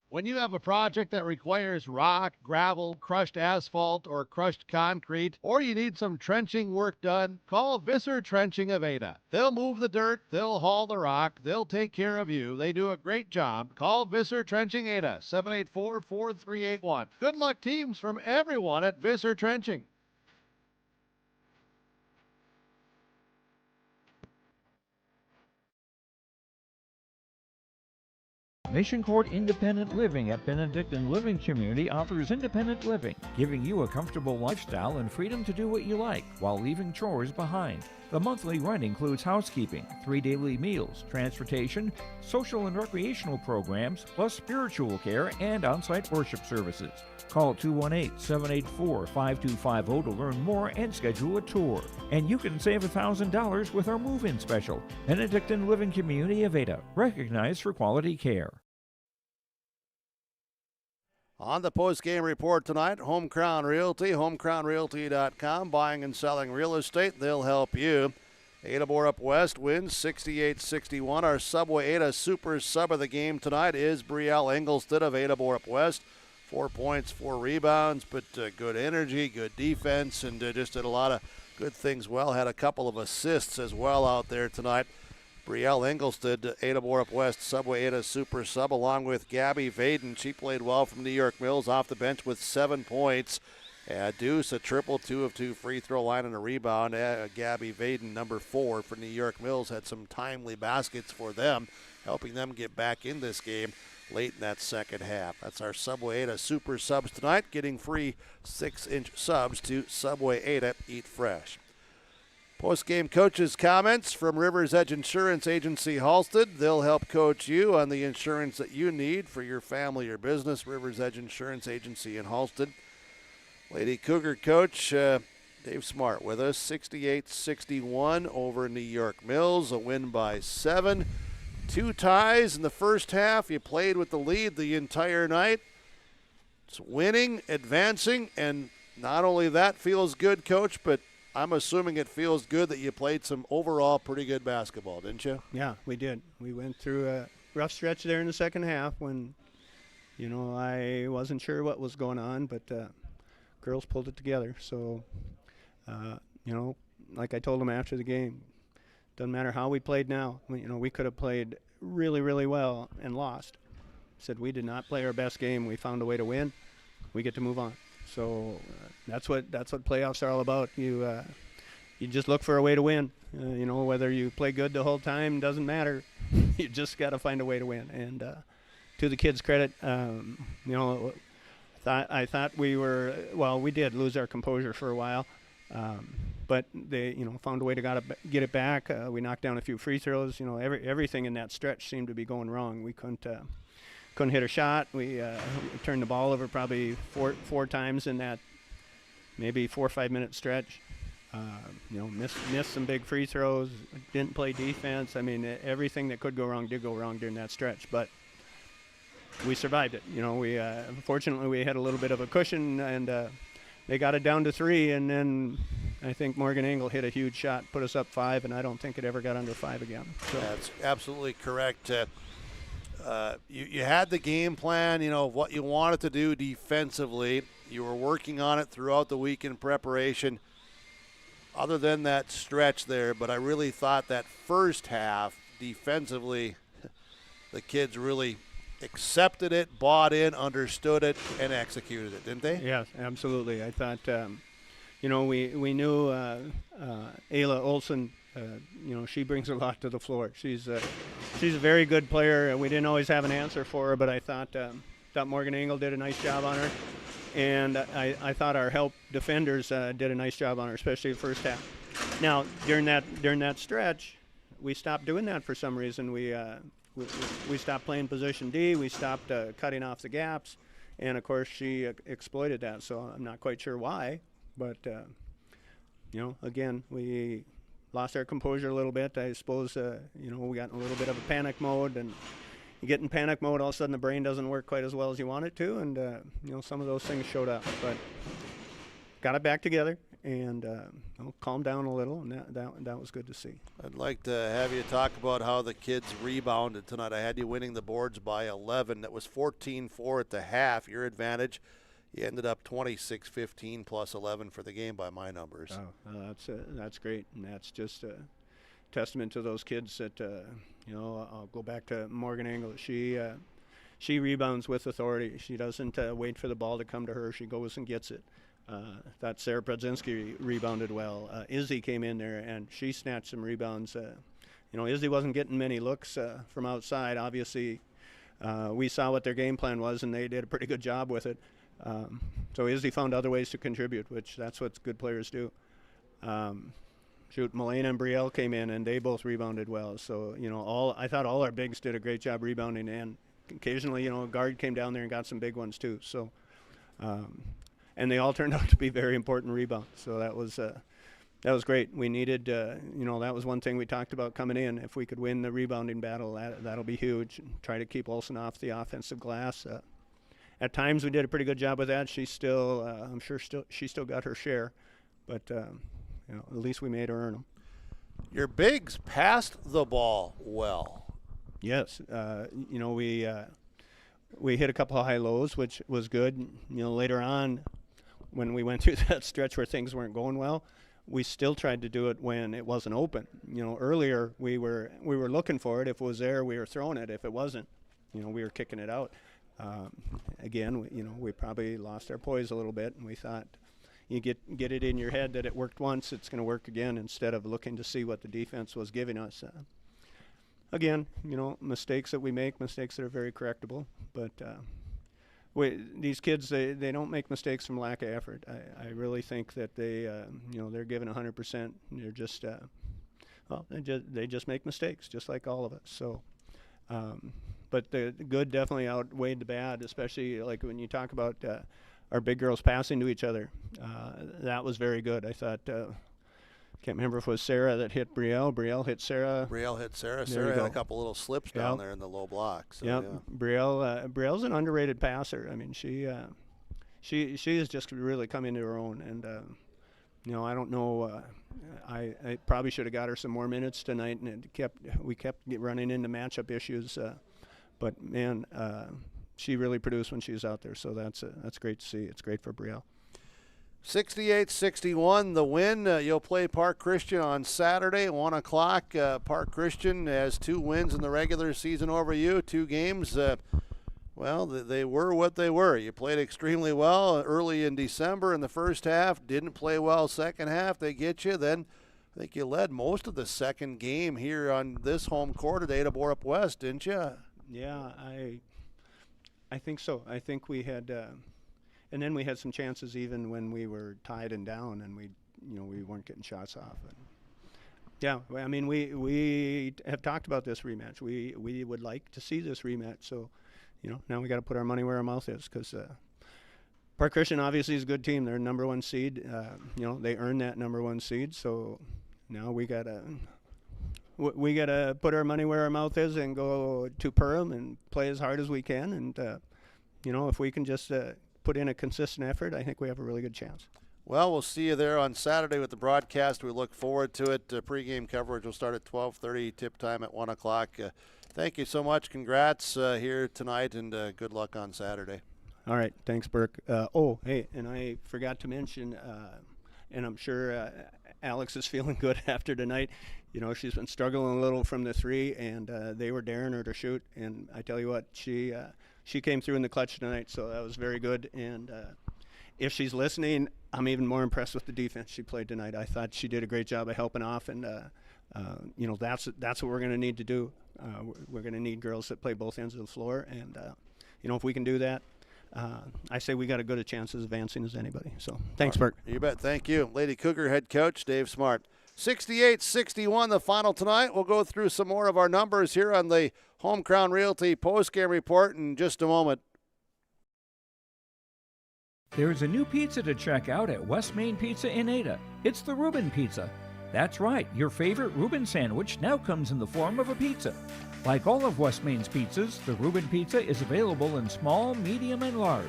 When you have a project that requires rock, gravel, crushed asphalt, or crushed concrete, or you need some trenching work done, call Visser Trenching of Ada. They'll move the dirt, they'll haul the rock, they'll take care of you. They do a great job. Call Visser Trenching Ada, 784-4381. Good luck, teams, from everyone at Visser Trenching. Mission Court Independent Living at Benedictine Living Community offers independent living, giving you a comfortable lifestyle and freedom to do what you like while leaving chores behind. The monthly rent includes housekeeping, 3 daily meals, transportation, social and recreational programs, plus spiritual care and on-site worship services. Call 218-784-5250 to learn more and schedule a tour. And you can save $1,000 with our move-in special. Benedictine Living Community of Ada, recognized for quality care. On the post-game report tonight, Home Crown Realty, homecrownrealty.com, buying and selling real estate. They'll help you. Ada-Borup-West wins 68-61. Our Subway Ada super sub of the game tonight is Brielle Engelstad of Ada-Borup-West. 4 points, 4 rebounds, but good energy, good defense, and just did a lot of good things well. Had a couple of assists as well out there tonight. Brielle Engelstad, Ada-Borup-West Subway Ada super sub, along with Gabby Vaden. She played well from New York Mills off the bench with 7 points. Deuce, a triple, 2 of 2 free throw line and a rebound. Gabby Vaden, number 4 for New York Mills, had some timely baskets for them, helping them get back in this game late in that second half. That's our Subway Ada super subs tonight, getting free 6-inch subs to Subway Ada. Eat fresh. Post-game coaches' comments from Rivers Edge Insurance Agency Halstead. They'll help coach you on the insurance that you need for your family or business. Rivers Edge Insurance Agency in Halstead. Lady Cougar coach Dave Smart with us. 68-61 over New York Mills. A win by 7. 2 ties in the first half. You played with the lead the entire night. It's winning, advancing, and not only that feels good, Coach, but I'm assuming it feels good that you played some overall pretty good basketball, didn't you? Yeah, we did. We went through a rough stretch there in the second half when, I wasn't sure what was going on, but girls pulled it together. So, like I told them after the game, doesn't matter how we played now. We could have played really, really well and lost. Said we did not play our best game. We found a way to win. We get to move on. So that's what playoffs are all about. You just look for a way to win. Whether you play good the whole time doesn't matter. You just got to find a way to win. And to the kids' credit, I thought we did lose our composure for a while, but they found a way to get it back. We knocked down a few free throws. Everything in that stretch seemed to be going wrong. We couldn't hit a shot. We turned the ball over probably four times in that maybe 4 or 5 minute stretch. Missed some big free throws. Didn't play defense. I mean, everything that could go wrong did go wrong during that stretch. But we survived it. Fortunately we had a little bit of a cushion, and they got it down to 3. And then I think Morgan Engel hit a huge shot, put us up 5, and I don't think it ever got under 5 again. So. That's absolutely correct. You had the game plan, what you wanted to do defensively. You were working on it throughout the week in preparation, other than that stretch there. But I really thought that first half, defensively, the kids really accepted it, bought in, understood it, and executed it, didn't they? Yes, absolutely. I thought, we knew Ayla Olsen. She brings a lot to the floor. She's a very good player, and we didn't always have an answer for her, but I thought Morgan Engel did a nice job on her, and I thought our help defenders did a nice job on her, especially the first half. Now during that stretch, we stopped doing that for some reason. We stopped playing position D. We stopped cutting off the gaps, and of course she exploited that. So I'm not quite sure why, but again, we lost our composure a little bit. I suppose we got in a little bit of a panic mode, and you get in panic mode, all of a sudden the brain doesn't work quite as well as you want it to, and some of those things showed up. But got it back together and calmed down a little, and that was good to see. I'd like to have you talk about how the kids rebounded tonight. I had you winning the boards by 11. That was 14-4 at the half, your advantage. You ended up 26-15 plus 11 for the game by my numbers. That's great, and that's just a testament to those kids that I'll go back to Morgan Engel. She rebounds with authority. She doesn't wait for the ball to come to her. She goes and gets it. Thought Sarah Brodzinski rebounded well. Izzy came in there and she snatched some rebounds. Izzy wasn't getting many looks from outside. Obviously, we saw what their game plan was, and they did a pretty good job with it. So Izzy found other ways to contribute, which that's what good players do. Milena and Brielle came in, and they both rebounded well. So, I thought all our bigs did a great job rebounding, and occasionally, a guard came down there and got some big ones too. So, and they all turned out to be very important rebounds. So that was great. We needed, that was one thing we talked about coming in. If we could win the rebounding battle, that'll be huge. And try to keep Olsen off the offensive glass. At times we did a pretty good job with that. She still, I'm sure she still got her share, but at least we made her earn them. Your bigs passed the ball well. Yes, we hit a couple of high lows, which was good. Later on, when we went through that stretch where things weren't going well, we still tried to do it when it wasn't open. Earlier we were looking for it. If it was there, we were throwing it. If it wasn't, we were kicking it out. Again, we probably lost our poise a little bit, and we thought you get it in your head that it worked once, it's going to work again, instead of looking to see what the defense was giving us. Again, mistakes that we make, mistakes that are very correctable, but these kids, they don't make mistakes from lack of effort. I really think that they're giving 100%. They're just they just make mistakes, just like all of us. So. But the good definitely outweighed the bad, especially like when you talk about our big girls passing to each other. That was very good. I thought, can't remember if it was Sarah that hit Brielle. Brielle hit Sarah. Sarah had a couple little slips down there in the low block. So, yeah. Brielle's an underrated passer. I mean, she has just really come into her own. And, I don't know. I probably should have got her some more minutes tonight, and we kept running into matchup issues. But man, she really produced when she was out there, so that's great to see. It's great for Brielle. 68-61, the win. You'll play Park Christian on Saturday, 1 o'clock. Park Christian has 2 wins in the regular season over you, 2 games. Well, they were what they were. You played extremely well early in December in the first half, didn't play well second half. They get you. Then I think you led most of the second game here on this home court at Ada-Borup-West, didn't you? Yeah, I think so. I think we had, and then we had some chances even when we were tied and down, and we weren't getting shots off. And yeah, I mean we have talked about this rematch. We would like to see this rematch. So, now we got to put our money where our mouth is, because Park Christian obviously is a good team. They're number 1 seed. They earned that number 1 seed. So now we gotta put our money where our mouth is and go to Perham and play as hard as we can. And, if we can just put in a consistent effort, I think we have a really good chance. Well, we'll see you there on Saturday with the broadcast. We look forward to it. Pregame coverage will start at 12:30, tip time at 1 o'clock. Thank you so much. Congrats here tonight, and good luck on Saturday. All right. Thanks, Burke. Hey, and I forgot to mention, and I'm sure Alex is feeling good after tonight. She's been struggling a little from the 3, and they were daring her to shoot. And I tell you what, she came through in the clutch tonight, so that was very good. And if she's listening, I'm even more impressed with the defense she played tonight. I thought she did a great job of helping off, and that's what we're going to need to do. We're going to need girls that play both ends of the floor, and if we can do that, I say we got as good a chance of advancing as anybody. So thanks, Bert. You bet. Thank you. Lady Cougar head coach Dave Smart. 68-61 the final tonight. We'll go through some more of our numbers here on the Home Crown Realty postgame report in just a moment. There's a new pizza to check out at West Main Pizza in Ada. It's the Reuben Pizza. That's right, your favorite Reuben sandwich now comes in the form of a pizza. Like all of West Main's pizzas, the Reuben Pizza is available in small, medium, and large.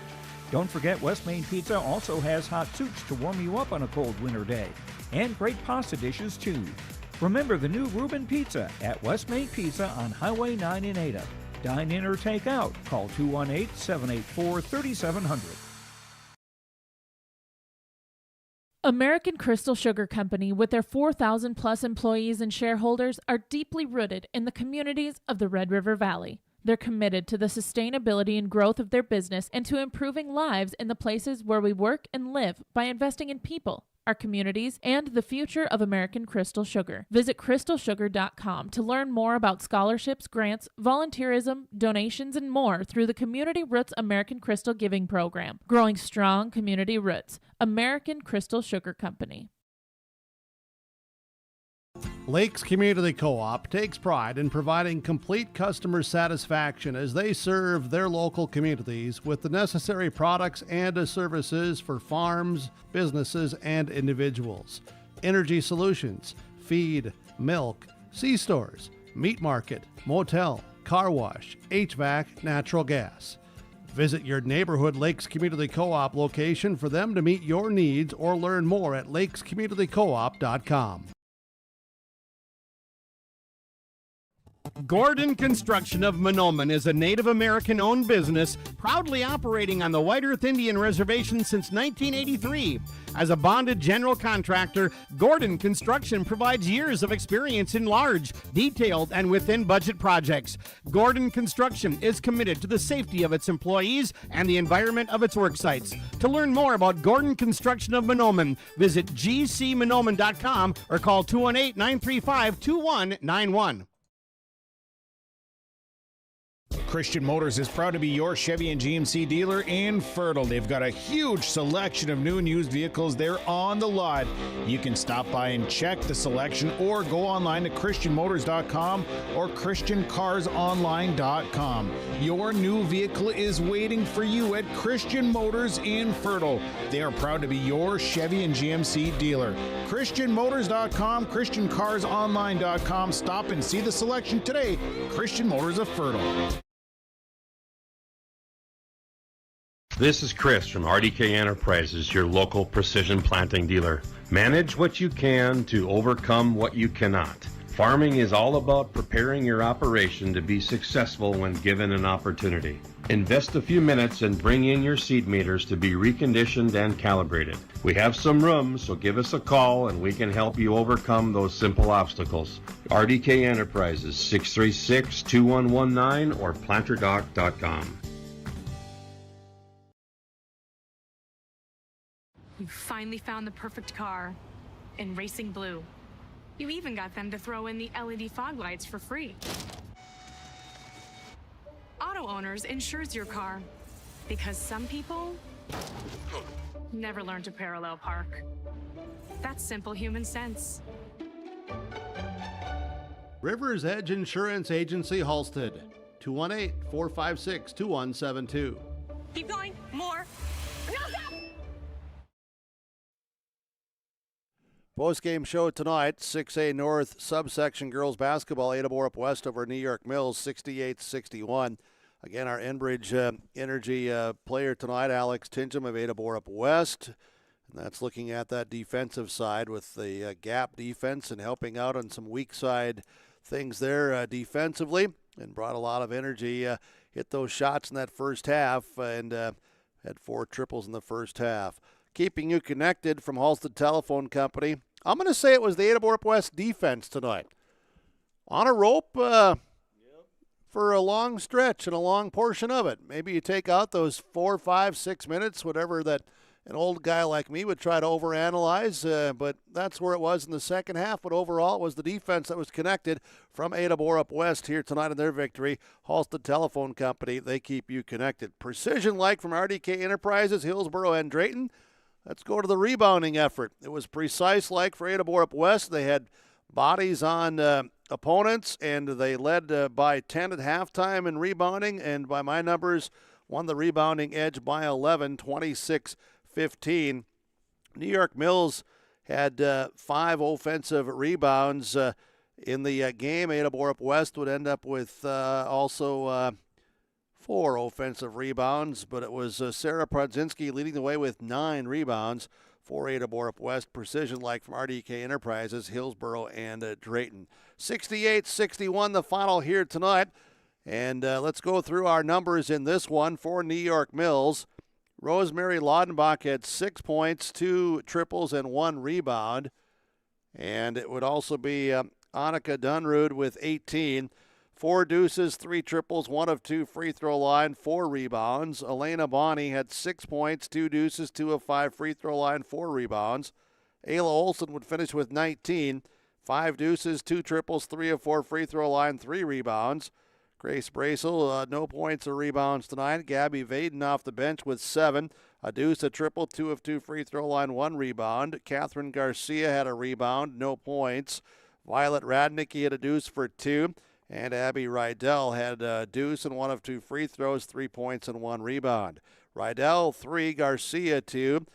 Don't forget West Main Pizza also has hot soups to warm you up on a cold winter day. And great pasta dishes too. Remember the new Reuben Pizza at West Main Pizza on Highway 9 in Ada. Dine in or take out. Call 218-784-3700. American Crystal Sugar Company, with their 4,000 plus employees and shareholders, are deeply rooted in the communities of the Red River Valley. They're committed to the sustainability and growth of their business and to improving lives in the places where we work and live by investing in people, our communities, and the future of American Crystal Sugar. Visit crystalsugar.com to learn more about scholarships, grants, volunteerism, donations, and more through the Community Roots American Crystal Giving Program. Growing strong community roots. American Crystal Sugar Company. Lakes Community Co-op takes pride in providing complete customer satisfaction as they serve their local communities with the necessary products and services for farms, businesses, and individuals. Energy solutions, feed, milk, C-stores, meat market, motel, car wash, HVAC, natural gas. Visit your neighborhood Lakes Community Co-op location for them to meet your needs or learn more at lakescommunitycoop.com. Gordon Construction of Mahnomen is a Native American-owned business proudly operating on the White Earth Indian Reservation since 1983. As a bonded general contractor, Gordon Construction provides years of experience in large, detailed, and within-budget projects. Gordon Construction is committed to the safety of its employees and the environment of its work sites. To learn more about Gordon Construction of Mahnomen, visit gcmahnomen.com or call 218-935-2191. Christian Motors is proud to be your Chevy and GMC dealer in Fertile. They've got a huge selection of new and used vehicles there on the lot. You can stop by and check the selection or go online to christianmotors.com or christiancarsonline.com. Your new vehicle is waiting for you at Christian Motors in Fertile. They are proud to be your Chevy and GMC dealer. christianmotors.com, christiancarsonline.com. Stop and see the selection today. Christian Motors of Fertile. This is Chris from RDK Enterprises, your local precision planting dealer. Manage what you can to overcome what you cannot. Farming is all about preparing your operation to be successful when given an opportunity. Invest a few minutes and bring in your seed meters to be reconditioned and calibrated. We have some room, so give us a call and we can help you overcome those simple obstacles. RDK Enterprises, 636-2119 or planterdoc.com. You finally found the perfect car in racing blue. You even got them to throw in the LED fog lights for free. Auto Owners insures your car because some people never learn to parallel park. That's simple human sense. Rivers Edge Insurance Agency, Halstead, 218-456-2172. Keep going. More. No, stop! Postgame show tonight, 6A North subsection girls basketball, Ada-Borup-West over New York Mills, 68-61. Again, our Enbridge Energy player tonight, Alex Tingham of Ada-Borup-West. And that's looking at that defensive side with the gap defense and helping out on some weak side things there defensively, and brought a lot of energy, hit those shots in that first half, and had 4 triples in the first half. Keeping you connected from Halstead Telephone Company, I'm going to say it was the Ada-Borup-West defense tonight. On a rope for a long stretch and a long portion of it. Maybe you take out those 4, 5, 6 minutes, whatever that an old guy like me would try to overanalyze, but that's where it was in the second half. But overall, it was the defense that was connected from Ada-Borup-West here tonight in their victory. Halstead Telephone Company, they keep you connected. Precision like from RDK Enterprises, Hillsboro and Drayton. Let's go to the rebounding effort. It was precise like for Ada-Borup-West. They had bodies on opponents, and they led by 10 at halftime in rebounding, and by my numbers, won the rebounding edge by 11, 26-15. New York Mills had 5 offensive rebounds in the game. Ada-Borup-West would end up with also 4 offensive rebounds, but it was Sarah Prodzinski leading the way with 9 rebounds for Ada-Borup-West. Precision like from RDK Enterprises, Hillsboro, and Drayton. 68-61 the final here tonight. And let's go through our numbers in this one for New York Mills. Rosemary Laudenbach had 6 points, 2 triples, and 1 rebound. And it would also be Annika Dunrude with 18. 4 deuces, 3 triples, 1 of 2 free throw line, 4 rebounds. Elena Bonney had 6 points, 2 deuces, 2 of 5 free throw line, 4 rebounds. Ayla Olson would finish with 19. 5 deuces, 2 triples, 3 of 4 free throw line, 3 rebounds. Grace Bracel, no points or rebounds tonight. Gabby Vaden off the bench with 7. A deuce, a triple, 2 of 2 free throw line, 1 rebound. Catherine Garcia had a rebound, no points. Violet Radnicki had a deuce for 2. And Abby Rydell had a deuce and 1 of 2 free throws, 3 points and 1 rebound. Rydell 3, Garcia 2,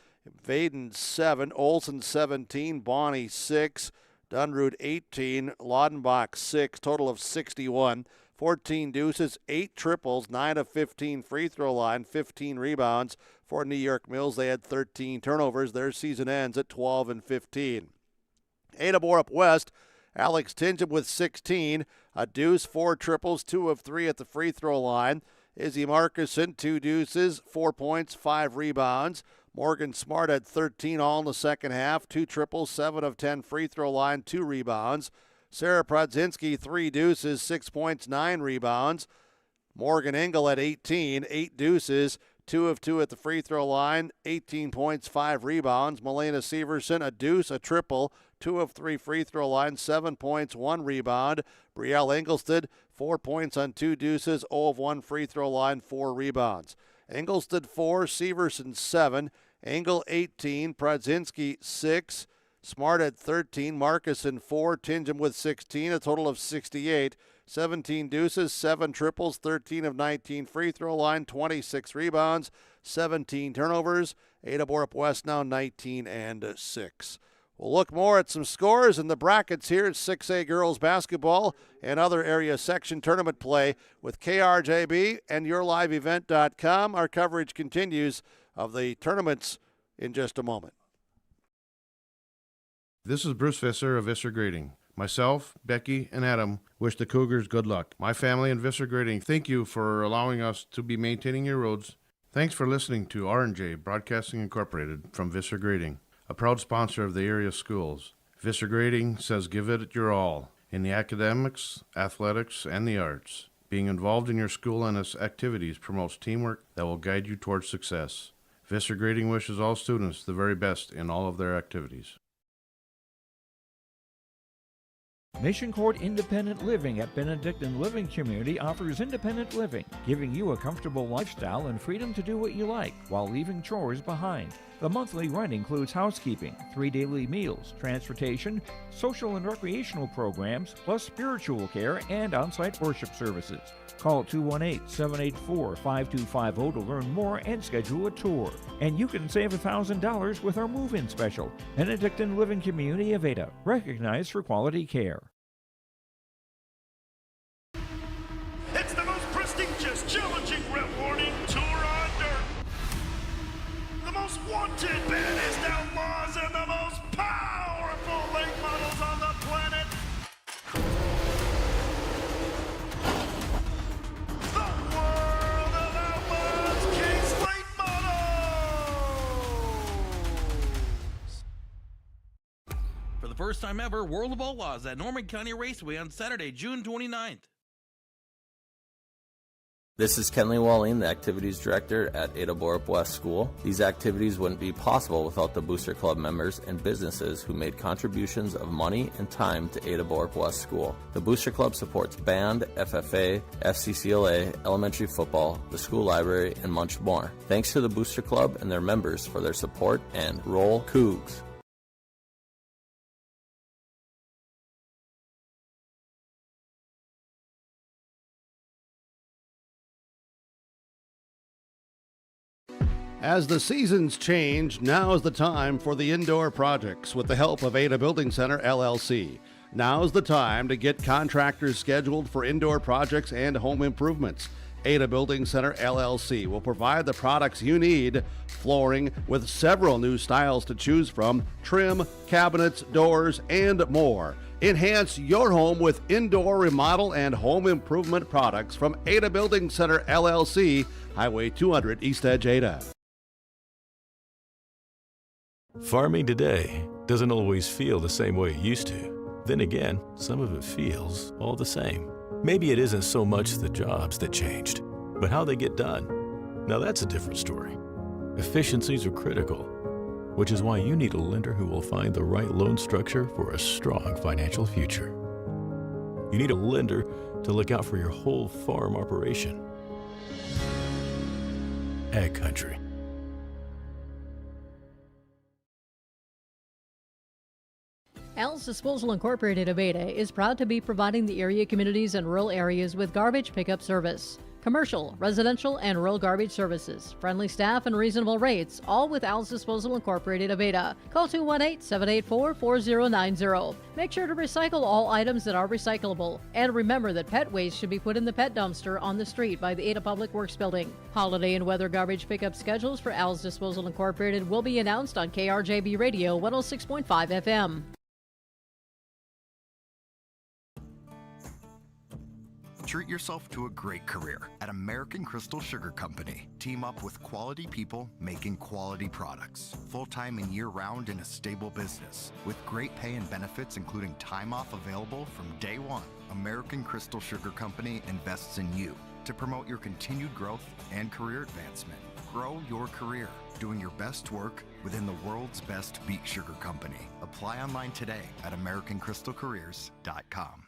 Vaden 7, Olsen 17, Bonney 6, Dunrude 18, Laudenbach 6, total of 61. 14 deuces, 8 triples, 9 of 15 free throw line, 15 rebounds. For New York Mills, they had 13 turnovers. Their season ends at 12-15. Ada-Borup-West, Alex Tingham with 16, a deuce, 4 triples, 2 of 3 at the free throw line. Izzy Markuson, 2 deuces, 4 points, 5 rebounds. Morgan Smart had 13 all in the second half, 2 triples, 7 of 10 free throw line, 2 rebounds. Sarah Prodzinski, 3 deuces, 6 points, 9 rebounds. Morgan Engel had 18, 8 deuces, 2 of 2 at the free throw line, 18 points, 5 rebounds. Milena Severson, a deuce, a triple, 2 of 3 free throw line, 7 points, 1 rebound. Brielle Engelsted, 4 points on 2 deuces, 0 of 1 free throw line, 4 rebounds. Engelsted 4, Severson 7, Engel 18, Prodzinski 6, Smart at 13, Markuson 4, Tingham with 16, a total of 68. 17 deuces, 7 triples, 13 of 19 free throw line, 26 rebounds, 17 turnovers. Ada-Borup-West now 19-6. We'll look more at some scores in the brackets here at 6A girls basketball and other area section tournament play with KRJB and YourLiveEvent.com. Our coverage continues of the tournaments in just a moment. This is Bruce Visser of Visser Grading. Myself, Becky, and Adam wish the Cougars good luck. My family and Visser Grading thank you for allowing us to be maintaining your roads. Thanks for listening to R&J Broadcasting Incorporated from Visser Grading, a proud sponsor of the area schools. Visser Grading says give it your all in the academics, athletics, and the arts. Being involved in your school and its activities promotes teamwork that will guide you towards success. Visser Grading wishes all students the very best in all of their activities. Mission Court Independent Living at Benedictine Living Community offers independent living, giving you a comfortable lifestyle and freedom to do what you like while leaving chores behind. The monthly rent includes housekeeping, 3 daily meals, transportation, social and recreational programs, plus spiritual care and on-site worship services. Call 218-784-5250 to learn more and schedule a tour. And you can save $1,000 with our move-in special. Benedictine Living Community of Ada, recognized for quality care. It's the most prestigious, challenging, rewarding tour on dirt. The most wanted, baddest outlaws, and the most powerful late models on the planet. The World of Outlaws Kings Late Models. For the first time ever, World of Outlaws at Norman County Raceway on Saturday, June 29th. This is Kenley Walling, the Activities Director at Ada-Borup-West School. These activities wouldn't be possible without the Booster Club members and businesses who made contributions of money and time to Ada-Borup-West School. The Booster Club supports band, FFA, FCCLA, elementary football, the school library, and much more. Thanks to the Booster Club and their members for their support, and roll Cougs! As the seasons change, now is the time for the indoor projects with the help of Ada Building Center, LLC. Now's the time to get contractors scheduled for indoor projects and home improvements. Ada Building Center, LLC will provide the products you need. Flooring with several new styles to choose from, trim, cabinets, doors, and more. Enhance your home with indoor remodel and home improvement products from Ada Building Center, LLC, Highway 200, East Edge, Ada. Farming today doesn't always feel the same way it used to. Then again, some of it feels all the same. Maybe it isn't so much the jobs that changed, but how they get done. Now that's a different story. Efficiencies are critical, which is why you need a lender who will find the right loan structure for a strong financial future. You need a lender to look out for your whole farm operation. Ag Country. Al's Disposal Incorporated of Ada is proud to be providing the area communities and rural areas with garbage pickup service. Commercial, residential, and rural garbage services, friendly staff, and reasonable rates, all with Al's Disposal Incorporated of Ada. Call 218-784-4090. Make sure to recycle all items that are recyclable. And remember that pet waste should be put in the pet dumpster on the street by the Ada Public Works Building. Holiday and weather garbage pickup schedules for Al's Disposal Incorporated will be announced on KRJB Radio 106.5 FM. Treat yourself to a great career at American Crystal Sugar Company. Team up with quality people making quality products. Full-time and year-round in a stable business. With great pay and benefits including time off available from day one. American Crystal Sugar Company invests in you to promote your continued growth and career advancement. Grow your career, doing your best work within the world's best beet sugar company. Apply online today at AmericanCrystalCareers.com.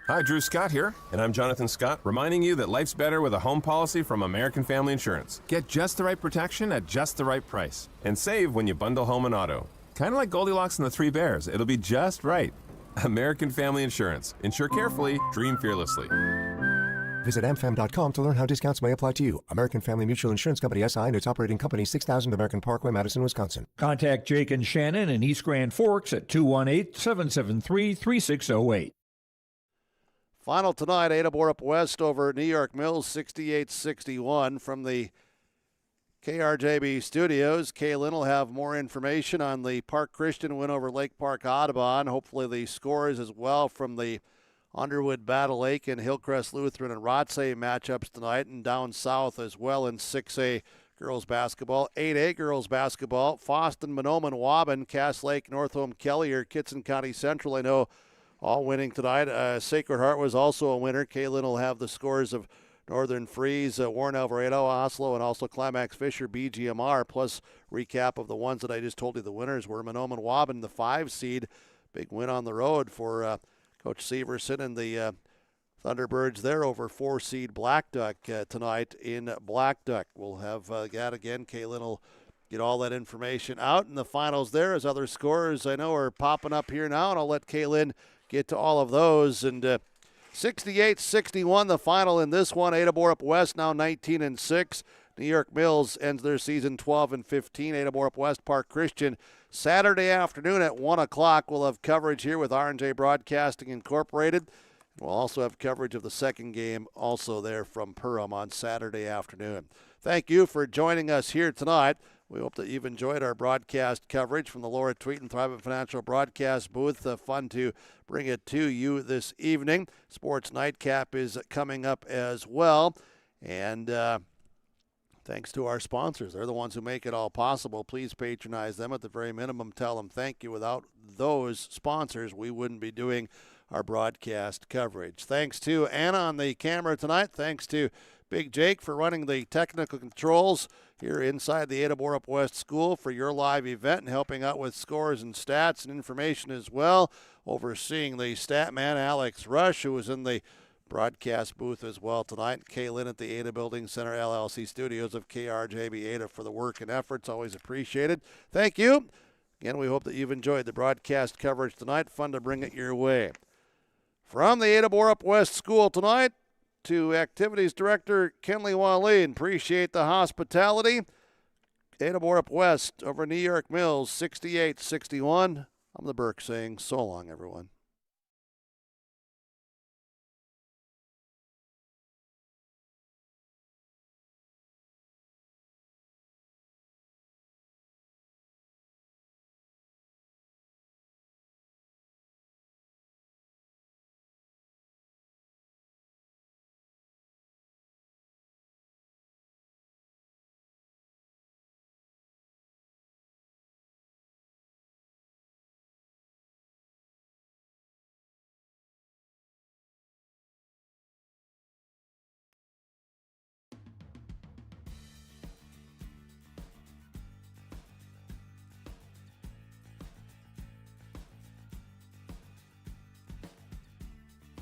Hi, Drew Scott here, and I'm Jonathan Scott, reminding you that life's better with a home policy from American Family Insurance. Get just the right protection at just the right price, and save when you bundle home and auto. Kind of like Goldilocks and the Three Bears, it'll be just right. American Family Insurance. Insure carefully, dream fearlessly. Visit amfam.com to learn how discounts may apply to you. American Family Mutual Insurance Company, SI, and its operating company, 6000 American Parkway, Madison, Wisconsin. Contact Jake and Shannon in East Grand Forks at 218-773-3608. Final tonight, Ada-Borup-West over New York Mills, 68-61 from the KRJB studios. Kaylin will have more information on the Park Christian win over Lake Park Audubon. Hopefully the scores as well from the Underwood Battle Lake and Hillcrest Lutheran and Rothsay matchups tonight, and down south as well in 6A girls basketball. 8A girls basketball, Foston, Mahnomen, Waban, Cass Lake, North Home, Kelly, or Kitson County Central. I know all winning tonight. Sacred Heart was also a winner. Kaylin will have the scores of Northern Freeze, Warren Alvarado, Oslo, and also Climax Fisher, BGMR, plus recap of the ones that I just told you the winners were. Mahnomen Waban, the 5 seed. Big win on the road for Coach Severson and the Thunderbirds there over 4 seed Black Duck tonight in Black Duck. We'll have that again. Kaylin will get all that information out in the finals there as other scores I know are popping up here now, and I'll let Kaylin get to all of those. And 68-61 the final in this one. Ada-Borup-West now 19-6. New York Mills ends their season 12-15. Ada-Borup-West Park Christian Saturday afternoon at 1 o'clock. We'll have coverage here with R&J Broadcasting Incorporated. We'll also have coverage of the second game also there from Perham on Saturday afternoon. Thank you for joining us here tonight. We hope that you've enjoyed our broadcast coverage from the Laura Tweeten Thrivent Financial Broadcast booth. Fun to bring it to you this evening. Sports Nightcap is coming up as well. And thanks to our sponsors. They're the ones who make it all possible. Please patronize them. At the very minimum, tell them thank you. Without those sponsors, we wouldn't be doing our broadcast coverage. Thanks to Anna on the camera tonight. Thanks to Big Jake for running the technical controls here inside the Ada-Borup-West School for your live event and helping out with scores and stats and information as well. Overseeing the stat man, Alex Rush, who was in the broadcast booth as well tonight. Kaylin at the Ada Building Center LLC studios of KRJB Ada for the work and efforts. Always appreciated. Thank you. Again, we hope that you've enjoyed the broadcast coverage tonight. Fun to bring it your way. From the Ada-Borup-West School tonight, to Activities Director Kenley Wallin. Appreciate the hospitality. Ada-Borup-West over New York Mills, 68-61. I'm the Burke saying so long, everyone.